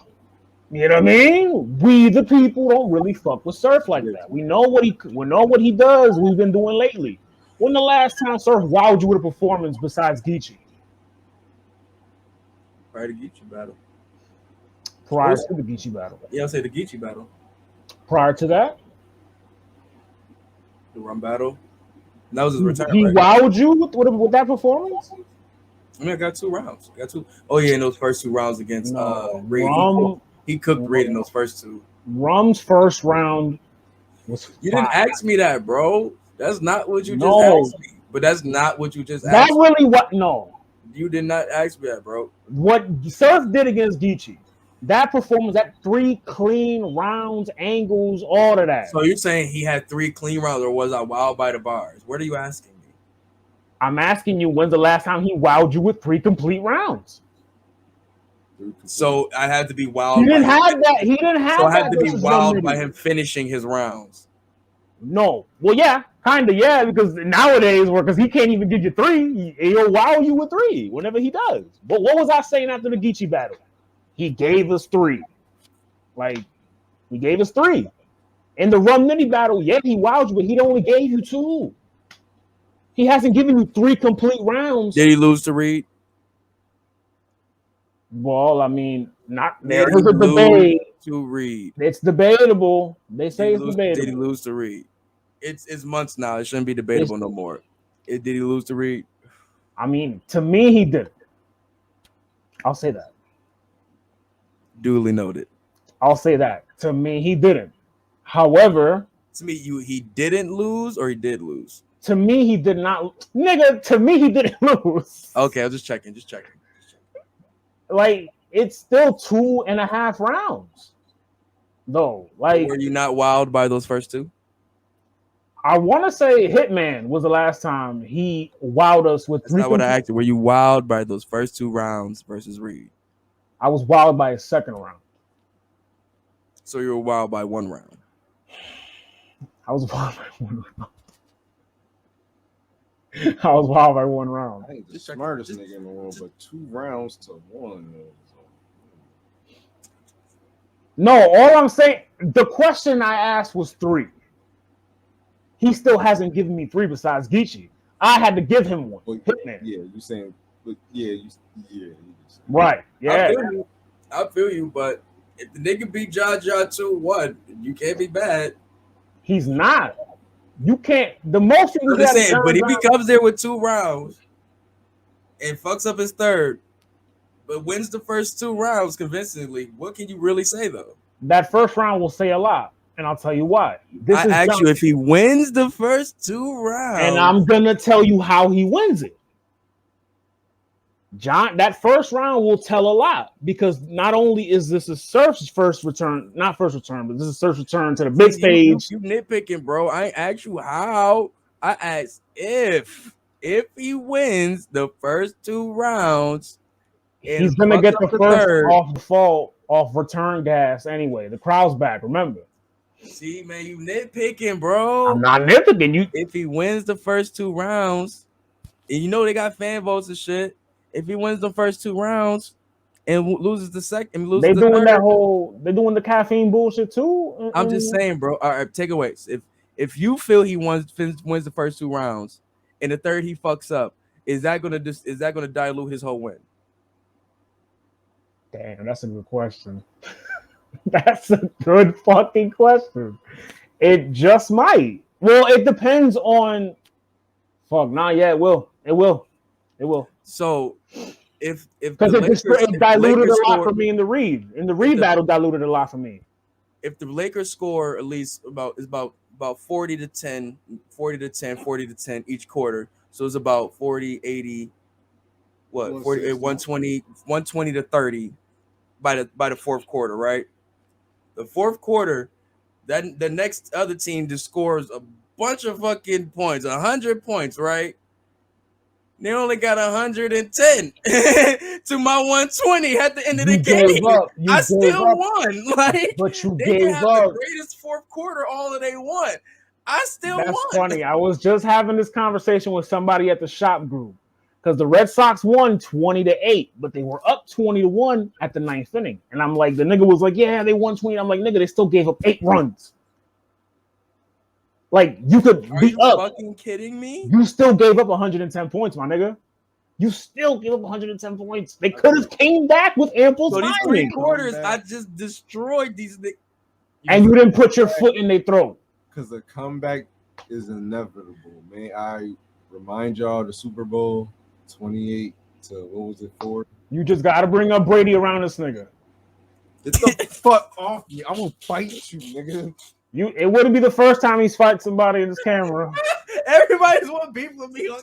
[SPEAKER 2] you know what I mean? We the people don't really fuck with Surf like that. We know what he does. We've been doing lately. When the last time Surf wowed you with a performance besides Geechee?
[SPEAKER 3] Prior to Geechee battle.
[SPEAKER 2] Prior to the Geechee battle.
[SPEAKER 3] Yeah, I'll say the Geechee battle.
[SPEAKER 2] Prior to that?
[SPEAKER 3] The Rum battle. That was his return.
[SPEAKER 2] He wowed you with that performance?
[SPEAKER 3] I mean, I got 2 rounds. Oh, yeah, in those first 2 rounds against Reed. He cooked Reed in those first 2.
[SPEAKER 2] Rum's first round was
[SPEAKER 3] You didn't ask me that, bro. That's not what you just asked me. But that's not what you just asked me.
[SPEAKER 2] Really what? No.
[SPEAKER 3] You did not ask me that, bro.
[SPEAKER 2] What Surf did against Geechee, that performance, that 3 clean rounds, angles, all of that.
[SPEAKER 3] So you're saying he had 3 clean rounds, or was I wild by the bars? What are you asking me?
[SPEAKER 2] I'm asking you, when's the last time he wowed you with 3 complete rounds?
[SPEAKER 3] So I had to be wild.
[SPEAKER 2] He didn't have that. He didn't have.
[SPEAKER 3] So I had to be wild by him finishing his rounds.
[SPEAKER 2] No. Well, yeah, kind of, yeah, because nowadays, because he can't even give you 3, he'll wow you with 3 whenever he does. But what was I saying after the Geechee battle? He gave us 3. Like, he gave us 3. In the Rum Nitty battle, yeah, he wowed you, but he only gave you 2. He hasn't given you 3 complete rounds.
[SPEAKER 3] Did he lose to Reed?
[SPEAKER 2] Well, I mean, not there. There's a debate.
[SPEAKER 3] To Reed.
[SPEAKER 2] It's debatable. They say it's debatable.
[SPEAKER 3] Did he lose to Reed? It's months now. It shouldn't be debatable no more. Did he lose to Reed?
[SPEAKER 2] I mean, to me, he did. I'll say that.
[SPEAKER 3] Duly noted.
[SPEAKER 2] I'll say that. To me, he didn't. However,
[SPEAKER 3] to me, he didn't lose, or he did lose.
[SPEAKER 2] To me, he did not. Nigga, to me, he didn't lose.
[SPEAKER 3] Okay, I'm just checking.
[SPEAKER 2] Like, it's still 2.5 rounds, though. Like,
[SPEAKER 3] were you not wowed by those first 2?
[SPEAKER 2] I want to say Hitman was the last time he wowed us with.
[SPEAKER 3] That's not what I asked you. Were you wowed by those first 2 rounds versus Reed?
[SPEAKER 2] I was wowed by his second round.
[SPEAKER 3] So you were wowed by 1 round.
[SPEAKER 2] I was wowed by 1 round. I was wild by 1 round.
[SPEAKER 1] I think the smartest nigga in the world, but 2 rounds to 1.
[SPEAKER 2] No, all I'm saying, the question I asked was 3. He still hasn't given me 3 besides Geechee. I had to give him 1.
[SPEAKER 1] Well,
[SPEAKER 2] Hitman.
[SPEAKER 1] Yeah, you saying, yeah.
[SPEAKER 2] Right, yeah.
[SPEAKER 3] I feel you, but if the nigga beat John 2-1, you can't be mad.
[SPEAKER 2] He's not. You can't. The most you can
[SPEAKER 3] say, but if he comes there with 2 rounds and fucks up his third, but wins the first 2 rounds convincingly, what can you really say though?
[SPEAKER 2] That first round will say a lot, and I'll tell you why.
[SPEAKER 3] I asked you if he wins the first 2 rounds,
[SPEAKER 2] and I'm gonna tell you how he wins it. John, that first round will tell a lot because not only is this a Surf's first return, not first return, but this is Surf's return to the big stage.
[SPEAKER 3] You nitpicking, bro. I ain't asked you how. I asked if he wins the first 2 rounds,
[SPEAKER 2] he's gonna get the first off return gas anyway. The crowd's back, remember.
[SPEAKER 3] See, man, you nitpicking, bro.
[SPEAKER 2] I'm not nitpicking you.
[SPEAKER 3] If he wins the first 2 rounds, and you know they got fan votes and shit. If he wins the first 2 rounds and loses the second,
[SPEAKER 2] they're doing the caffeine bullshit too.
[SPEAKER 3] I'm just saying, bro. All right, takeaways. If you feel he wins the first 2 rounds, and the third he fucks up, is that gonna dilute his whole win?
[SPEAKER 2] Damn, that's a good question. That's a good fucking question. It just might. Well, it depends on. Fuck, nah, yeah, it will.
[SPEAKER 3] So, if
[SPEAKER 2] because it diluted a lot for me in the Reed. In the Reed battle, diluted a lot for me.
[SPEAKER 3] If the Lakers score at least about 40 to 10 each quarter, so it's about 40, 80, 40, 120 to 30 by the fourth quarter, right? The fourth quarter, that the next other team just scores a bunch of fucking points, 100 points, right? They only got 110 to my 120 at the end of the game. I still won.
[SPEAKER 2] But you
[SPEAKER 3] they
[SPEAKER 2] gave
[SPEAKER 3] have
[SPEAKER 2] up.
[SPEAKER 3] The greatest fourth quarter all that they won. I still won.
[SPEAKER 2] That's funny. I was just having this conversation with somebody at the shop group because the Red Sox won 20-8, but they were up 20-1 at the 9th inning. And I'm like, the nigga was like, yeah, they won 20. I'm like, nigga, they still gave up 8 runs. Like, you could
[SPEAKER 3] Are
[SPEAKER 2] be
[SPEAKER 3] you
[SPEAKER 2] up.
[SPEAKER 3] Fucking kidding me?
[SPEAKER 2] You still gave up 110 points, my nigga. You still gave up 110 points. They could have came back with ample time.
[SPEAKER 3] So these 3 quarters, I just destroyed these.
[SPEAKER 2] And you didn't put your foot in their throat.
[SPEAKER 1] Because the comeback is inevitable, man. I remind y'all the Super Bowl 28 to what was it for?
[SPEAKER 2] You just got to bring up Brady around this nigga.
[SPEAKER 1] Get the fuck off me. I will fight you, nigga.
[SPEAKER 2] It wouldn't be the first time he's fighting somebody in this camera.
[SPEAKER 3] Everybody's want beef with me on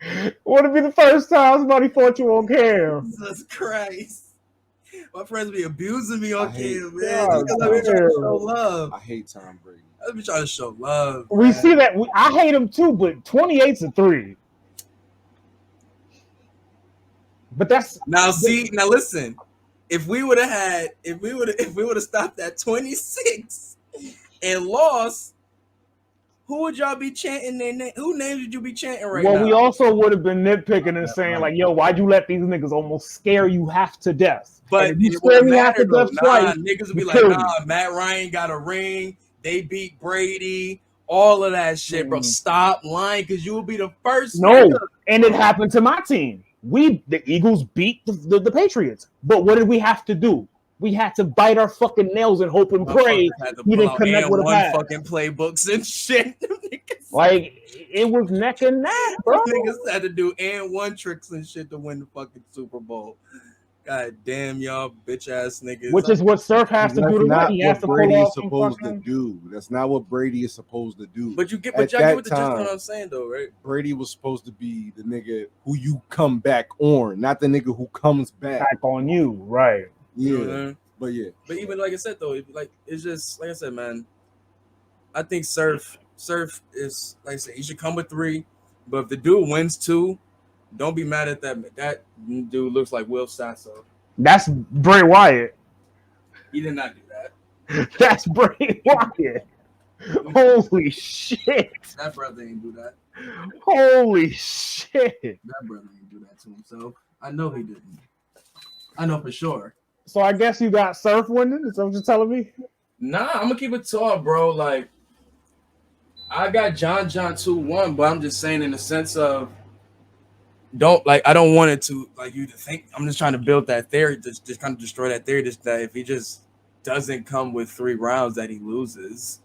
[SPEAKER 3] camera.
[SPEAKER 2] Wouldn't be the first time somebody fought you on camera.
[SPEAKER 3] Jesus Christ. My friends be abusing me on camera, man.
[SPEAKER 2] God,
[SPEAKER 3] Because I be trying to show love.
[SPEAKER 1] I hate Tom Brady.
[SPEAKER 3] I be trying to show love.
[SPEAKER 2] We see that. I hate him too, but 28's a 3. But that's
[SPEAKER 3] now listen. If we would have stopped at 26 and lost, who would y'all be chanting their name? Who names would you be chanting right now?
[SPEAKER 2] Well, we also would have been nitpicking and saying like, "Yo, why'd you let these niggas almost scare you half to death?"
[SPEAKER 3] But
[SPEAKER 2] if you scare me half to death twice,
[SPEAKER 3] niggas would be like, "Nah, Matt Ryan got a ring. They beat Brady. All of that shit, bro. Stop lying, because you will be the first."
[SPEAKER 2] No, and it happened to my team. The Eagles beat the Patriots. But what did we have to do? We had to bite our fucking nails and hope and pray we didn't connect with a pass.
[SPEAKER 3] Fucking playbooks and shit.
[SPEAKER 2] Like, it was neck and neck, bro.
[SPEAKER 3] Niggas had to do and 1 tricks and shit to win the fucking Super Bowl. God damn y'all bitch ass niggas.
[SPEAKER 2] Which is what Surf has to do to win. He has to
[SPEAKER 1] Brady
[SPEAKER 2] pull
[SPEAKER 1] is supposed to do. That's not what Brady is supposed to do.
[SPEAKER 3] But y'all get what I'm saying though, right?
[SPEAKER 1] Brady was supposed to be the nigga who you come back on, not the nigga who comes back
[SPEAKER 2] on you, right?
[SPEAKER 1] Yeah,
[SPEAKER 3] mm-hmm.
[SPEAKER 1] But yeah.
[SPEAKER 3] But even like I said though, it's just like I said, man. I think Surf is, like I said, he should come with 3. But if the dude wins 2, don't be mad at that. That dude looks like Will Sasso.
[SPEAKER 2] That's Bray Wyatt.
[SPEAKER 3] He did not do that.
[SPEAKER 2] That's Bray Wyatt. Holy shit.
[SPEAKER 3] That brother ain't do that.
[SPEAKER 2] Holy shit.
[SPEAKER 3] That brother ain't do that to himself. I know he didn't. I know for sure.
[SPEAKER 2] So I guess you got Surf winning? Is that what you're telling me?
[SPEAKER 3] Nah, I'm gonna keep it tall, bro. Like, I got John 2-1, but I'm just saying in the sense of I don't want it to like you to think. I'm just trying to build that theory, just kind of destroy that theory. Just that if he just doesn't come with 3 rounds, that he loses.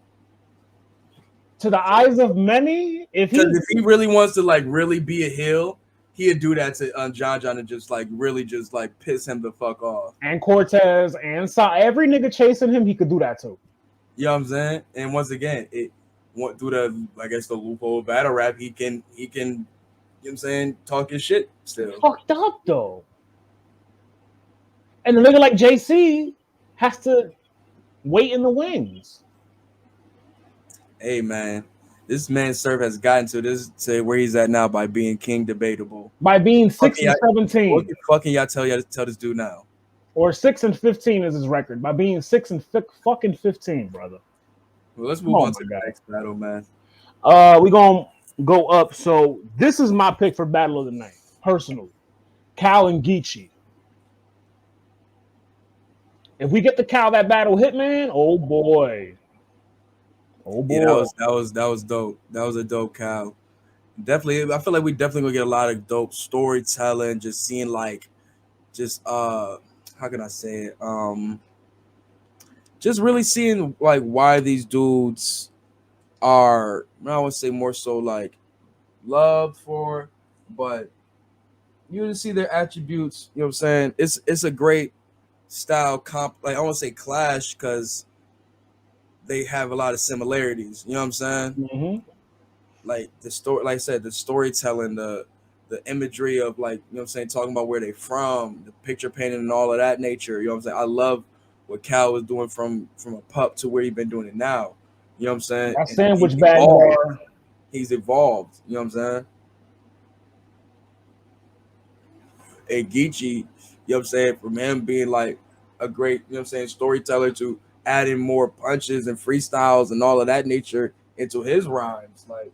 [SPEAKER 2] To the eyes of many, if he
[SPEAKER 3] really wants to like really be a heel, he'd do that to John and just like really just like piss him the fuck off.
[SPEAKER 2] And Cortez and every nigga chasing him, he could do that too.
[SPEAKER 3] You know what I'm saying? And once again, it went through the loophole of battle rap. He can what I'm saying, talking shit still.
[SPEAKER 2] Fucked up though. And a nigga like JC has to wait in the wings.
[SPEAKER 3] Hey man, this man Surf has gotten to where he's at now by being King Debatable.
[SPEAKER 2] By being 6-17.
[SPEAKER 3] What the fuck can y'all tell this dude now?
[SPEAKER 2] Or 6-15 is his record. By being 6-15, brother.
[SPEAKER 3] Well, let's move on to the next battle, man.
[SPEAKER 2] We're gonna go up. So this is my pick for battle of the night, personally. Cal and Geechee. If we get the Cal that battle Hitman, oh boy. Oh boy.
[SPEAKER 3] Yeah, that was dope. That was a dope Cal. Definitely, I feel like we definitely gonna get a lot of dope storytelling, just seeing how can I say it? Just really seeing like why these dudes are, I would say more so like loved for, but you can see their attributes, you know what I'm saying? It's a great style comp, like I want to say clash, because they have a lot of similarities, you know what I'm saying?
[SPEAKER 2] Mm-hmm.
[SPEAKER 3] Like the story, like I said, the storytelling, the imagery of, like, you know what I'm saying, talking about where they from, the picture painting and all of that nature, you know what I'm saying? I love what Cal was doing from a pup to where he's been doing it now. You know what I'm saying?
[SPEAKER 2] That sandwich bag bar.
[SPEAKER 3] He's evolved, you know what I'm saying? And Geechee, you know what I'm saying, from him being like a great, you know what I'm saying, storyteller to adding more punches and freestyles and all of that nature into his rhymes, like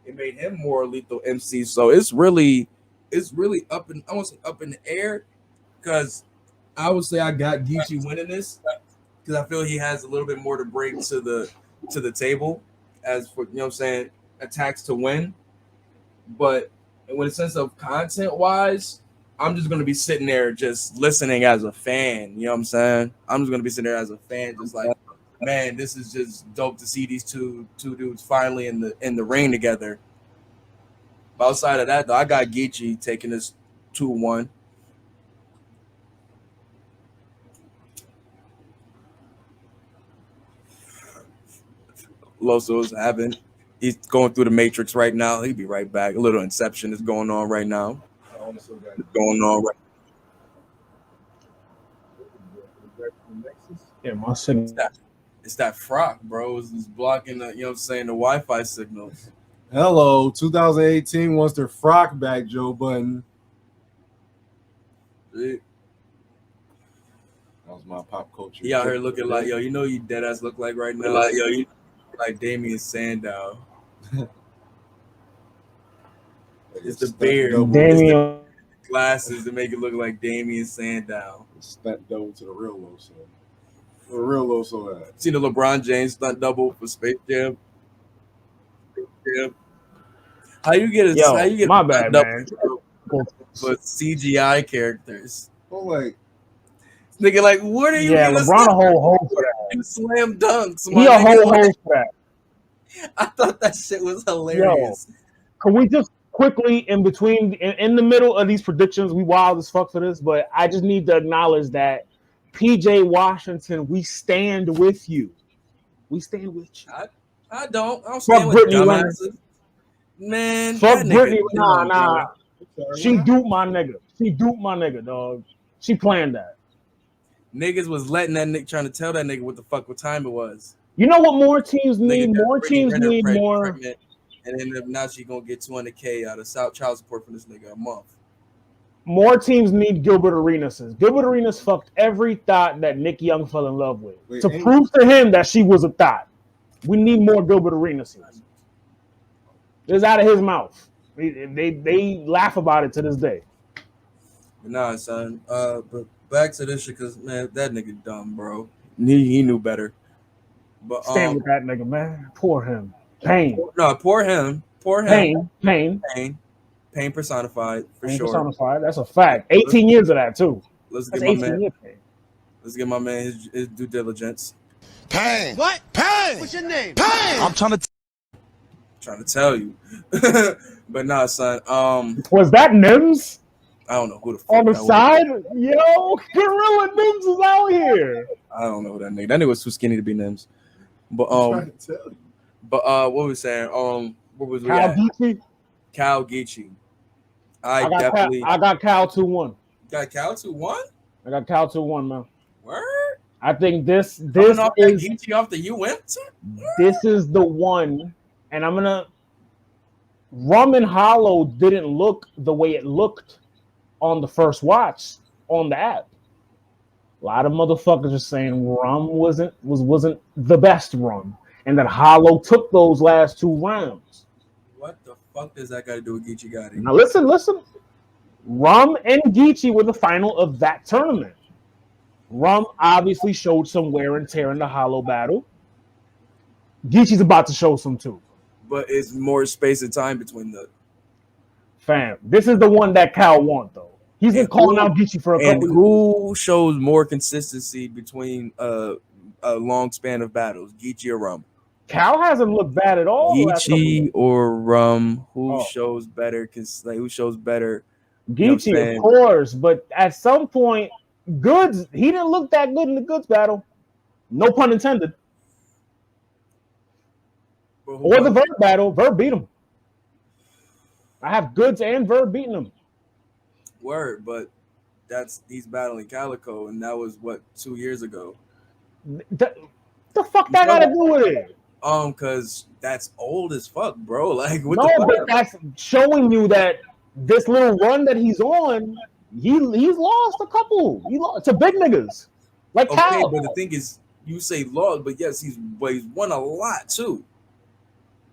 [SPEAKER 3] it made him more lethal MC. So it's really up in, I won't say up in the air, because I would say I got Geechee winning this, because I feel he has a little bit more to bring to the table as for, you know what I'm saying, attacks to win. But in the sense of content wise, I'm just gonna be sitting there just listening as a fan. You know what I'm saying? I'm just gonna be sitting there as a fan, just like, man, this is just dope to see these two dudes finally in the ring together. But outside of that, though, I got Geechee taking this 2-1. Loso's he's going through the matrix right now. He'll be right back. A little Inception is going on right now.
[SPEAKER 2] Yeah, my signal.
[SPEAKER 3] It's that frock, bro. It's blocking the, you know what I'm saying, the Wi-Fi signals.
[SPEAKER 1] Hello, 2018 wants their frock back, Joe Budden.
[SPEAKER 3] That
[SPEAKER 1] was my pop culture.
[SPEAKER 3] He out here looking like, yo, you know you dead ass look like right now. Like, yo, you like Damien Sandow. It's the beard.
[SPEAKER 2] Damien
[SPEAKER 3] glasses to make it look like Damien Sandow.
[SPEAKER 1] Stunt double to the real Loso. The real Loso had.
[SPEAKER 3] Seen the LeBron James stunt double for Space Jam? How you get
[SPEAKER 2] my bad, man.
[SPEAKER 3] For CGI characters?
[SPEAKER 1] Well, like,
[SPEAKER 3] nigga, like, what are you?
[SPEAKER 2] Yeah, LeBron a whole hole for that.
[SPEAKER 3] You slam dunks.
[SPEAKER 2] He a whole hole for that.
[SPEAKER 3] I thought that shit was hilarious.
[SPEAKER 2] Yo, can we just quickly in the middle of these predictions, we wild as fuck for this, but I just need to acknowledge that PJ Washington, we stand with you. We stand with you.
[SPEAKER 3] I don't stand with dumbasses. Man,
[SPEAKER 2] fuck Brittany. Nah. She duped my nigga, dog. She planned that.
[SPEAKER 3] Niggas was letting that nigga, trying to tell that nigga what time it was.
[SPEAKER 2] You know what more teams need? More teams need more.
[SPEAKER 3] Pregnant, and then now she gonna get $200K out of child support from this nigga a month.
[SPEAKER 2] More teams need Gilbert Arenas. Gilbert Arenas fucked every thought that Nick Young fell in love with. To prove to him that she was a thought. We need more Gilbert Arenas. It's out of his mouth. They laugh about it to this day.
[SPEAKER 3] Nah, son. But back to this shit, because, man, that nigga dumb, bro. He knew better. But
[SPEAKER 2] stand with that nigga, man. Poor him. Pain.
[SPEAKER 3] No, poor him. Pain personified, for
[SPEAKER 2] pain
[SPEAKER 3] sure.
[SPEAKER 2] Personified. That's a fact. 18 years of that too.
[SPEAKER 3] Let's give my man his due diligence.
[SPEAKER 4] Pain. What? Pain. What's your name? Pain. I'm trying
[SPEAKER 3] to tell you. But nah, son.
[SPEAKER 2] Was that Nims?
[SPEAKER 3] I don't know who the fuck
[SPEAKER 2] on the side. Yo, Gorilla Nims is out here.
[SPEAKER 3] I don't know who that nigga. That nigga was too skinny to be Nims. But what was we saying? What was we
[SPEAKER 2] Cal
[SPEAKER 3] at?
[SPEAKER 2] Geechee?
[SPEAKER 3] Cal Geechee. I
[SPEAKER 2] got Cal 2-1.
[SPEAKER 3] Got Cal 2-1?
[SPEAKER 2] I got Cal 2-1, man.
[SPEAKER 3] Word?
[SPEAKER 2] I think this
[SPEAKER 3] Off
[SPEAKER 2] is
[SPEAKER 3] Geechee off the UM team?
[SPEAKER 2] This is the one, and I'm gonna. Rum and Hollow didn't look the way it looked on the first watch on the app. A lot of motherfuckers are saying Rum wasn't the best Rum, and that Hollow took those last 2 rounds.
[SPEAKER 3] What the fuck does that got to do with Geechee Gotti?
[SPEAKER 2] Now listen. Rum and Geechee were the final of that tournament. Rum obviously showed some wear and tear in the Hollow battle. Geechee's about to show some too.
[SPEAKER 3] But it's more space and time between the
[SPEAKER 2] fam. This is the one that Cal want though. He's been calling out Geechee for a couple.
[SPEAKER 3] And who shows more consistency between a long span of battles, Geechee or Rum?
[SPEAKER 2] Cal hasn't looked bad at all.
[SPEAKER 3] Geechee or Rum? Who shows better? Who shows better?
[SPEAKER 2] Geechee, of course, but at some point, Goods, he didn't look that good in the Goods battle. No pun intended. Or the Verb battle. Verb beat him. I have Goods and Verb beating him.
[SPEAKER 3] Word, but he's battling Calico, and that was what 2 years ago.
[SPEAKER 2] The fuck that got to do with it?
[SPEAKER 3] Because that's old as fuck, bro. Like, what
[SPEAKER 2] no,
[SPEAKER 3] the fuck?
[SPEAKER 2] But that's showing you that this little run that he's on, he's lost a couple. He lost to big niggas like Cal.
[SPEAKER 3] But the thing is, you say lost, but yes, he's won a lot too.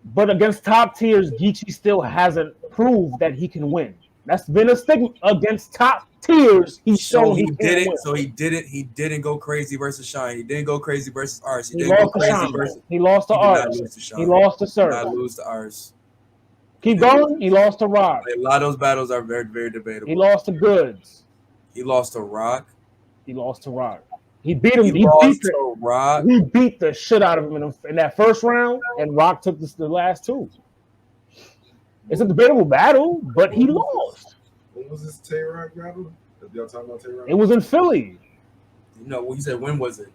[SPEAKER 2] But against top tiers, Geechee still hasn't proved that he can win. That's been a stigma against top tiers. He's shown he didn't win.
[SPEAKER 3] So he didn't go crazy versus Shine. He didn't go crazy versus Ars.
[SPEAKER 2] He lost to Shine. He lost to Ars. He lost to Sir.
[SPEAKER 3] Not lose to Ars.
[SPEAKER 2] Keep going. He lost to Rock.
[SPEAKER 3] A lot of those battles are very, very debatable.
[SPEAKER 2] He lost to Goods.
[SPEAKER 3] He lost to Rock.
[SPEAKER 2] He lost to Rock. He beat him. He beat the shit out of him in that first round, and Rock took the last 2. It's a debatable battle, but he lost.
[SPEAKER 1] When was this Tay-Rock battle? Y'all talking about Tay-Rock?
[SPEAKER 2] It was in Philly.
[SPEAKER 3] No, he said when was it?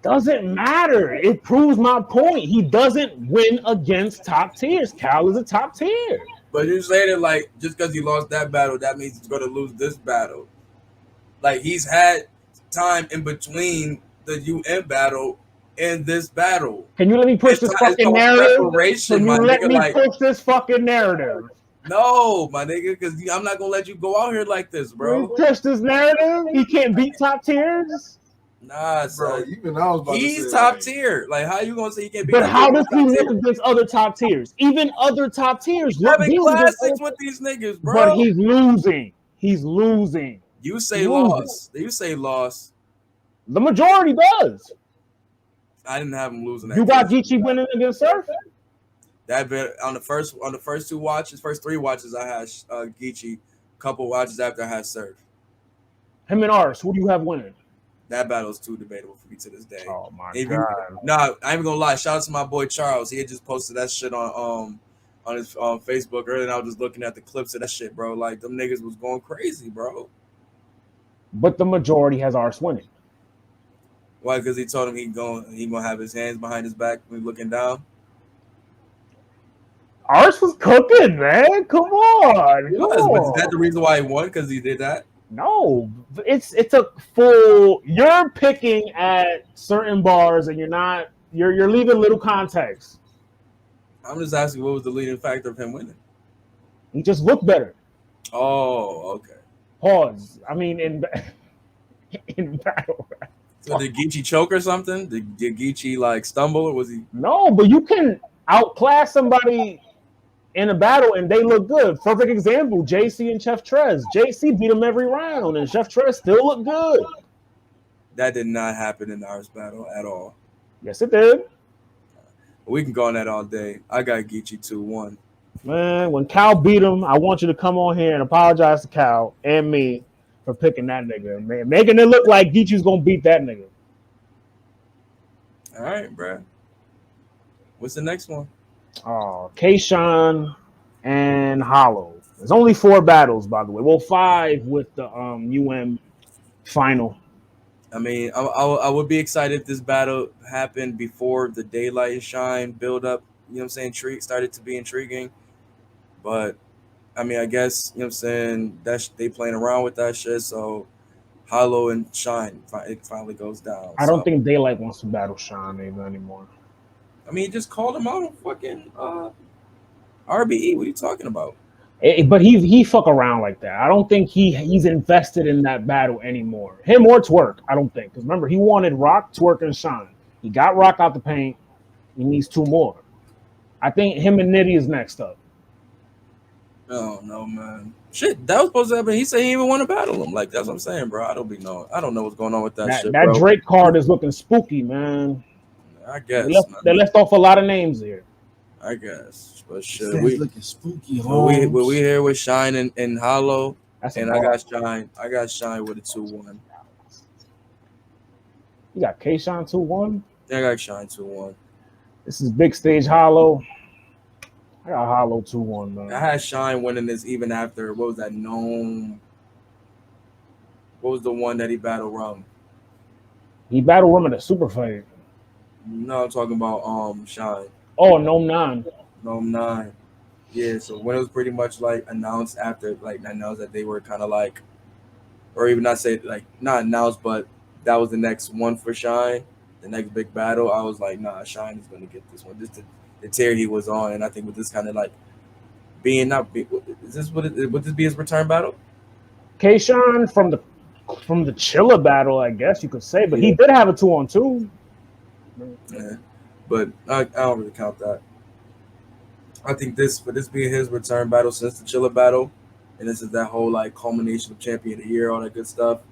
[SPEAKER 2] Doesn't matter. It proves my point. He doesn't win against top tiers. Cal is a top tier.
[SPEAKER 3] But you're saying it like just because he lost that battle, that means he's going to lose this battle. Like he's had time in between the UN battle and this battle.
[SPEAKER 2] Can you let me push this fucking narrative? Can you let me push this fucking narrative?
[SPEAKER 3] No, my nigga, because I'm not gonna let you go out here like this, bro.
[SPEAKER 2] Push this narrative. He can't beat top tiers.
[SPEAKER 3] Nah,
[SPEAKER 1] bro.
[SPEAKER 3] He's top tier. Like, how you gonna say he can't beat?
[SPEAKER 2] But how does he look against other top tiers? Even other top tiers
[SPEAKER 3] having classics with these niggas, bro.
[SPEAKER 2] But he's losing. He's losing.
[SPEAKER 3] You say loss. You say loss.
[SPEAKER 2] The majority does.
[SPEAKER 3] I didn't have him losing.
[SPEAKER 2] You got Geechee winning against Surf?
[SPEAKER 3] That bit on the first 2 watches, first 3 watches, I had Geechee. Couple watches after I had Surf.
[SPEAKER 2] Him and Ars, who do you have winning?
[SPEAKER 3] That battle is too debatable for me to this day.
[SPEAKER 2] Oh my god!
[SPEAKER 3] Nah, I ain't even gonna lie. Shout out to my boy Charles. He had just posted that shit on his Facebook earlier, and I was just looking at the clips of that shit, bro. Like them niggas was going crazy, bro.
[SPEAKER 2] But the majority has Ars winning.
[SPEAKER 3] Why? Because he told him he gonna have his hands behind his back when he's looking down.
[SPEAKER 2] Ars was cooking, man. Come on.
[SPEAKER 3] But is that the reason why he won? Because he did that?
[SPEAKER 2] No, it's a full. You're picking at certain bars, and you're leaving little context.
[SPEAKER 3] I'm just asking, what was the leading factor of him winning?
[SPEAKER 2] He just looked better.
[SPEAKER 3] Oh, okay.
[SPEAKER 2] Pause. I mean, in battle.
[SPEAKER 3] So did Geechee choke or something? Did Geechee like stumble, or was he?
[SPEAKER 2] No, but you can outclass somebody in a battle and they look good. Perfect example, JC and Chef Trez. JC beat him every round and Chef Trez still looked good.
[SPEAKER 3] That did not happen in the Ars battle at all.
[SPEAKER 2] Yes, it did.
[SPEAKER 3] We can go on that all day. I got Geechee 2-1.
[SPEAKER 2] Man, when Cal beat him, I want you to come on here and apologize to Cal and me for picking that nigga, man. Making it look like Geechee's going to beat that nigga.
[SPEAKER 3] All right, bro. What's the next one?
[SPEAKER 2] Oh, Kayshawn and Hollow. There's only 4 battles, by the way. Well, 5 with the final.
[SPEAKER 3] I mean, I would be excited if this battle happened before the daylight and shine build up. You know what I'm saying? Started to be intriguing, but I mean, I guess, you know what I'm saying, they playing around with that shit, so Hollow and Shine, it finally goes down.
[SPEAKER 2] I don't think Daylight wants to battle Shine anymore.
[SPEAKER 3] I mean, he just called him out on fucking RBE. What are you talking about?
[SPEAKER 2] But he fuck around like that. I don't think he's invested in that battle anymore. Him or Twerk, I don't think. Because remember, he wanted Rock, Twerk, and Shine. He got Rock out the paint. He needs 2 more. I think him and Nitty is next up.
[SPEAKER 3] Oh no, man! Shit, that was supposed to happen. He said he even want to battle him. Like that's what I'm saying, bro. I don't know what's going on with that shit.
[SPEAKER 2] That
[SPEAKER 3] bro.
[SPEAKER 2] Drake card is looking spooky, man.
[SPEAKER 3] I guess
[SPEAKER 2] they left off a lot of names here.
[SPEAKER 3] I guess, but shit, we
[SPEAKER 1] looking spooky.
[SPEAKER 3] We here with Shine and Hollow, and I got Shine with a 2-1.
[SPEAKER 2] You got K-Shine 2-1.
[SPEAKER 3] Yeah, I got Shine 2-1.
[SPEAKER 2] This is big stage Hollow. I got Hollow 2-1, man.
[SPEAKER 3] I had Shine winning this even after, what was that, Gnome? What was the one that he battled Rum?
[SPEAKER 2] He battled Rum in a super fight.
[SPEAKER 3] No, I'm talking about Shine.
[SPEAKER 2] Oh, Gnome 9.
[SPEAKER 3] Gnome 9. Yeah, so when it was pretty much like announced that they were kind of like, or even not announced, but that was the next one for Shine, the next big battle, I was like, nah, Shine is going to get this one. Just the tear he was on, and I think with this kind of like would this be his return battle?
[SPEAKER 2] K-Shine from the Chilla battle, I guess you could say, but he did have a 2-on-2.
[SPEAKER 3] Yeah, but I don't really count that. I think this being his return battle since the Chilla battle, and this is that whole like culmination of Champion of the Year, all that good stuff.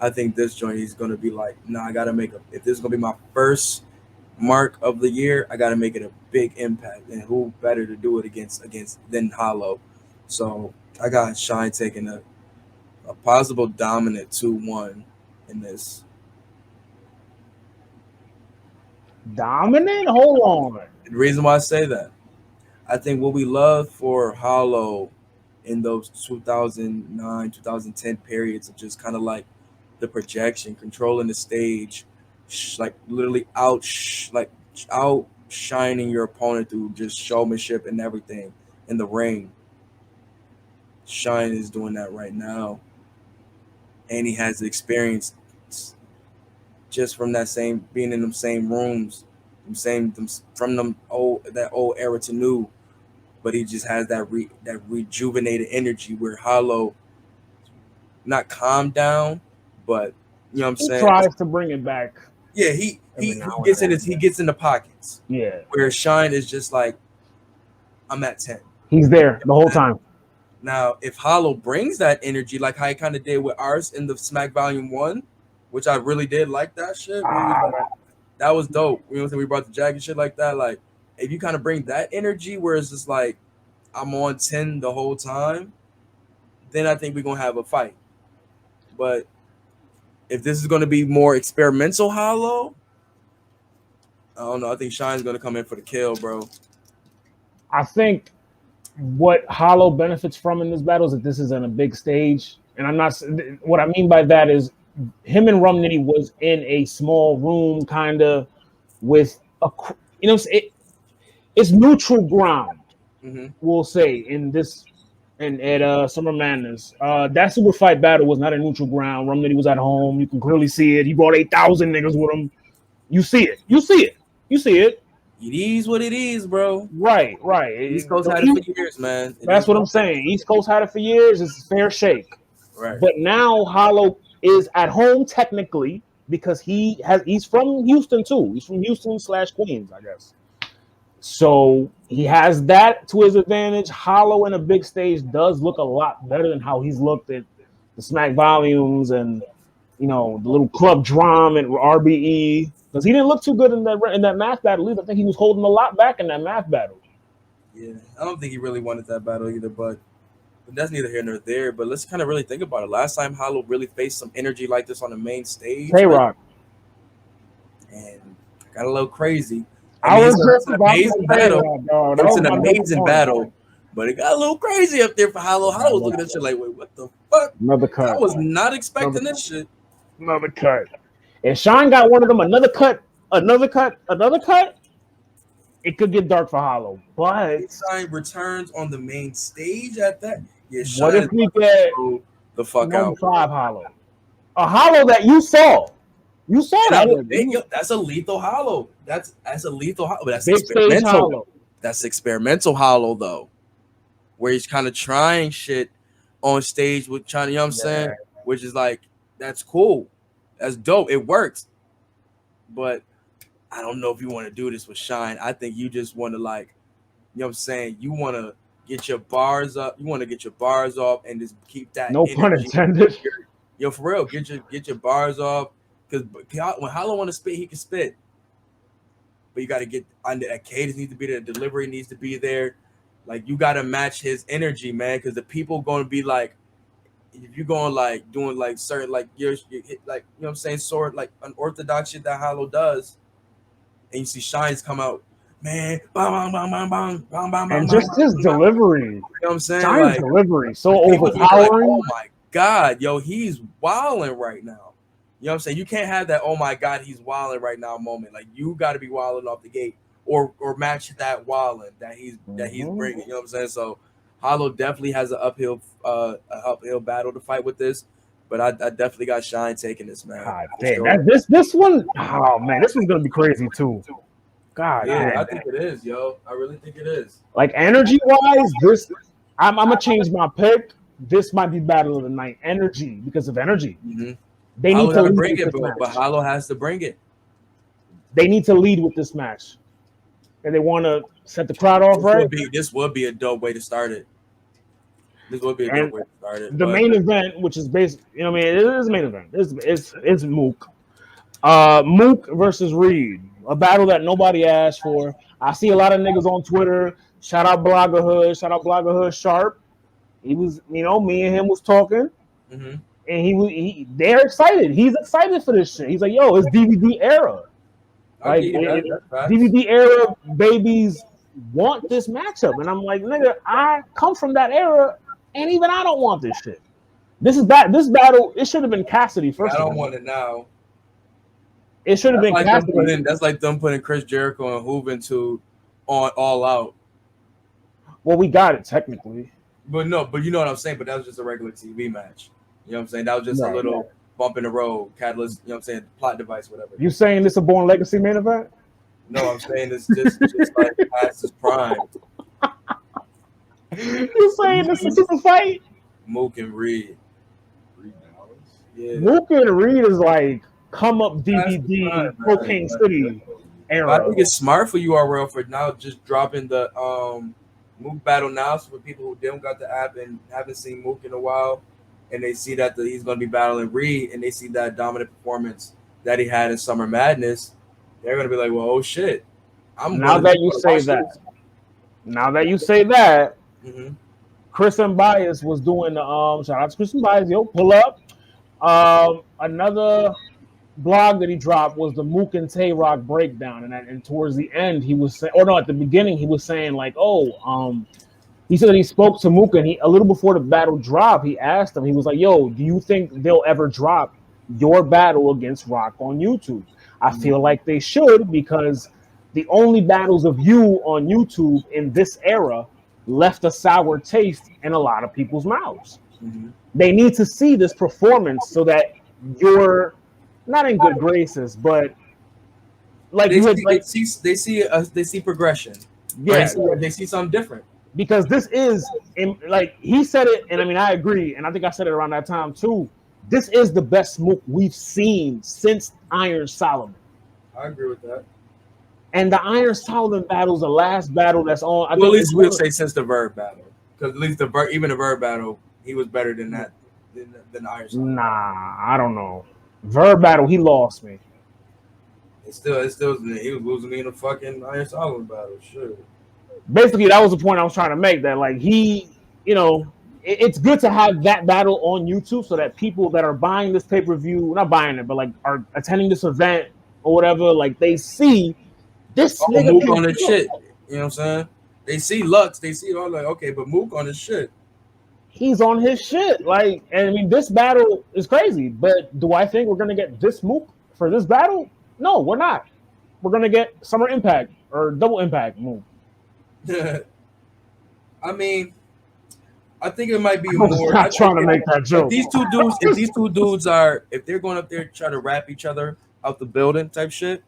[SPEAKER 3] I think this joint he's gonna be like, nah, I gotta if this is gonna be my first mark of the year, I gotta make it a big impact, and who better to do it against than Hollow? So I got Shine taking a possible dominant 2-1 in this.
[SPEAKER 2] Dominant? Hold on.
[SPEAKER 3] The reason why I say that, I think what we love for Hollow in those 2009, 2010 periods of just kind of like the projection, controlling the stage, like literally outshining your opponent through just showmanship and everything in the ring. Shine is doing that right now, and he has the experience just from being in them same rooms, from that old era to new. But he just has that rejuvenated energy where Hollow not calmed down, but you know what I'm saying.
[SPEAKER 2] He tries to bring it back.
[SPEAKER 3] Yeah, he gets in the pockets.
[SPEAKER 2] Yeah,
[SPEAKER 3] where Shine is just like, I'm at 10.
[SPEAKER 2] He's there the whole time.
[SPEAKER 3] Now, if Hollow brings that energy, like how he kind of did with ours in the Smack Volume 1, which I really did like that shit. That was dope. You know what I'm saying? We brought the jacket shit like that. Like, if you kind of bring that energy where it's just like, I'm on 10 the whole time, then I think we're going to have a fight. But if this is going to be more experimental Hollow, I don't know. I think Shine's going to come in for the kill, bro.
[SPEAKER 2] I think what Hollow benefits from in this battle is that this is on a big stage. And I'm not, what I mean by that is him and Rum Nitty was in a small room kind of with it's neutral ground, we'll say, in this and at Summer Madness. That super fight battle was not a neutral ground. Rum Nitty was at home. You can clearly see it. He brought 8,000 niggas with him. You see it.
[SPEAKER 3] It is what it is, bro.
[SPEAKER 2] Right.
[SPEAKER 3] East Coast had it for years, man.
[SPEAKER 2] That's what I'm saying. East Coast had it for years. It's a fair shake.
[SPEAKER 3] Right.
[SPEAKER 2] But now Hollow is at home technically because he's from Houston too. He's from Houston / Queens, I guess. So he has that to his advantage. Hollow in a big stage does look a lot better than how he's looked at the Smack volumes and the little club drum and RBE. Because he didn't look too good in that math battle either. I think he was holding a lot back in that math battle.
[SPEAKER 3] Yeah, I don't think he really wanted that battle either, but that's neither here nor there. But let's kind of really think about it. Last time Hollow really faced some energy like this on the main stage,
[SPEAKER 2] K-Rock,
[SPEAKER 3] and got a little crazy.
[SPEAKER 2] It's
[SPEAKER 3] an amazing battle. It's an amazing battle, but it got a little crazy up there for Hollow. Hollow was looking at shit like, wait, what the fuck?
[SPEAKER 2] Another cut.
[SPEAKER 3] I was not expecting this shit.
[SPEAKER 2] Another cut. And Shine got one of them. Another cut. it could get dark for Hollow, but
[SPEAKER 3] Shine returns on the main stage at that. Yeah,
[SPEAKER 2] what if we get
[SPEAKER 3] the fuck out?
[SPEAKER 2] 5 Hollow, a Hollow that you saw. You saw that.
[SPEAKER 3] That's a lethal Hollow. That's a lethal Hollow. But that's
[SPEAKER 2] big
[SPEAKER 3] experimental.
[SPEAKER 2] Stage Hollow.
[SPEAKER 3] That's experimental Hollow though, where he's kind of trying shit on stage with trying. You know what I'm saying? Which is like, that's cool. That's dope. It works. But I don't know if you want to do this with Shine. I think you just want to, like, you know what I'm saying? You want to get your bars up. You want to get your bars off and just keep that.
[SPEAKER 2] No pun intended.
[SPEAKER 3] Yo, for real, get your bars off. Because when Hollow want to spit, he can spit. But you got to get under that cadence needs to be there. The delivery needs to be there. Like, you got to match his energy, man. Because the people going to be like, if you're going like doing like certain like you like, you know what I'm saying, sort like unorthodox shit that Hollow does, and you see Shines come out, man, bang, bang, bang, bang, bang, bang,
[SPEAKER 2] and just his delivery.
[SPEAKER 3] You know what I'm saying?
[SPEAKER 2] Shines'
[SPEAKER 3] like,
[SPEAKER 2] delivery so overpowering.
[SPEAKER 3] Like, oh my god, yo, he's wilding right now. You know what I'm saying? You can't have that oh my god, he's wilding right now moment. Like, you got to be wilding off the gate, or match that wilding that he's bringing. You know what I'm saying? So Hollow definitely has an uphill battle to fight with this, but I definitely got Shine taking this, man.
[SPEAKER 2] God damn, this one, oh man, this one's gonna be crazy too. God,
[SPEAKER 3] yeah,
[SPEAKER 2] damn.
[SPEAKER 3] I think it is, yo. I really think it is.
[SPEAKER 2] Like, energy wise, this I'm gonna change my pick. This might be battle of the night energy because of energy.
[SPEAKER 3] Mm-hmm.
[SPEAKER 2] They need to
[SPEAKER 3] bring it, but Hollow has to bring it.
[SPEAKER 2] They need to lead with this match, and they want to set the crowd off right.
[SPEAKER 3] This would be a dope way to start it. This would be a dope way to start it.
[SPEAKER 2] The main event, which is based, you know, what I mean, it is a main event. It's Mook. Mook versus Reed, a battle that nobody asked for. I see a lot of niggas on Twitter. Shout out Bloggerhood Sharp. He was, you know, me and him was talking, and they're excited. He's excited for this shit. He's like, yo, it's DVD era. Like, DVD era babies want this matchup, and I'm like, nigga, I come from that era, and even I don't want this shit. This battle, it should have been Cassidy first.
[SPEAKER 3] I don't want it now.
[SPEAKER 2] It should have been Cassidy.
[SPEAKER 3] That's like them putting Chris Jericho and Juventud on All Out.
[SPEAKER 2] Well, we got it technically,
[SPEAKER 3] but you know what I'm saying. But that was just a regular TV match. You know what I'm saying? That was just a little bump in the road, catalyst. You know what I'm saying? Plot device, whatever.
[SPEAKER 2] You saying this a Born Legacy main event?
[SPEAKER 3] No, I'm saying it's just like past his prime.
[SPEAKER 2] You saying this is a super fight?
[SPEAKER 3] Mook and Reed.
[SPEAKER 2] Yeah. Mook and Reed is like come up DVD Cocaine City era.
[SPEAKER 3] I think it's smart for URL for now just dropping the Mook battle now, so for people who didn't got the app and haven't seen Mook in a while, and they see that he's going to be battling Reed, and they see that dominant performance that he had in Summer Madness, they're going to be like, well, oh shit. Now that you
[SPEAKER 2] say that, Chris and Bias was doing the shout out to Chris and Bias, yo, pull up. Another blog that he dropped was the Mook and Tay Rock breakdown, and towards the end he was saying, or no, at the beginning he was saying like, he said that he spoke to Mook, and a little before the battle dropped, he asked him, he was like, yo, do you think they'll ever drop your battle against Rock on YouTube? I feel like they should, because the only battles of you on YouTube in this era left a sour taste in a lot of people's mouths. They need to see this performance so that you're not in good graces, but like
[SPEAKER 3] they see progression.
[SPEAKER 2] Yeah,
[SPEAKER 3] right? They see something different.
[SPEAKER 2] Because this is, like he said it, and I mean I agree, and I think I said it around that time too. This is the best Mook we've seen since Iron Solomon.
[SPEAKER 3] I agree with that. And the
[SPEAKER 2] Iron Solomon battle is the last battle that's on.
[SPEAKER 3] At least we'll say since the Verb battle, because at least even the Verb battle, he was better than that than Iron Solomon.
[SPEAKER 2] Nah, I don't know. Verb battle, he lost me.
[SPEAKER 3] It still he was losing me in the fucking Iron Solomon battle. Sure.
[SPEAKER 2] Basically, that was the point I was trying to make. That like he, you know, it's good to have that battle on YouTube so that people that are buying this pay-per-view, not buying it, but like are attending this event or whatever, like they see this nigga
[SPEAKER 3] Mook on his shit. You know what I'm saying? They see Lux, they see it all like, okay, but Mook on his shit.
[SPEAKER 2] He's on his shit. Like, and I mean, this battle is crazy, but do I think we're gonna get this Mook for this battle? No, we're not. We're gonna get Summer Impact or Double Impact move.
[SPEAKER 3] I mean, I think it might be
[SPEAKER 2] I was
[SPEAKER 3] more.
[SPEAKER 2] not trying to make that joke.
[SPEAKER 3] If these two dudes are, if they're going up there trying to rap each other out the building type shit,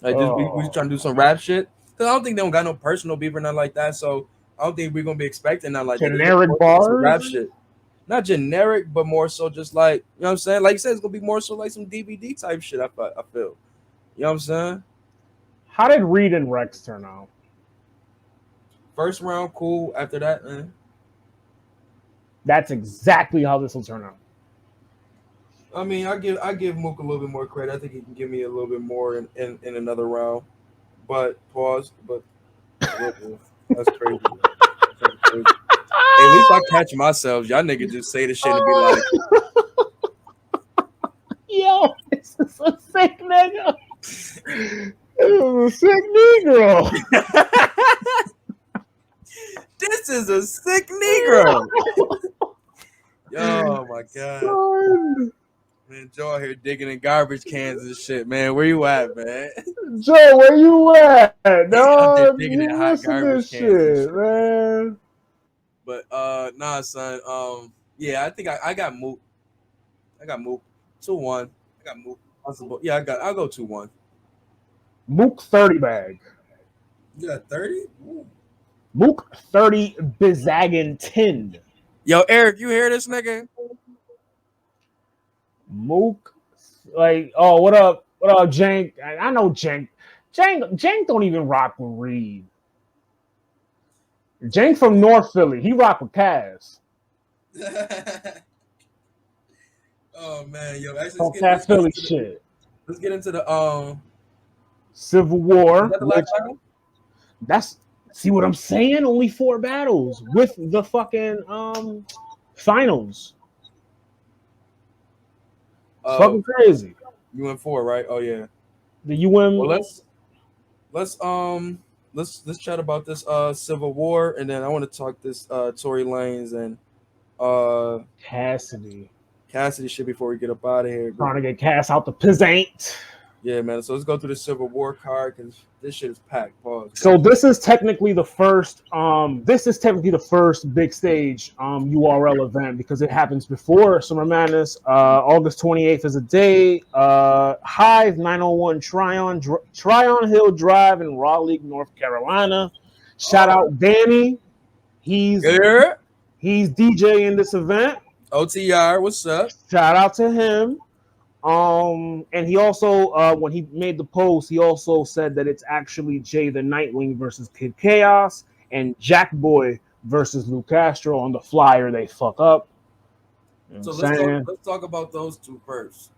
[SPEAKER 3] like we just trying to do some rap shit. Because I don't think they don't got no personal beef or nothing like that. So I don't think we're gonna be expecting nothing like
[SPEAKER 2] generic
[SPEAKER 3] that.
[SPEAKER 2] bars,
[SPEAKER 3] rap shit. Not generic, but more so just like, you know what I'm saying? Like you said, it's gonna be more so like some DVD type shit. I feel. You know what I'm saying?
[SPEAKER 2] How did Reed and Rex turn out?
[SPEAKER 3] First round, cool. After that, man.
[SPEAKER 2] That's exactly how this will turn out.
[SPEAKER 3] I mean, I give Mook a little bit more credit. I think he can give me a little bit more in another round. But pause. But that's crazy. That's crazy. Hey, at least I catch myself. Y'all niggas just say the shit and be like,
[SPEAKER 2] "Yo, this is a sick nigga. This is a sick Negro.
[SPEAKER 3] This is a sick Negro." Oh my god.
[SPEAKER 2] Son.
[SPEAKER 3] Man, Joe here digging in garbage cans and shit, man. Where you at, man?
[SPEAKER 2] Joe, where you at? No,
[SPEAKER 3] digging in
[SPEAKER 2] you
[SPEAKER 3] hot
[SPEAKER 2] listen to
[SPEAKER 3] garbage
[SPEAKER 2] this
[SPEAKER 3] cans and
[SPEAKER 2] shit, man.
[SPEAKER 3] But nah, son. Yeah, I think I got Mook. I got Mook 2-1. I got Mook. Yeah, I'll go 2-1.
[SPEAKER 2] Mook 30 bag.
[SPEAKER 3] You got 30?
[SPEAKER 2] Mook 30 Bizagan 10.
[SPEAKER 3] Yo, Eric, you hear this nigga?
[SPEAKER 2] Mook, like, oh, what up, Jank? I know Jank. Jank don't even rock with Reed. Jank from North Philly, he rock with Kaz.
[SPEAKER 3] Oh man, yo, actually,
[SPEAKER 2] Talk that Philly shit.
[SPEAKER 3] Let's get into the
[SPEAKER 2] Civil War.
[SPEAKER 3] Is that the last battle?
[SPEAKER 2] That's, see what I'm saying? Only 4 battles with the fucking finals. Fucking crazy.
[SPEAKER 3] You went 4, right? Oh yeah.
[SPEAKER 2] The UM.
[SPEAKER 3] Well, let's chat about this Civil War, and then I want to talk this Tory Lanez and
[SPEAKER 2] Cassidy
[SPEAKER 3] shit before we get up out of here.
[SPEAKER 2] Trying to get Cass out the pizzant.
[SPEAKER 3] Yeah, man. So let's go through the Civil War card because this shit is packed. Pause.
[SPEAKER 2] So this is technically the first. This is technically the first big stage URL event because it happens before Summer Madness. August 28th is a day. Hive 901 Tryon Hill Drive in Raleigh, North Carolina. Shout out Danny. He's DJ in this event.
[SPEAKER 3] OTR, what's up?
[SPEAKER 2] Shout out to him. And he also, when he made the post, he also said that it's actually Jay the Nightwing versus Kid Chaos and Jack Boy versus Lou Castro on the flyer. They fuck up.
[SPEAKER 3] So let's talk about those two first.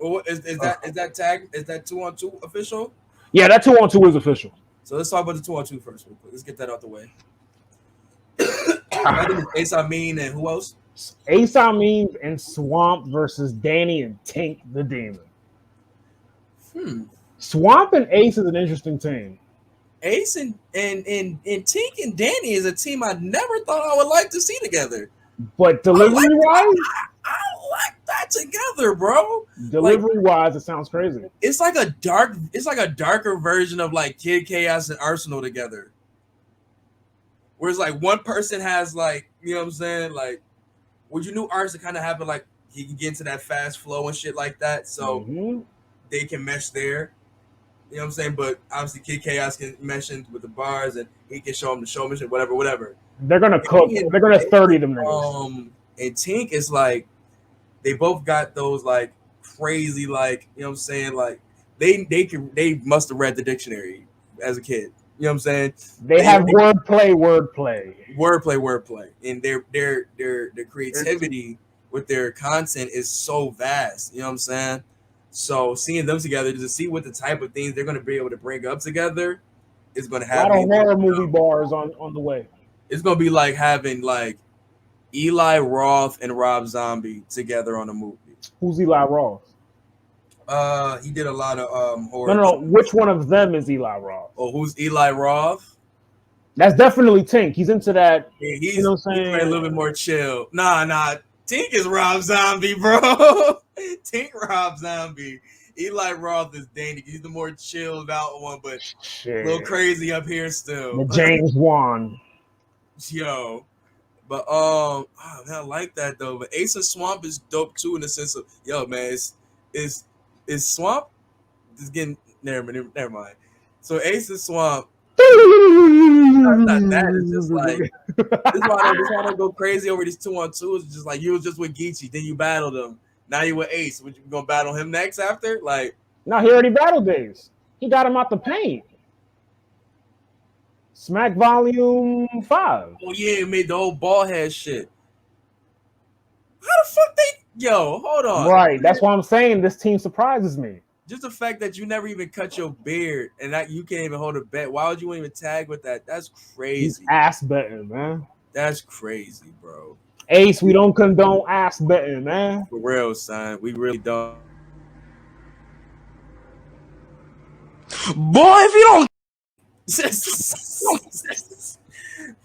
[SPEAKER 3] Well, is that tag? Is that 2-on-2 official?
[SPEAKER 2] Yeah, that 2-on-2 is official.
[SPEAKER 3] So let's talk about the 2-on-2 first. Real quick. Let's get that out the way. I think it's Ace Amin and who else?
[SPEAKER 2] Ace Amin and Swamp versus Danny and Tink the Demon. Swamp and Ace is an interesting team.
[SPEAKER 3] Ace and Tink and Danny is a team I never thought I would like to see together.
[SPEAKER 2] But delivery-wise,
[SPEAKER 3] I like that together, bro.
[SPEAKER 2] Delivery-wise, it sounds crazy.
[SPEAKER 3] It's like a darker version of like Kid Chaos and Arsenal together. Whereas like one person has like, you know what I'm saying, like, well, you knew Arsenal kind of have it like he can get into that fast flow and shit like that, so they can mesh there. You know what I'm saying? But obviously Kid Chaos can mesh in with the bars and he can show them the showmanship, whatever.
[SPEAKER 2] They're gonna cook. They're gonna 30 them niggas.
[SPEAKER 3] And Tink is like, they both got those like crazy, like, you know what I'm saying, like they must have read the dictionary as a kid. You know what I'm saying?
[SPEAKER 2] They have wordplay,
[SPEAKER 3] and their creativity with their content is so vast. You know what I'm saying? So seeing them together to see what the type of things they're going to be able to bring up together is going to have
[SPEAKER 2] a lot of horror movie bars on the way.
[SPEAKER 3] It's going to be like having like Eli Roth and Rob Zombie together on a movie.
[SPEAKER 2] Who's Eli Roth?
[SPEAKER 3] He did a lot of horror.
[SPEAKER 2] No. Which one of them is Eli Roth?
[SPEAKER 3] Oh, who's Eli Roth?
[SPEAKER 2] That's definitely Tink. He's into that.
[SPEAKER 3] Yeah,
[SPEAKER 2] you know what I'm saying?
[SPEAKER 3] He's a little bit more chill. Nah. Tink is Rob Zombie, bro. Tink Rob Zombie. Eli Roth is Danny. He's the more chilled out one, but
[SPEAKER 2] Shit.
[SPEAKER 3] a little crazy up here still.
[SPEAKER 2] The James Wan.
[SPEAKER 3] Yo. But man, I like that though. But Ace and Swamp is dope too in the sense of man, is Swamp is getting never mind. So Ace and Swamp. Not that. It's just like this is why I don't go crazy over these 2-on-2s. It's just like you was just with Geechee, then you battled him. Now you with Ace. Would you gonna battle him next after? Like,
[SPEAKER 2] no, he already battled Ace. He got him out the paint. Smack Volume 5.
[SPEAKER 3] Oh yeah, it made the whole ball head shit. How the fuck they? Yo, hold on.
[SPEAKER 2] Right, that's why I'm saying this team surprises me.
[SPEAKER 3] Just the fact that you never even cut your beard and that you can't even hold a bet. Why would you even tag with that? That's crazy.
[SPEAKER 2] He's ass betting, man.
[SPEAKER 3] That's crazy, bro.
[SPEAKER 2] Ace, we don't condone ass betting, man.
[SPEAKER 3] For real, son. We really don't.
[SPEAKER 4] Boy, if you don't.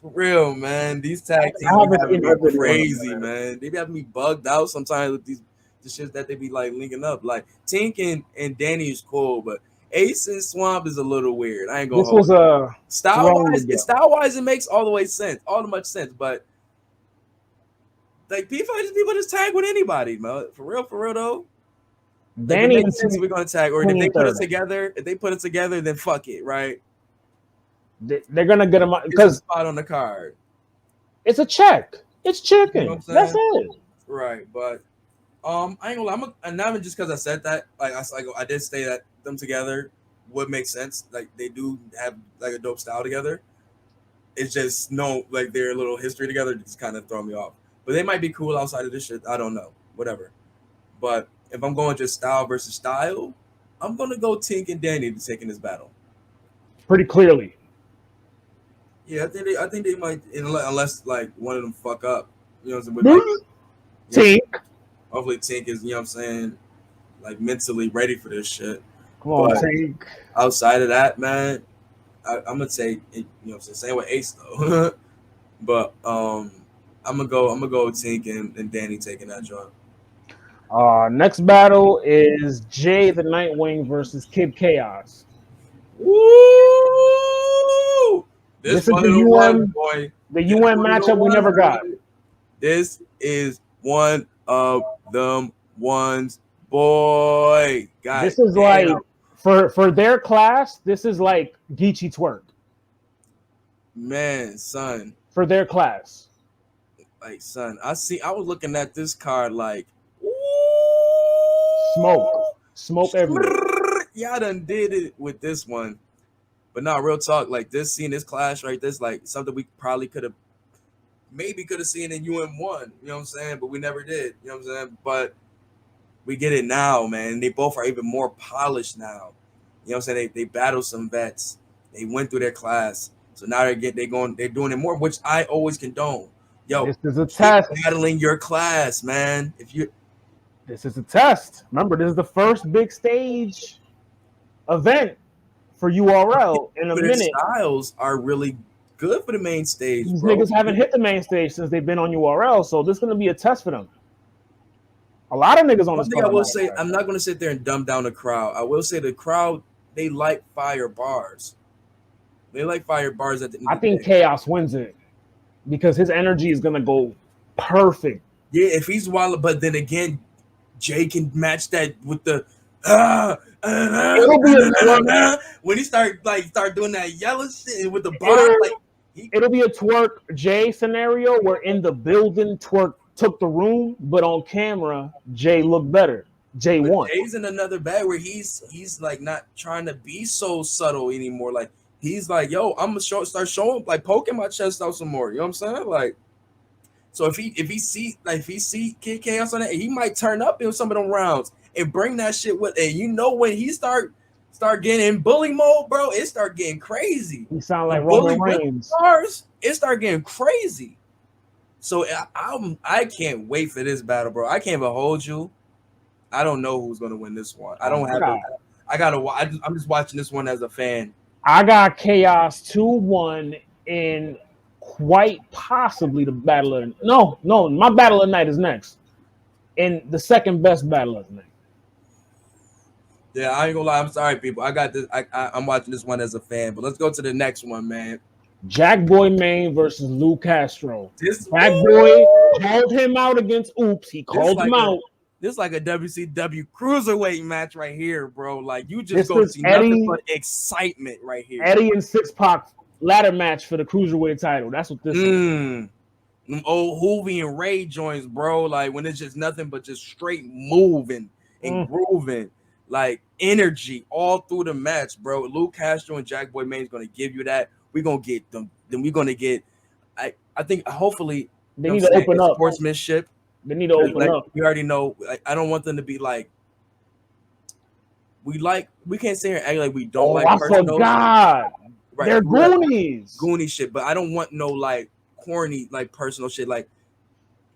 [SPEAKER 3] For real, man. These tag teams be crazy, man. They be having me bugged out sometimes with the shit that they be like linking up. Like Tink and Danny is cool, but Ace and Swamp is a little weird. I ain't gonna.
[SPEAKER 2] This was a
[SPEAKER 3] style wise, it makes all the much sense. But like people just tag with anybody, man. For real though.
[SPEAKER 2] Danny
[SPEAKER 3] like, sense we're gonna tag, or if they put it together, then fuck it, right?
[SPEAKER 2] They're gonna get them because
[SPEAKER 3] spot on the card.
[SPEAKER 2] It's a check. It's chicken.
[SPEAKER 3] You know
[SPEAKER 2] That's it.
[SPEAKER 3] Right, but I ain't gonna lie. And not even just because I said that. Like I did say that them together would make sense. Like they do have like a dope style together. It's just like their little history together just kind of throw me off. But they might be cool outside of this shit. I don't know. Whatever. But if I'm going just style versus style, I'm gonna go Tink and Danny to taking this battle.
[SPEAKER 2] Pretty clearly.
[SPEAKER 3] Yeah, I think they might, unless like one of them fuck up. You know what I'm
[SPEAKER 2] saying?
[SPEAKER 3] Tink. Hopefully Tink is, you know what I'm saying, like mentally ready for this shit.
[SPEAKER 2] Come on, Tink.
[SPEAKER 3] Outside of that, man, I'm gonna say, you know what I'm saying, same with Ace though. But I'm gonna go Tink and Danny taking that job.
[SPEAKER 2] Next battle is Jay the Nightwing versus Kid Chaos.
[SPEAKER 3] Woo! This is the UN, boy.
[SPEAKER 2] The UN matchup we never got.
[SPEAKER 3] This is one of them ones, boy. God
[SPEAKER 2] this is like for their class. This is like Geechee twerk.
[SPEAKER 3] Man, son.
[SPEAKER 2] For their class.
[SPEAKER 3] Like, son, I was looking at this card like
[SPEAKER 2] smoke everywhere.
[SPEAKER 3] Y'all done did it with this one. But not real talk, like seeing this clash right, this like something we probably could have seen in UN1, you know what I'm saying? But we never did, you know what I'm saying? But we get it now, man. They both are even more polished now. You know what I'm saying? They battled some vets. They went through their class. So now they're doing it more, which I always condone. Yo,
[SPEAKER 2] this is a test.
[SPEAKER 3] Battling your class, man.
[SPEAKER 2] This is a test. Remember, this is the first big stage event for URL in a minute.
[SPEAKER 3] Styles are really good for the main stage.
[SPEAKER 2] These niggas haven't hit the main stage since they've been on URL, so this is going to be a test for them. A lot of niggas on this.
[SPEAKER 3] I will say, I'm not going to sit there and dumb down the crowd. I will say the crowd, they like fire bars. They like fire bars at the end
[SPEAKER 2] I think Chaos wins it because his energy is going to go perfect.
[SPEAKER 3] Yeah, if he's wild, but then again, Jay can match that with the when he start doing that yellow shit with the bar,
[SPEAKER 2] it'll be a twerk Jay scenario where in the building twerk took the room, but on camera Jay looked better. Jay won.
[SPEAKER 3] Jay's in another bag where he's like not trying to be so subtle anymore. Like he's like, yo, I'm gonna start showing, like poking my chest out some more. You know what I'm saying? Like, so if he see Kid Chaos on it, he might turn up in some of them rounds and bring that shit with it. You know, when he start getting in bully mode, bro, it start getting crazy.
[SPEAKER 2] He sound like Roman Reigns.
[SPEAKER 3] It start getting crazy. So I can't wait for this battle, bro. I can't even hold you. I don't know who's gonna win this one. I don't have. I'm just watching this one as a fan.
[SPEAKER 2] I got Chaos 2-1 in quite possibly the battle of no. My battle of the night is next. In the second best battle of the night.
[SPEAKER 3] Yeah, I ain't gonna lie. I'm sorry, people. I got this. I'm watching this one as a fan, but let's go to the next one, man.
[SPEAKER 2] Jack Boy Maine versus Lou Castro.
[SPEAKER 3] This
[SPEAKER 2] Jack Boy called him out against Oops. He called him out.
[SPEAKER 3] This is like a WCW cruiserweight match right here, bro. Like you just
[SPEAKER 2] This
[SPEAKER 3] go
[SPEAKER 2] is
[SPEAKER 3] see
[SPEAKER 2] Eddie,
[SPEAKER 3] nothing but excitement right here.
[SPEAKER 2] Eddie and Six Pac ladder match for the cruiserweight title. That's what this is.
[SPEAKER 3] Them old Hoovy and Ray joints, bro. Like when it's just nothing but just straight moving and grooving, like energy all through the match, bro. Lou Castro and Jack Boy Maine is gonna give you that. We're gonna get them. Then we're gonna get. I think hopefully
[SPEAKER 2] they need to open up
[SPEAKER 3] sportsmanship.
[SPEAKER 2] They need to open up.
[SPEAKER 3] We already know. I don't want them to be like. We can't say here and act like we don't like.
[SPEAKER 2] I forgot. Right. They're Goonies.
[SPEAKER 3] Goonie shit, but I don't want no like corny like personal shit. Like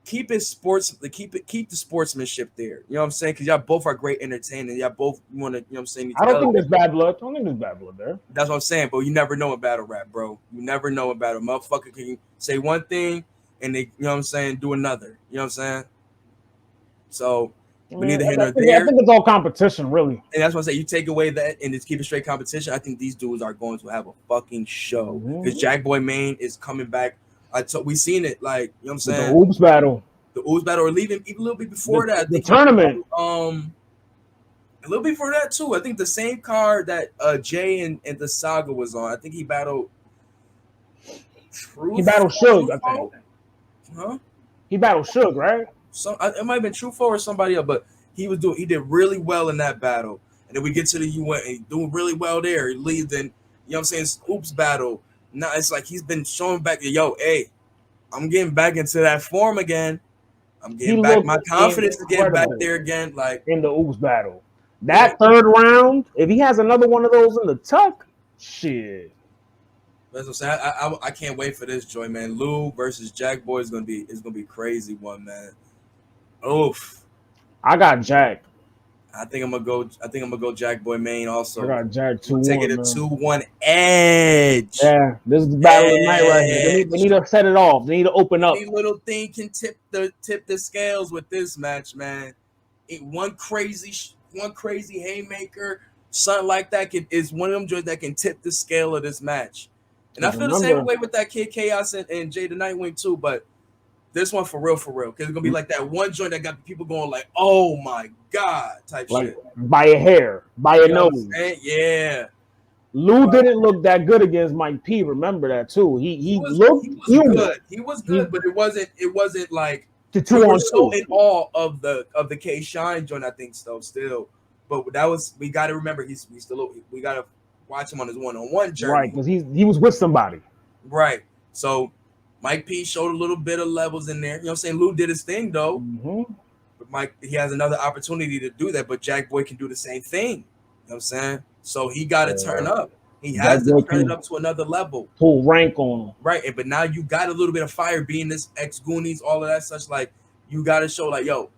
[SPEAKER 3] keep the sportsmanship there. You know what I'm saying? Because y'all both are great entertaining. Y'all both want to. You know what I'm saying?
[SPEAKER 2] I don't think there's bad blood. I don't think there's bad blood there.
[SPEAKER 3] That's what I'm saying. But you never know in battle rap, bro. You never know in battle. Motherfucker can say one thing and they, you know what I'm saying, do another. You know what I'm saying? So we need to hit her there.
[SPEAKER 2] I think it's all competition, really.
[SPEAKER 3] And that's what I say. You take away that and just keep it straight competition. I think these dudes are going to have a fucking show because Jack Boy Maine is coming back. We seen it, like, you know what I'm saying?
[SPEAKER 2] The Oops battle,
[SPEAKER 3] or even a little bit before that. I think
[SPEAKER 2] tournament.
[SPEAKER 3] A little before that too. I think the same card that Jay and the Saga was on. I think he battled.
[SPEAKER 2] He battled Suge, I think.
[SPEAKER 3] Huh?
[SPEAKER 2] He battled Suge, right?
[SPEAKER 3] It might have been Trufo or somebody else, but he did really well in that battle. And then we get to the UN and he's doing really well there. He leads in, you know what I'm saying, Oops battle. Now it's like he's been showing back, yo, hey, I'm getting back into that form again. I'm getting back my confidence to get back there again. Like
[SPEAKER 2] in the Oops battle. That third round, if he has another one of those in the tuck, shit.
[SPEAKER 3] That's what I'm saying. I can't wait for this, Joy, man. Lou versus Jack Boy is gonna be crazy one, man. Oof.
[SPEAKER 2] I got Jack.
[SPEAKER 3] I think I'm gonna go Jack Boy Maine also.
[SPEAKER 2] I got Jack 2-1.
[SPEAKER 3] Take it a 2-1 edge.
[SPEAKER 2] Yeah, this is the battle of the night right here. They need to set it off. They need to open up.
[SPEAKER 3] Any little thing can tip the scales with this match, man. One crazy haymaker, something like that is one of them joints that can tip the scale of this match. And I feel the same way with that Kid Chaos and Jay the Nightwing too, but this one for real, because it's gonna be like that one joint that got people going like, "Oh my god!" type like, shit.
[SPEAKER 2] By a hair, by a nose.
[SPEAKER 3] Yeah.
[SPEAKER 2] Lou didn't look that good against Mike P. Remember that too. He was
[SPEAKER 3] good. He was good, but it wasn't like
[SPEAKER 2] the 2-on-2.
[SPEAKER 3] So in awe of the K Shine joint, I think still. But we got to remember we got to watch him on his one-on-one journey,
[SPEAKER 2] right? Because he was with somebody,
[SPEAKER 3] right? So. Mike P showed a little bit of levels in there. You know what I'm saying? Lou did his thing, though. But Mike, he has another opportunity to do that, but Jack Boy can do the same thing. You know what I'm saying? So he got to turn up. He has to turn it up to another level.
[SPEAKER 2] Pull rank on him.
[SPEAKER 3] Right. But now you got a little bit of fire being this ex-Goonies, all of that such. Like, you got to show, like, yo,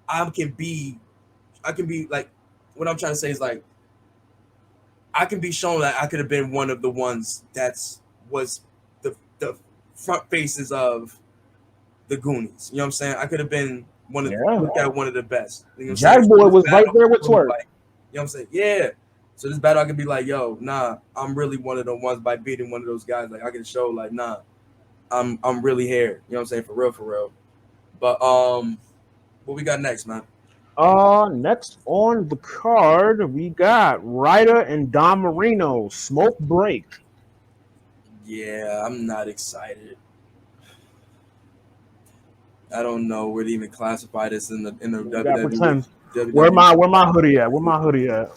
[SPEAKER 3] I can be, like, what I'm trying to say is, like, I can be shown that I could have been one of the ones was the front faces of the Goonies. You know what I'm saying? I could have been one of the best. You know
[SPEAKER 2] Jack Boy was right there with Twerk.
[SPEAKER 3] Like, you know what I'm saying? Yeah. So this battle I could be like, yo, nah, I'm really one of the ones by beating one of those guys. Like I can show like, nah, I'm really here. You know what I'm saying? For real. But what we got next, man?
[SPEAKER 2] Next on the card, we got Ryder and Don Marino, Smoke Break.
[SPEAKER 3] Yeah, I'm not excited. I don't know where to even classify this in the WWE.
[SPEAKER 2] Where my hoodie at? Where my hoodie at?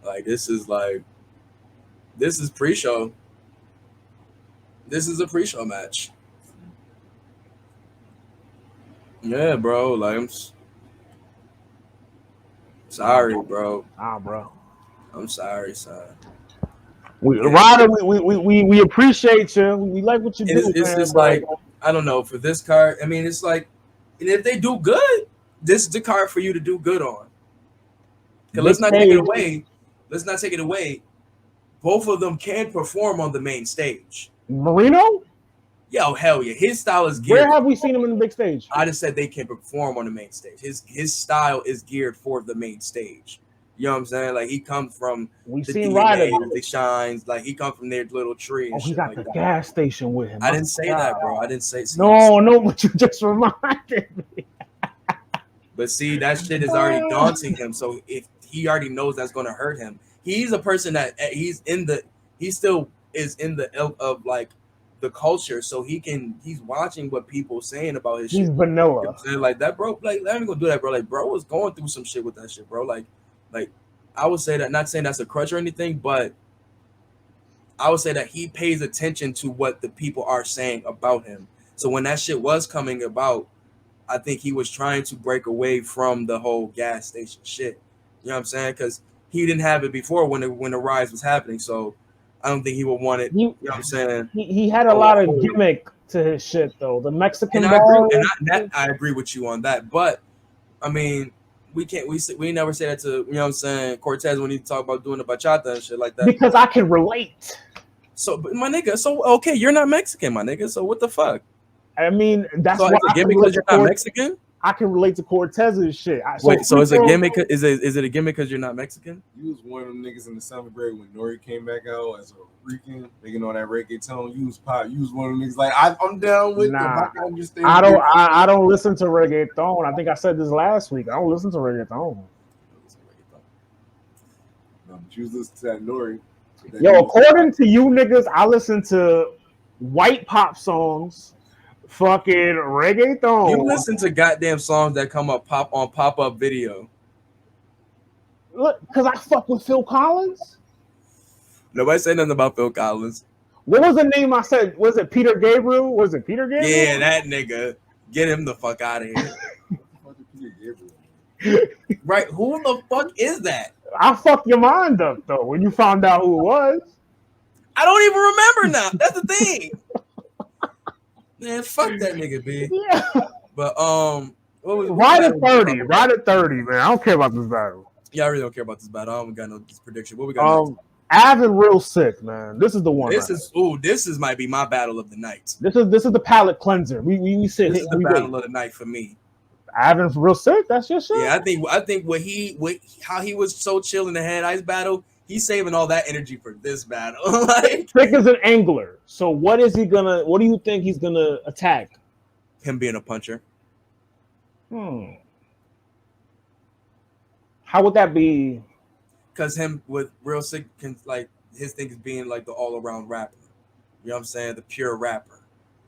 [SPEAKER 3] Like this is pre-show. This is a pre-show match. Yeah, bro. Like I'm sorry, bro.
[SPEAKER 2] Bro.
[SPEAKER 3] I'm sorry, son.
[SPEAKER 2] Ryder, we appreciate you. We like what you do.
[SPEAKER 3] It's just like I don't know for this card. I mean, it's like, and if they do good, this is the card for you to do good on. Let's not take it away. Both of them can perform on the main stage.
[SPEAKER 2] Marino?
[SPEAKER 3] Yo, hell yeah. His style is geared.
[SPEAKER 2] Where have we seen him in the big stage?
[SPEAKER 3] I just said they can perform on the main stage. His style is geared for the main stage. You know what I'm saying? Like he comes from
[SPEAKER 2] We
[SPEAKER 3] the
[SPEAKER 2] seen
[SPEAKER 3] DNA,
[SPEAKER 2] Ryder.
[SPEAKER 3] the shines. Like he comes from their little tree. And
[SPEAKER 2] Oh, he
[SPEAKER 3] shit
[SPEAKER 2] got
[SPEAKER 3] like
[SPEAKER 2] the
[SPEAKER 3] that.
[SPEAKER 2] gas station with him.
[SPEAKER 3] I didn't say that, bro. I didn't say.
[SPEAKER 2] No, but you just reminded me.
[SPEAKER 3] But see, that shit is already daunting him. So if he already knows that's going to hurt him, he's a person that he still is in the ilk of like the culture. So he's watching what people saying about his shit.
[SPEAKER 2] He's vanilla.
[SPEAKER 3] You know saying? Like that, bro. Like, let me go do that, bro. Like, bro was going through some shit with that shit, bro. Like I would say that, not saying that's a crutch or anything, but I would say that he pays attention to what the people are saying about him. So when that shit was coming about, I think he was trying to break away from the whole gas station shit. You know what I'm saying? Because he didn't have it before when the rise was happening. So I don't think he would want it. You know what I'm saying?
[SPEAKER 2] He had a lot of gimmick to his shit though. The Mexican
[SPEAKER 3] and I agree, I agree with you on that. But I mean, we never say that to, you know what I'm saying, Cortez when he talk about doing the bachata and shit like that.
[SPEAKER 2] Because I can relate.
[SPEAKER 3] So, but my nigga, so okay, you're not Mexican, my nigga. So what the fuck?
[SPEAKER 2] I mean, that's
[SPEAKER 3] so
[SPEAKER 2] why
[SPEAKER 3] it's a gimmick because you're not Mexican.
[SPEAKER 2] I can relate to Cortez's shit.
[SPEAKER 3] Wait, so it's a gimmick? Is it a gimmick because you're not Mexican?
[SPEAKER 1] You was one of them niggas in the 7th grade when Nori came back out as a Rican, making all that reggaeton. You was one of them niggas like I'm down with them. I can understand.
[SPEAKER 2] I don't listen to reggaeton. I think I said this last week. I don't listen to reggaeton.
[SPEAKER 1] No, but you was listening to that Nori.
[SPEAKER 2] Yo, according to you niggas, I listen to white pop songs. Fucking reggaeton.
[SPEAKER 3] You listen to goddamn songs that come up pop-up video.
[SPEAKER 2] Look, because I fuck with Phil Collins.
[SPEAKER 3] Nobody said nothing about Phil Collins.
[SPEAKER 2] What was the name I said? Was it Peter Gabriel? Was it Peter Gabriel?
[SPEAKER 3] Yeah, that nigga. Get him the fuck out of here. Right? Who the fuck is that?
[SPEAKER 2] I fucked your mind up though when you found out who it was.
[SPEAKER 3] I don't even remember now. That's the thing. Man, fuck that nigga, B.
[SPEAKER 2] Yeah.
[SPEAKER 3] But
[SPEAKER 2] right at 30, man. I don't care about this battle.
[SPEAKER 3] Yeah, I really don't care about this battle. I don't got no prediction. What we got next?
[SPEAKER 2] Avin real sick, man. This is the one.
[SPEAKER 3] This might be my battle of the night.
[SPEAKER 2] This is the palate cleanser. We sit.
[SPEAKER 3] This is the battle of the night for me.
[SPEAKER 2] Avin's real sick. That's your shit.
[SPEAKER 3] Yeah, I think how he was so chill in the Head Ice battle. He's saving all that energy for this battle. Like,
[SPEAKER 2] Sick is an angler. So what do you think he's gonna attack?
[SPEAKER 3] Him being a puncher.
[SPEAKER 2] How would that be?
[SPEAKER 3] Because him with real sick can, like, his thing is being like the all-around rapper. You know what I'm saying? The pure rapper.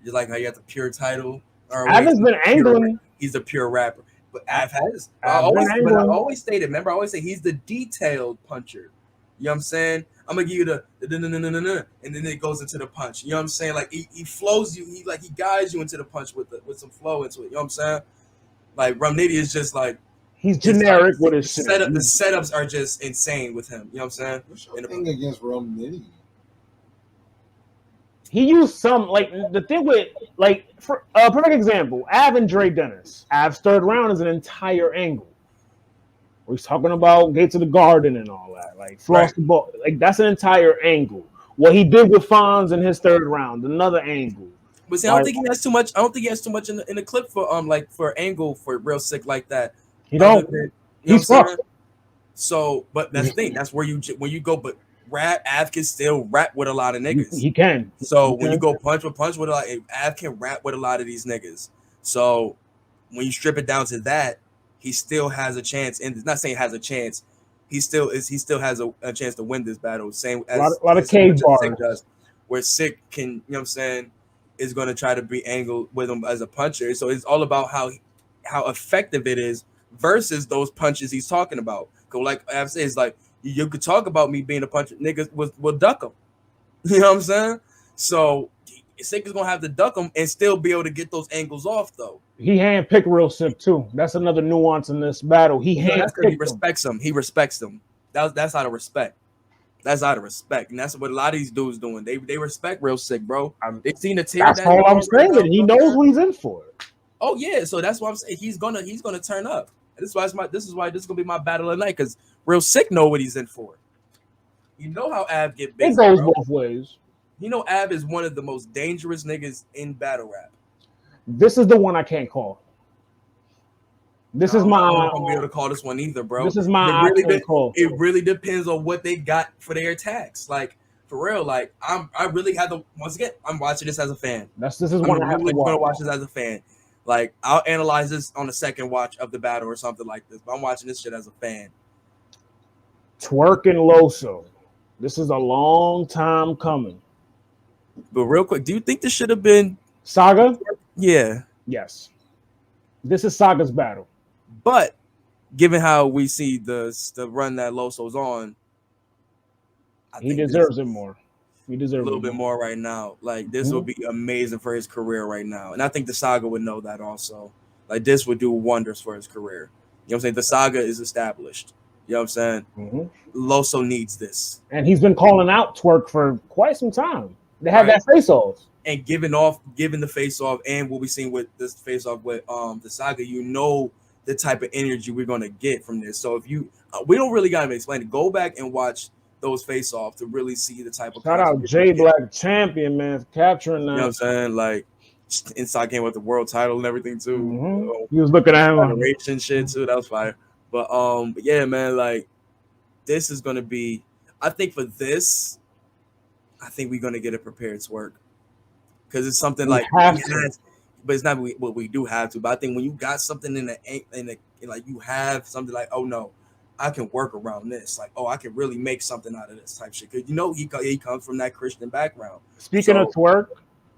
[SPEAKER 3] Just like how you got the pure title.
[SPEAKER 2] Avin's been angling.
[SPEAKER 3] He's a pure rapper. But Av has. I always stated, remember, I always say he's the detailed puncher. You know what I'm saying? I'm gonna give you the and then it goes into the punch. You know what I'm saying? Like he flows you, he guides you into the punch with some flow into it. You know what I'm saying? Like Romnity is just like
[SPEAKER 2] he's generic with his shit.
[SPEAKER 3] The setups are just insane with him. You know what I'm saying?
[SPEAKER 1] What's your thing against Romnity?
[SPEAKER 2] He used some, like, the thing with, like, for a perfect example, Av and Dre Dennis. Av's third round is an entire angle. He's talking about Gates of the Garden and all that, like floss the ball, like that's an entire angle. What he did with Fonz in his third round, another angle.
[SPEAKER 3] But see, I don't think he has too much. I don't think he has too much in the clip for like for angle for real sick like that.
[SPEAKER 2] He don't. He's fucked.
[SPEAKER 3] So, but that's the thing. That's where you go. But Av can still rap with a lot of niggas.
[SPEAKER 2] He can.
[SPEAKER 3] So when you go punch with a lot, Av can rap with a lot of these niggas. So when you strip it down to that, he still has a chance. And not saying has a chance. He still has a chance to win this battle. Same as
[SPEAKER 2] a lot of cave bars.
[SPEAKER 3] Does, where Sick can, you know what I'm saying, is going to try to be angled with him as a puncher. So it's all about how effective it is versus those punches he's talking about. Because like I've said, it's like you could talk about me being a puncher, niggas will duck him. You know what I'm saying? So Sick is gonna have to duck him and still be able to get those angles off though.
[SPEAKER 2] He handpicked real Sick too. That's another nuance in this battle. He
[SPEAKER 3] respects him. He respects them. That's out of respect. That's out of respect, and that's what a lot of these dudes doing. They respect real Sick, bro. They seen the tear.
[SPEAKER 2] That's all I'm saying. He knows what he's in for.
[SPEAKER 3] Oh yeah, so that's why I'm saying he's gonna turn up. This is why this is gonna be my battle of the night because real Sick know what he's in for. You know how Av get big.
[SPEAKER 2] It goes both ways.
[SPEAKER 3] You know Av is one of the most dangerous niggas in battle rap.
[SPEAKER 2] This is the one I can't call. This is my.
[SPEAKER 3] I'm not gonna be able to call this one either, bro.
[SPEAKER 2] This is my call.
[SPEAKER 3] It really depends on what they got for their attacks. Like for real, like I really had to. Once again, I'm watching this as a fan.
[SPEAKER 2] This is one I have to
[SPEAKER 3] gonna watch this as a fan. Like I'll analyze this on the second watch of the battle or something like this. But I'm watching this shit as a fan.
[SPEAKER 2] Twerk and Loso. This is a long time coming.
[SPEAKER 3] But real quick, do you think this should have been
[SPEAKER 2] Saga?
[SPEAKER 3] Yeah.
[SPEAKER 2] Yes. This is Saga's battle.
[SPEAKER 3] But given how we see the run that Loso's on,
[SPEAKER 2] he deserves it more. He deserves
[SPEAKER 3] a little bit more right now. Like this would be amazing for his career right now. And I think the Saga would know that also. Like this would do wonders for his career. You know what I'm saying? The Saga is established. You know what I'm saying? Loso needs this.
[SPEAKER 2] And he's been calling out Twerk for quite some time. They had that face-off.
[SPEAKER 3] And giving the face-off, and what we've seen with this face-off with the Saga, you know the type of energy we're going to get from this. So if you we don't really got to explain it. Go back and watch those face-off to really see the type of
[SPEAKER 2] shout out J Black Champion, man, for capturing that.
[SPEAKER 3] You know what I'm saying? Like inside came with the world title and everything too.
[SPEAKER 2] He was looking at him
[SPEAKER 3] generation shit too. That was fire. But yeah, man, like this is gonna be. I think for this, I think we're gonna get a prepared Twerk because it's something like but it's not what we do have to. But I think when you got something in the like you have something like, oh no, I can work around this. Like, oh, I can really make something out of this type shit. Because you know he comes from that Christian background.
[SPEAKER 2] Speaking of Twerk,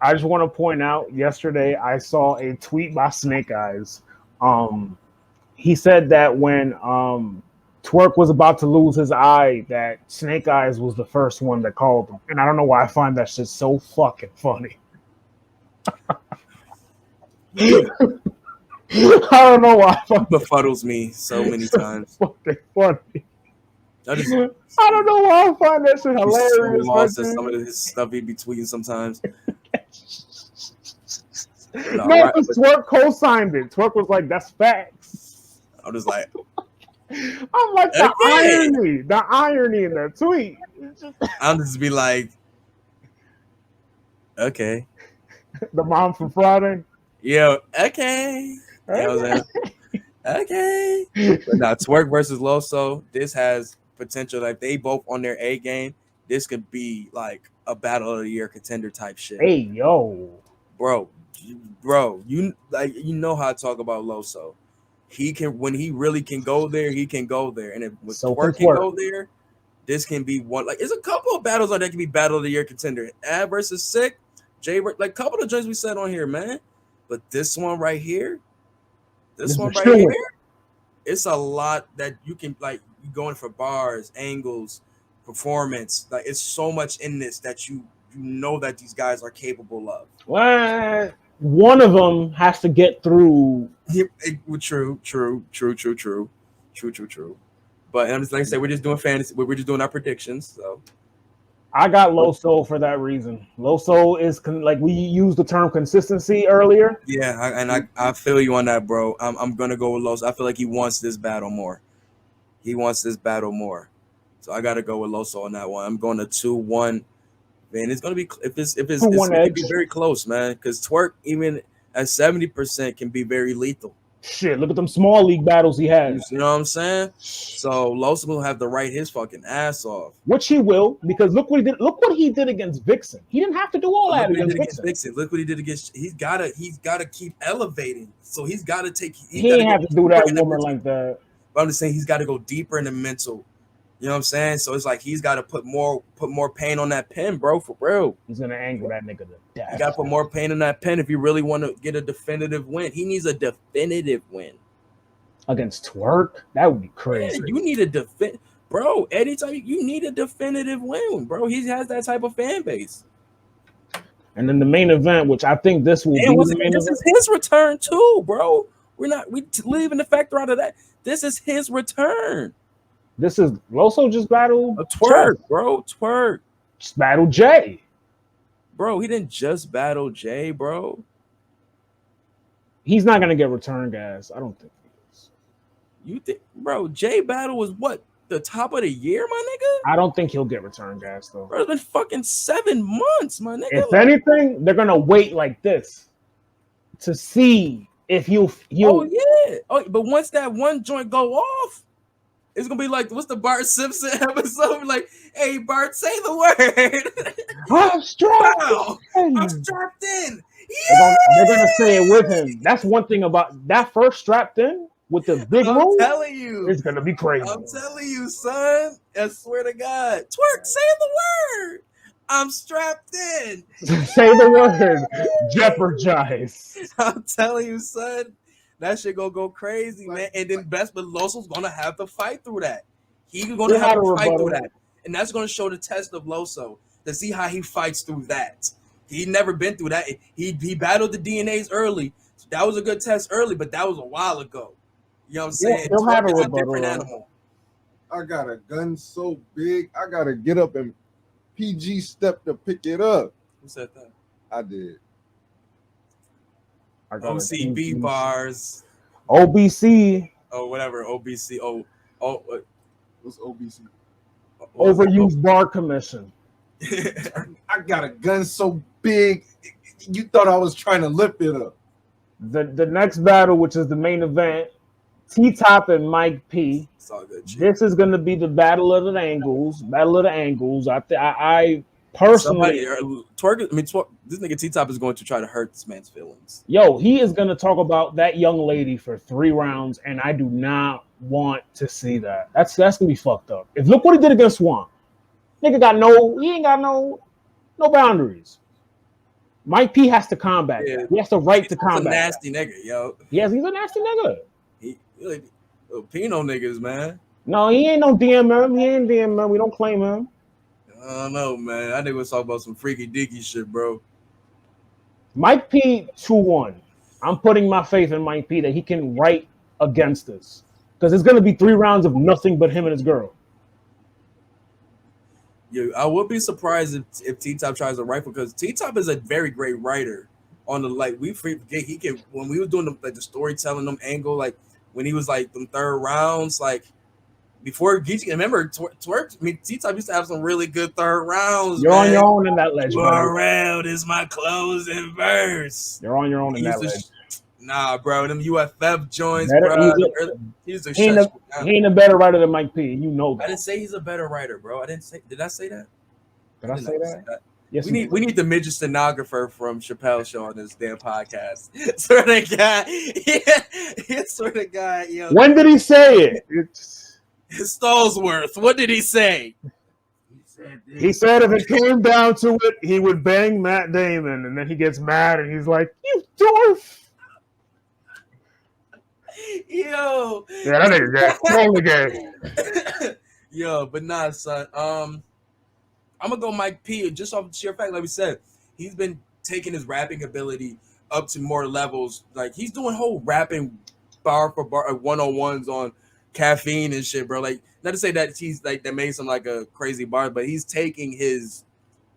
[SPEAKER 2] I just want to point out. Yesterday, I saw a tweet by Snake Eyes. He said that when Twerk was about to lose his eye, that Snake Eyes was the first one that called him. And I don't know why I find that shit so fucking funny. I don't know why.
[SPEAKER 3] It befuddles me so many times.
[SPEAKER 2] Fucking funny. I don't know why I find that shit hilarious. So
[SPEAKER 3] lost at some of his stuff he be tweeting sometimes.
[SPEAKER 2] No, because Twerk co-signed it. Twerk was like, "That's facts."
[SPEAKER 3] I'm just like,
[SPEAKER 2] I'm like the irony in that tweet.
[SPEAKER 3] I'll just be like, okay.
[SPEAKER 2] The mom from Friday.
[SPEAKER 3] Yo, okay. You know what I'm saying? Okay. But now Twerk versus Loso, this has potential. Like they both on their A game. This could be like a battle of the year contender type shit.
[SPEAKER 2] Hey yo,
[SPEAKER 3] bro, you know how I talk about Loso. He can when he really can go there, he can go there. And if Twerk can go there, this can be one. Like, there's a couple of battles that can be battle of the year contender. Ad versus Sick, Jay, like a couple of joints we said on here, man. But this one right here, it's a lot that you can like. You going for bars, angles, performance. Like it's so much in this that you know that these guys are capable of.
[SPEAKER 2] Well, one of them has to get through.
[SPEAKER 3] True. But I'm just like I said, we're just doing fantasy. We're just doing our predictions. So
[SPEAKER 2] I got Loso for that reason. Loso is like we used the term consistency earlier.
[SPEAKER 3] Yeah, I feel you on that, bro. I'm gonna go with Loso. I feel like he wants this battle more. So I gotta go with Loso on that one. I'm going to 2-1. Man, it's gonna be it's gonna be very close, man. Because Twerk, even at 70%, can be very lethal.
[SPEAKER 2] Shit, look at them small league battles he has.
[SPEAKER 3] You know what I'm saying? So Loso will have to write his fucking ass off.
[SPEAKER 2] Which he will, because look what he did. Look what he did against Vixen. He didn't have to do all that against Vixen.
[SPEAKER 3] Look what he did against. He's gotta keep elevating. So he's gotta take.
[SPEAKER 2] He ain't have to do that woman like that.
[SPEAKER 3] But I'm just saying he's got to go deeper in the mental. You know what I'm saying? So it's like he's got to put more pain on that pen, bro, for real.
[SPEAKER 2] He's gonna angle that nigga to death.
[SPEAKER 3] You got to put more pain on that pen if you really want to get a definitive win. He needs a definitive win
[SPEAKER 2] against Twerk. That would be crazy.
[SPEAKER 3] Yeah, you need a bro. Anytime you need a definitive win, bro. He has that type of fan base.
[SPEAKER 2] And then the main event, which I think this will be the main event.
[SPEAKER 3] This is his return too, bro. We leaving the factor out of that. This is his return.
[SPEAKER 2] This is Loso just battled
[SPEAKER 3] Twerk, bro. Twerk
[SPEAKER 2] just battled Jay,
[SPEAKER 3] bro. He didn't just battle Jay, bro.
[SPEAKER 2] He's not gonna get return, guys. I don't think he is.
[SPEAKER 3] You think, bro? Jay battle was what, the top of the year, my nigga?
[SPEAKER 2] I don't think he'll get return, guys. Though,
[SPEAKER 3] bro, it's been fucking 7 months, my nigga.
[SPEAKER 2] If anything, they're gonna wait like this to see if you.
[SPEAKER 3] Oh yeah. Yeah. Oh, but once that one joint go off, it's gonna be like, what's the Bart Simpson episode? Like, hey Bart, say the word.
[SPEAKER 2] I'm strapped.
[SPEAKER 3] I'm strapped in.
[SPEAKER 2] They're gonna say it with him. That's one thing about that first strapped in with the big room.
[SPEAKER 3] I'm telling you,
[SPEAKER 2] it's gonna be crazy.
[SPEAKER 3] I'm telling you, son. I swear to God. Twerk, say the word. I'm strapped in.
[SPEAKER 2] Say the word. Jeopardize.
[SPEAKER 3] I'm telling you, son. That shit gonna go crazy, man. And then Best Loso's gonna have to fight through that. He's gonna have to fight through that. And that's gonna show the test of Loso to see how he fights through that. He never been through that. He battled the DNAs early. So that was a good test early, but that was a while ago. You know what I'm saying?
[SPEAKER 2] He'll have a
[SPEAKER 3] different animal.
[SPEAKER 1] I got a gun so big, I gotta get up and PG step to pick it up.
[SPEAKER 3] Who said that?
[SPEAKER 1] I did.
[SPEAKER 3] OCB bars.
[SPEAKER 2] OBC.
[SPEAKER 3] Oh, whatever. OBC.
[SPEAKER 1] What's OBC?
[SPEAKER 2] Overused Bar Commission.
[SPEAKER 1] I got a gun so big, you thought I was trying to lift it up.
[SPEAKER 2] The next battle, which is the main event, T-Top and Mike P.
[SPEAKER 3] It's all good.
[SPEAKER 2] This is going to be the battle of the angles. I personally,
[SPEAKER 3] this nigga T-Top is going to try to hurt this man's feelings.
[SPEAKER 2] Yo, he is going to talk about that young lady for 3 rounds, and I do not want to see that. That's going to be fucked up. If look what he did against Swan. Nigga he ain't got no boundaries. Mike P has to combat that. He has the right to combat.
[SPEAKER 3] He's a nasty nigga, yo.
[SPEAKER 2] Yes, he's a nasty nigga.
[SPEAKER 3] He like Pino niggas, man.
[SPEAKER 2] No, he ain't no DMM. He ain't DMM. We don't claim him.
[SPEAKER 3] I don't know, man. I think we're talking about some freaky dicky shit, bro.
[SPEAKER 2] Mike P 2-1. I'm putting my faith in Mike P that he can write against this. Because it's going to be 3 rounds of nothing but him and his girl.
[SPEAKER 3] Yeah, I would be surprised if T-Top tries to write, because T-Top is a very great writer. On the we forget he can, when we were doing the storytelling them angle, like when he was like them 3rd rounds, like before Geechee, remember Twerk, T-Top used to have some really good 3rd rounds.
[SPEAKER 2] You're on your own in that ledge.
[SPEAKER 3] Around is my closing verse.
[SPEAKER 2] You're on your own in that ledge.
[SPEAKER 3] Nah, bro, them UFF joints, bro.
[SPEAKER 2] He ain't a better writer than Mike P. You know that.
[SPEAKER 3] I didn't say he's a better writer, bro. Did I say that?
[SPEAKER 2] Did I say that? Yes.
[SPEAKER 3] We need the midget stenographer from Chappelle's show on this damn podcast. Swear to God. Yeah, swear to God, yo.
[SPEAKER 2] When did he say it?
[SPEAKER 3] Stallsworth. What did he say?
[SPEAKER 2] He said if it came down to it, he would bang Matt Damon, and then he gets mad and he's like, "You dwarf."
[SPEAKER 3] Yo.
[SPEAKER 2] Yeah, that nigga got the game.
[SPEAKER 3] Yo, but nah, son. I'm gonna go Mike P. Just off the sheer fact, like we said, he's been taking his rapping ability up to more levels. Like he's doing whole rapping bar for bar 101s on caffeine and shit, bro. Like, not to say that he's like that made some like a crazy bar, but he's taking his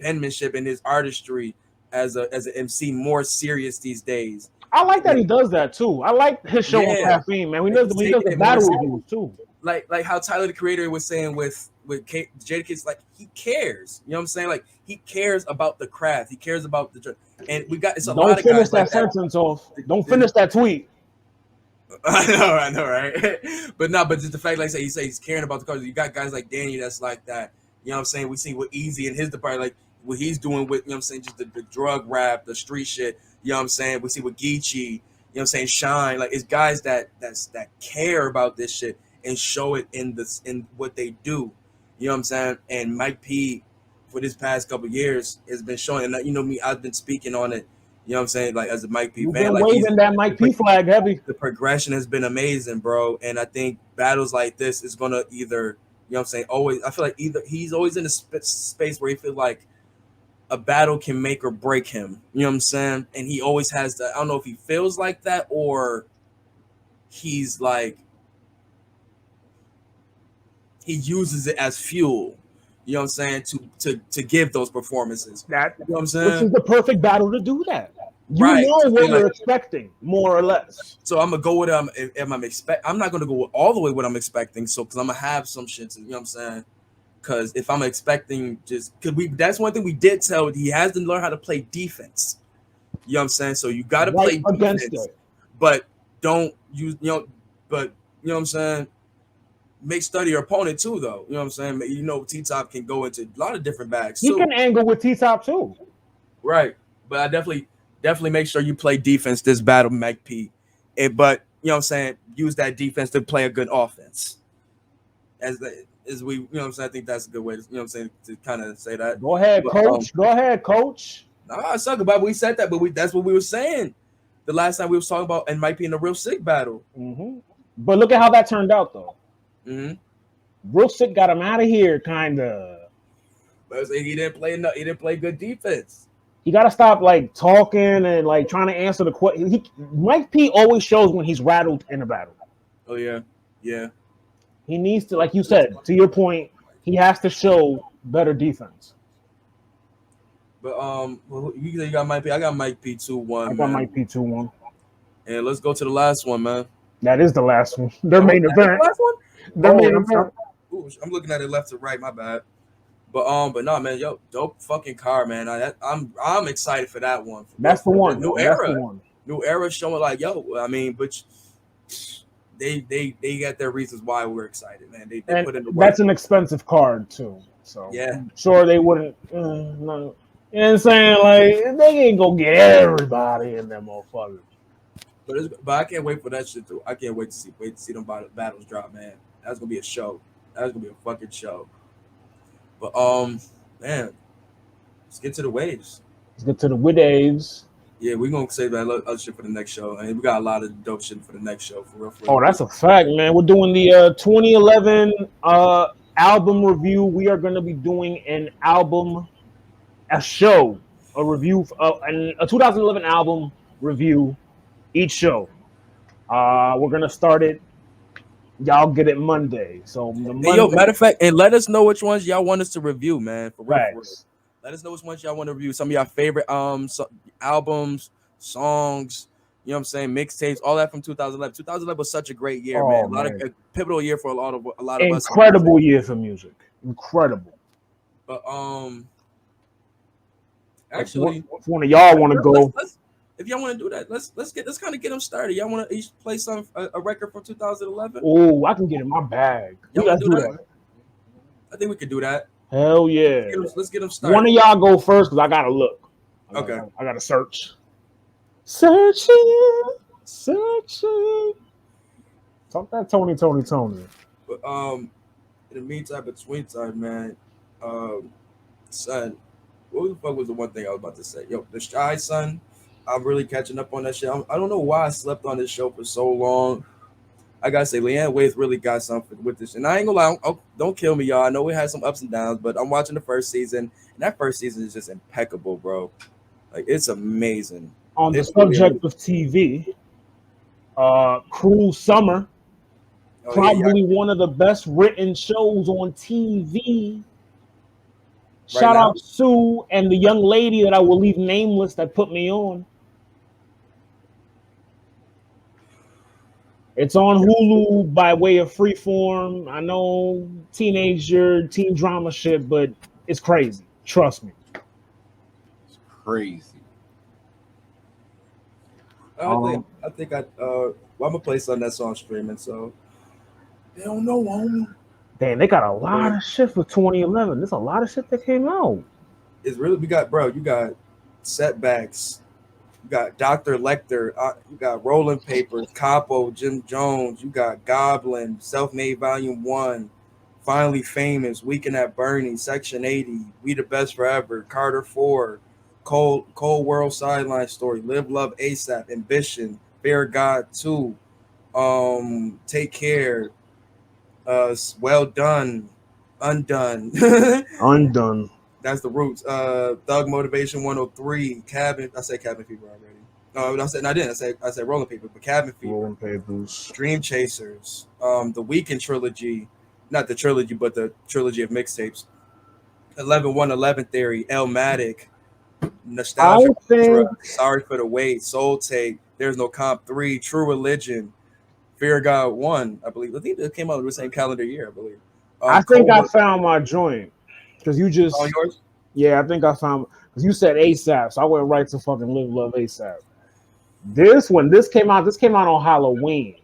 [SPEAKER 3] penmanship and his artistry as an MC more serious these days.
[SPEAKER 2] I like that he does that too. I like his show on caffeine, man. He does the battle reviews too.
[SPEAKER 3] Like how Tyler the Creator was saying with Jadakiss, like he cares. You know what I'm saying? Like he cares about the craft. He cares about and we got it's a lot of guys.
[SPEAKER 2] Don't finish that sentence off. Don't finish that tweet.
[SPEAKER 3] I know, right? But just the fact, like I say, he's caring about the cars. You got guys like Danny that's like that. You know what I'm saying? We see what Easy in his department, like what he's doing with, you know what I'm saying, just the drug rap, the street shit. You know what I'm saying? We see what Geechee, you know what I'm saying, Shine. Like it's guys that care about this shit and show it in what they do. You know what I'm saying? And Mike P for this past couple of years has been showing, and you know me, I've been speaking on it. You know what I'm saying? Like as a Mike P fan, like
[SPEAKER 2] waving that Mike P flag heavy.
[SPEAKER 3] The progression has been amazing, bro. And I think battles like this is gonna either, you know what I'm saying, always. I feel like either he's always in a space where he feels like a battle can make or break him. You know what I'm saying? And he always has that. I don't know if he feels like that or he's like he uses it as fuel. You know what I'm saying? To give those performances.
[SPEAKER 2] You know
[SPEAKER 3] what I'm saying?
[SPEAKER 2] Which is the perfect battle to do that. You know what you're expecting, more or less.
[SPEAKER 3] So I'm gonna go with I'm not gonna go all the way what I'm expecting. So because I'm gonna have some shit to, you know what I'm saying? Because if I'm expecting that's one thing we did tell, he has to learn how to play defense. You know what I'm saying? So you gotta play
[SPEAKER 2] against
[SPEAKER 3] defense.
[SPEAKER 2] it.
[SPEAKER 3] But don't use, but you know what I'm saying. Make study your opponent too, though. You know what I'm saying. T-Top can go into a lot of different bags.
[SPEAKER 2] He can angle with T-Top too.
[SPEAKER 3] Right, but I definitely make sure you play defense this battle, Mike P. But you know what I'm saying, use that defense to play a good offense. As we, you know what I'm saying, I think that's a good way to, you know what I'm saying, to kind of say that.
[SPEAKER 2] Go ahead, coach. Go ahead, coach.
[SPEAKER 3] Nah, I suck about it. We said that, but that's what we were saying the last time we was talking about, and Mike P in a real sick battle.
[SPEAKER 2] Mm-hmm. But look at how that turned out, though.
[SPEAKER 3] Mm-hmm.
[SPEAKER 2] Real sick got him out of here, kind of.
[SPEAKER 3] But he didn't play enough. He didn't play good defense.
[SPEAKER 2] You got to stop like talking and like trying to answer the question. Mike P always shows when he's rattled in a battle.
[SPEAKER 3] Oh yeah.
[SPEAKER 2] He needs to, like you said, to your point, he has to show better defense.
[SPEAKER 3] But you got Mike P. I got Mike P 2-1.
[SPEAKER 2] I got Mike P 2-1.
[SPEAKER 3] And let's go to the last one, man.
[SPEAKER 2] That is the last one. Their main event.
[SPEAKER 3] The last one?
[SPEAKER 2] Their main event.
[SPEAKER 3] I'm looking at it left to right. My bad. But no, man, dope fucking car, man. I'm excited for that one.
[SPEAKER 2] That's the one.
[SPEAKER 3] New era showing like, I mean, but they got their reasons why we're excited, man. They put in the work.
[SPEAKER 2] That's an expensive card too. So
[SPEAKER 3] yeah,
[SPEAKER 2] I'm sure they wouldn't. No. You know what I'm saying? Like they ain't gonna get everybody in them motherfuckers.
[SPEAKER 3] But I can't wait for that shit too. I can't wait to see them battles drop, man. That's gonna be a show. That's gonna be a fucking show. But man, let's get to the waves.
[SPEAKER 2] Let's get to the waves.
[SPEAKER 3] Yeah, we're gonna save that other shit for the next show. And we got a lot of dope shit for the next show, for real.
[SPEAKER 2] Oh, that's a fact, man. We're doing the 2011 album review. We are gonna be doing a show, a review, a 2011 album review each show. We're gonna start it. Y'all get it Monday. So
[SPEAKER 3] matter of fact, and let us know which ones y'all want us to review, man. For real, for real. Let us know which ones y'all want to review. Some of y'all favorite albums, songs, you know what I'm saying, mixtapes, all that from 2011. 2011 was such a great year, man. A pivotal year for a lot of us.
[SPEAKER 2] Incredible year for music. Incredible.
[SPEAKER 3] But actually,
[SPEAKER 2] if one of y'all want to go,
[SPEAKER 3] if y'all want to do that, let's kind of get them started. Y'all want to each play a record from 2011?
[SPEAKER 2] Oh, I can get in my bag.
[SPEAKER 3] Y'all do that? I think we could do that.
[SPEAKER 2] Hell yeah.
[SPEAKER 3] Let's get them started.
[SPEAKER 2] One of y'all go first because I gotta look. I gotta search. Searching. Talk that Tony.
[SPEAKER 3] But in the meantime, between time, man, son, what the fuck was the one thing I was about to say? The Shy Son. I'm really catching up on that shit. I don't know why I slept on this show for so long. I gotta say, Leanne Waithe really got something with this. And I ain't gonna lie, don't kill me, y'all. I know we had some ups and downs, but I'm watching the first season, and that first season is just impeccable, bro. Like, it's amazing.
[SPEAKER 2] On the subject of TV, Cruel Summer, probably one of the best written shows on TV. Shout out Sue and the young lady that I will leave nameless that put me on. It's on Hulu by way of Freeform. I know teen drama shit, but it's crazy. Trust me.
[SPEAKER 1] It's crazy.
[SPEAKER 3] I'm gonna play something that's on streaming, so they don't know, homie.
[SPEAKER 2] Damn, they got a lot of shit for 2011. There's a lot of shit that came out.
[SPEAKER 3] It's really, you got Setbacks. You got Dr. Lecter, you got Rolling Papers, Capo, Jim Jones, you got Goblin, Self-Made Volume 1, Finally Famous, Weekend at Bernie, Section 80, We the Best Forever, Carter 4, Cold World Sideline Story, Live Love ASAP, Ambition, Fear God 2, Take Care, Well Done, Undone.
[SPEAKER 2] Undone.
[SPEAKER 3] That's the Roots. Thug Motivation 103. Cabin. I said Cabin Fever already. No, I didn't. I said Rolling Papers, but Cabin Fever.
[SPEAKER 2] Rolling Papers.
[SPEAKER 3] Dream Chasers. The Weekend trilogy. Not the trilogy, but the trilogy of mixtapes. 11-1-11 Theory. Elmatic. Nostalgia. Sorry for the Wait. Soul Take. There's No Comp 3. True Religion. Fear God 1. I believe. I think it came out the same calendar year, I believe.
[SPEAKER 2] I think I found my joint. Because you just,
[SPEAKER 3] yours?
[SPEAKER 2] Yeah, I think I found, because you said ASAP, so I went right to fucking Live Love ASAP. This came out on Halloween,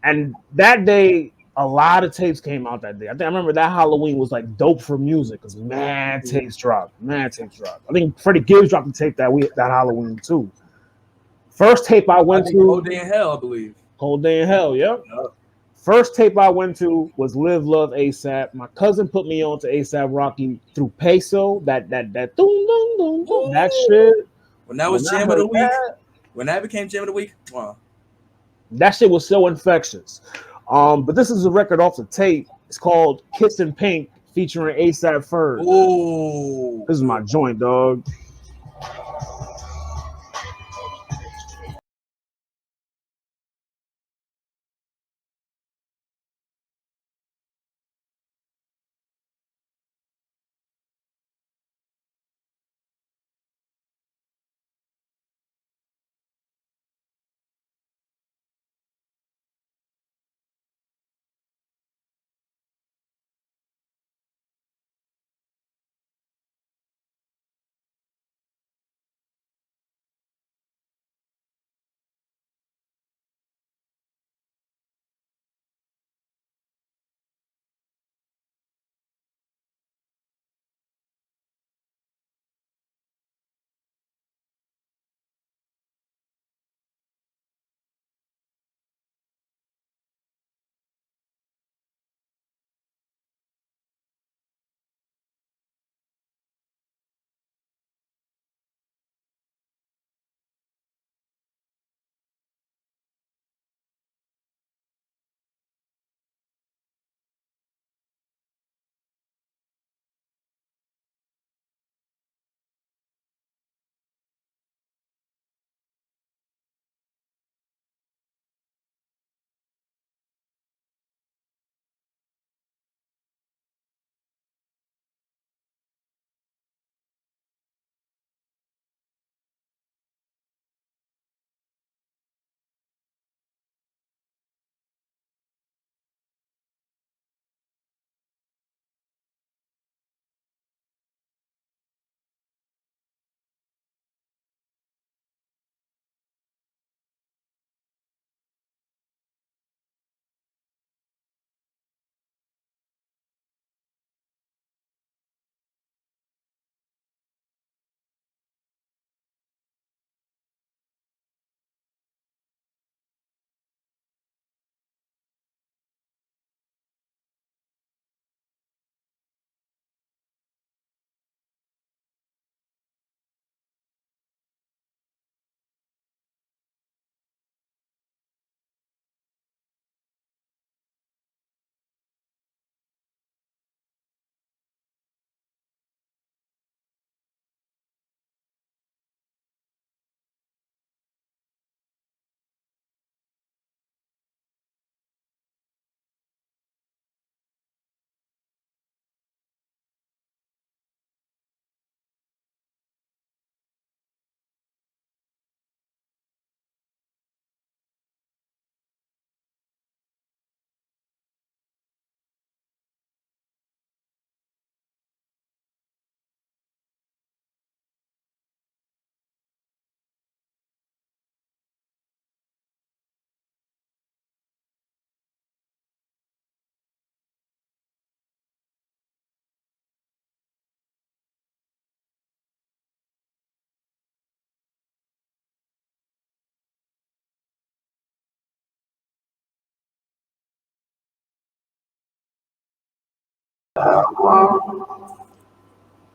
[SPEAKER 2] and that day a lot of tapes came out that day. I remember that Halloween was like dope for music because mad tapes dropped. I think Freddie Gibbs dropped the tape that Halloween too. First tape I went to,
[SPEAKER 3] Cold Day in Hell, I believe.
[SPEAKER 2] Cold Day in Hell, yep. First tape I went to was Live Love ASAP. My cousin put me on to ASAP Rocky through Peso. That doom doom doom doom. That shit.
[SPEAKER 3] When that was Jam of the Week. When that became Jam of the Week, wow.
[SPEAKER 2] That shit was so infectious. But this is a record off the tape. It's called Kissin' Pink featuring ASAP Ferg.
[SPEAKER 3] Oh,
[SPEAKER 2] this is my joint, dog.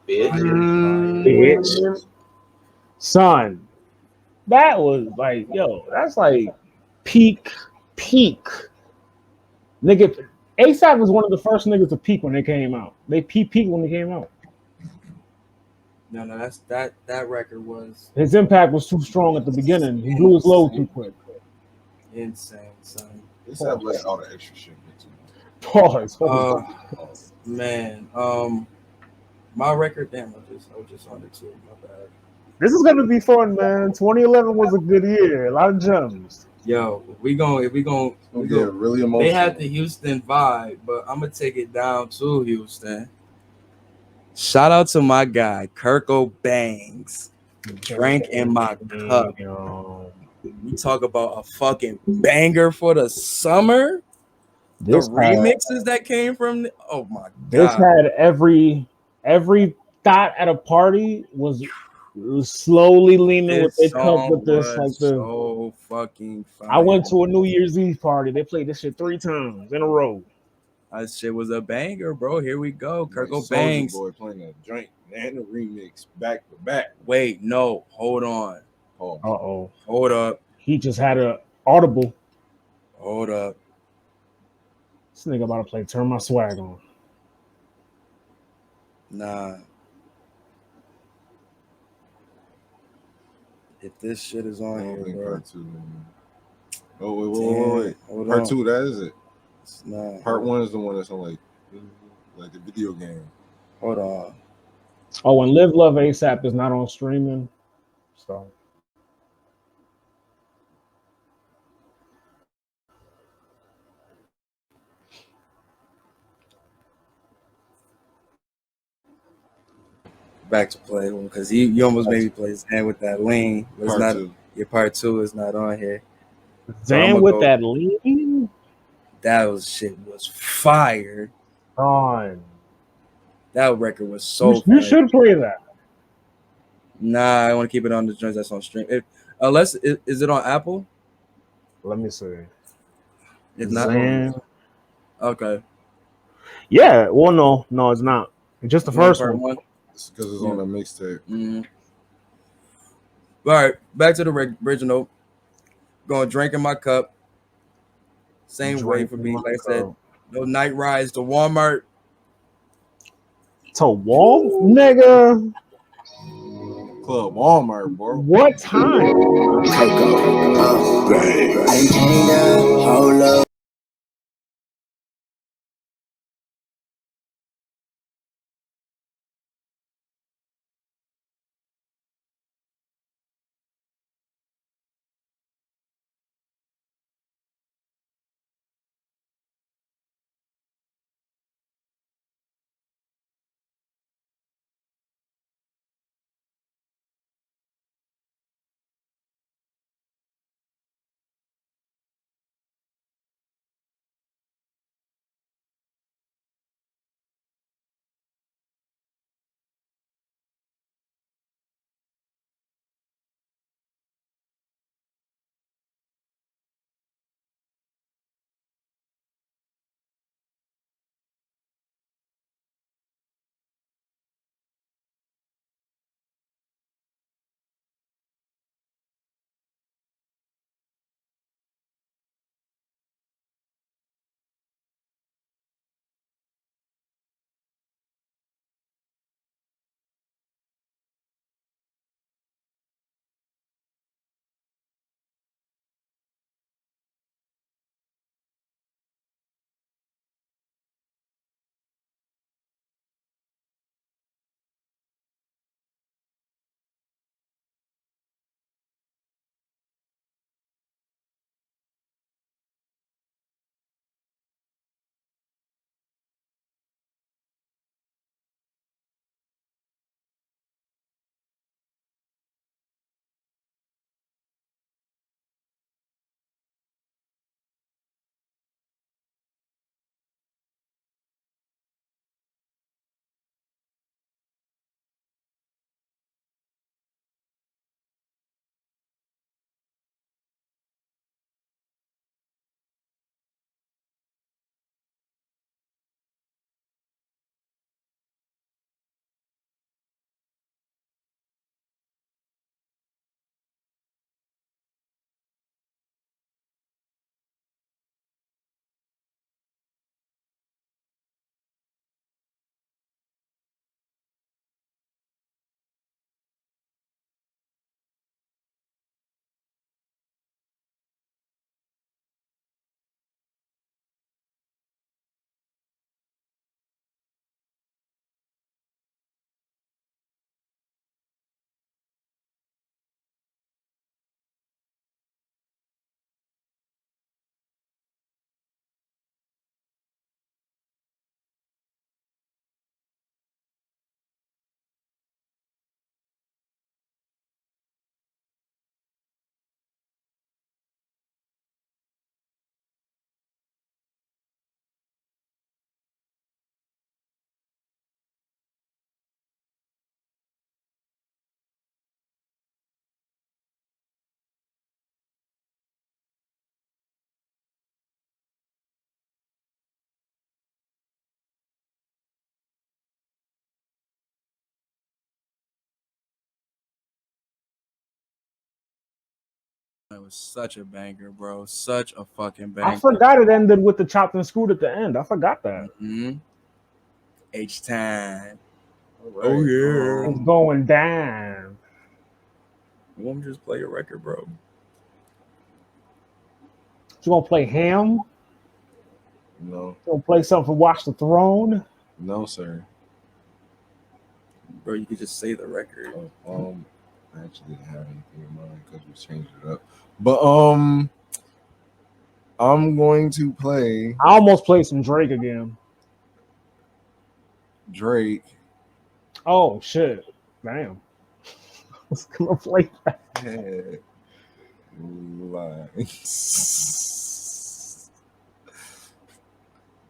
[SPEAKER 2] Bitch. Son, that was like, yo, that's like peak. Nigga, ASAP was one of the first niggas to peak when they came out. They peaked when they came out.
[SPEAKER 3] No, that's that record was
[SPEAKER 2] his impact was too strong at the beginning. He blew his load too quick.
[SPEAKER 3] Insane, son.
[SPEAKER 1] ASAP let all the extra shit get too
[SPEAKER 2] much.
[SPEAKER 3] Pause. Man, my record, damn, I was just on it too. My bad.
[SPEAKER 2] This is gonna be fun, man. 2011 was a good year. A lot of gems.
[SPEAKER 3] Yo, if we gonna
[SPEAKER 1] get really emotional.
[SPEAKER 3] They had the Houston vibe, but I'm gonna take it down to Houston. Shout out to my guy, Kirko Bangz. Drank in my cup. We talk about a fucking banger for the summer. The remixes that came from oh my god.
[SPEAKER 2] This had every thought at a party was slowly leaning with their cup with this like the
[SPEAKER 3] so fucking fire.
[SPEAKER 2] I went to a New Year's Eve party. They played this shit 3 times in a row.
[SPEAKER 3] That shit was a banger, bro. Here we go. Kirko
[SPEAKER 1] Soulja
[SPEAKER 3] Bangz.
[SPEAKER 1] Boy playing a Drink and a remix back to back.
[SPEAKER 3] Wait, no, hold on.
[SPEAKER 2] Uh-oh.
[SPEAKER 3] Hold up.
[SPEAKER 2] He just had a audible.
[SPEAKER 3] Hold up.
[SPEAKER 2] This nigga about to play Turn My Swag On.
[SPEAKER 3] Nah. If this shit is on here, bro.
[SPEAKER 1] Part 2. Oh, wait. Part 2, that is it.
[SPEAKER 3] Nah.
[SPEAKER 1] Part 1 is the one that's on like the video game.
[SPEAKER 3] Hold on.
[SPEAKER 2] Oh, and Live Love ASAP is not on streaming. So
[SPEAKER 3] back to play because you almost made me play his hand with that lean. It's
[SPEAKER 1] Part
[SPEAKER 3] not
[SPEAKER 1] 2.
[SPEAKER 3] Your part 2 is not on here.
[SPEAKER 2] Zan with that lean.
[SPEAKER 3] That shit was fire.
[SPEAKER 2] On.
[SPEAKER 3] That record was so.
[SPEAKER 2] You should play that.
[SPEAKER 3] Nah, I want to keep it on the joints that's on stream. Unless is it on Apple?
[SPEAKER 2] Let me see.
[SPEAKER 3] It's not.
[SPEAKER 2] Zan.
[SPEAKER 3] Okay.
[SPEAKER 2] Yeah. Well, no, it's not. It's just the first one.
[SPEAKER 1] It's because it's on a mixtape.
[SPEAKER 3] Mm-hmm. All right, back to the original. Going Drink in my cup. Same way for me. Like I said, no night rides to Walmart.
[SPEAKER 2] To nigga.
[SPEAKER 1] Club Walmart, bro.
[SPEAKER 2] What time?
[SPEAKER 5] Kirko.
[SPEAKER 3] It was such a banger, bro. Such a fucking banger.
[SPEAKER 2] I forgot it ended with the chopped and screwed at the end. I forgot that.
[SPEAKER 3] Mm-hmm. H-Time.
[SPEAKER 1] Right.
[SPEAKER 3] Oh, yeah.
[SPEAKER 2] It's going down.
[SPEAKER 3] You want me to just play your record, bro?
[SPEAKER 2] You gonna play Ham?
[SPEAKER 1] No.
[SPEAKER 2] You gonna play something for Watch the Throne?
[SPEAKER 1] No, sir.
[SPEAKER 3] Bro, you could just say the record.
[SPEAKER 1] I actually didn't have anything in mind because we changed it up. But I'm going to play
[SPEAKER 2] I almost played some Drake again.
[SPEAKER 1] Drake.
[SPEAKER 2] Oh shit! Damn. I was gonna play that.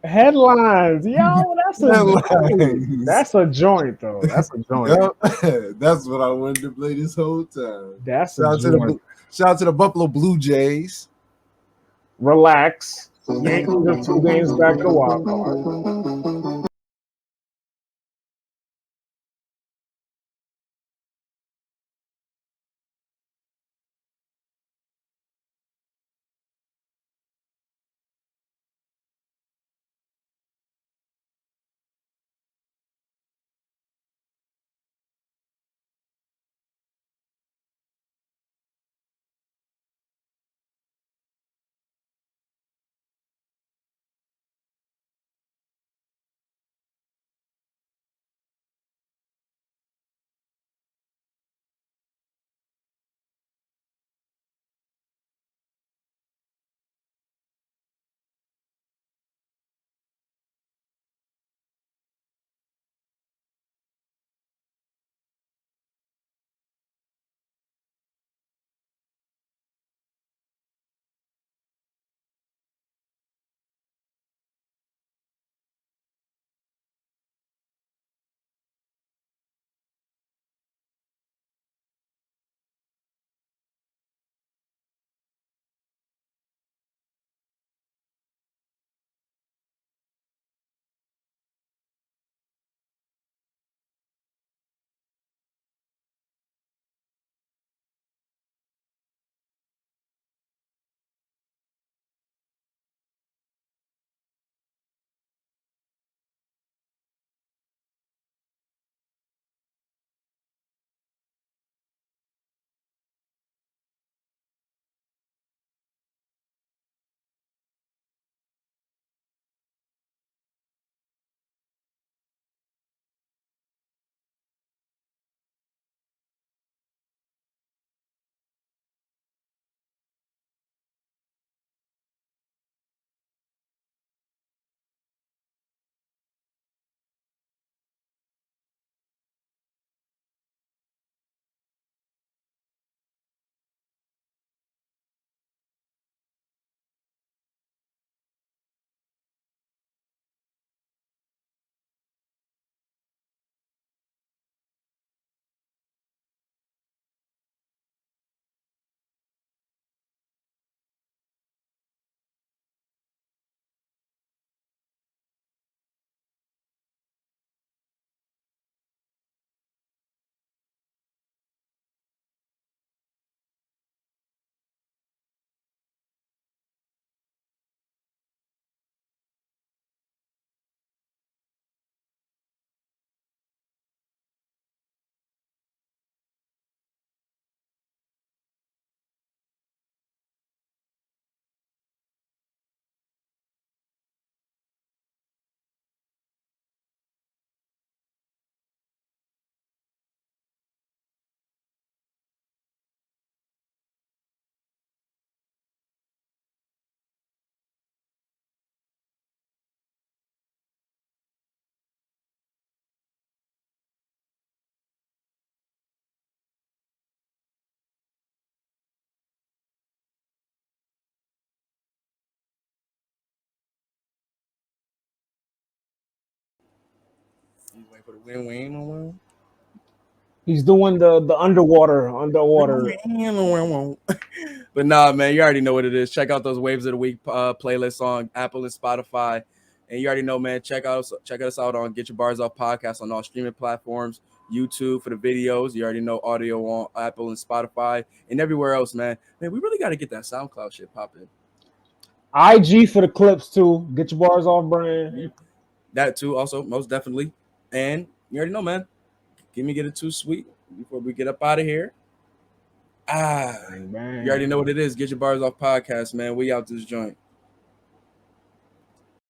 [SPEAKER 2] Headlines, yo, that's a joint. That's a joint, though. That's a joint.
[SPEAKER 1] Yep. That's what I wanted to play this whole time.
[SPEAKER 2] That's
[SPEAKER 1] Shout out to the Buffalo Blue Jays.
[SPEAKER 2] Relax. Yankees are 2 games back to wild card.
[SPEAKER 3] You wait for the win-win on one?
[SPEAKER 2] He's doing the underwater.
[SPEAKER 3] But nah, man, you already know what it is. Check out those Waves of the Week playlists on Apple and Spotify. And you already know, man, check us out on Get Your Bars Off podcast on all streaming platforms. YouTube for the videos. You already know audio on Apple and Spotify and everywhere else, man. Man, we really got to get that SoundCloud shit popping.
[SPEAKER 2] IG for the clips too. Get your bars off brand.
[SPEAKER 3] That too, also most definitely. And you already know, man. Get it too sweet before we get up out of here. You already know what it is. Get your bars off podcast, man. We out this joint.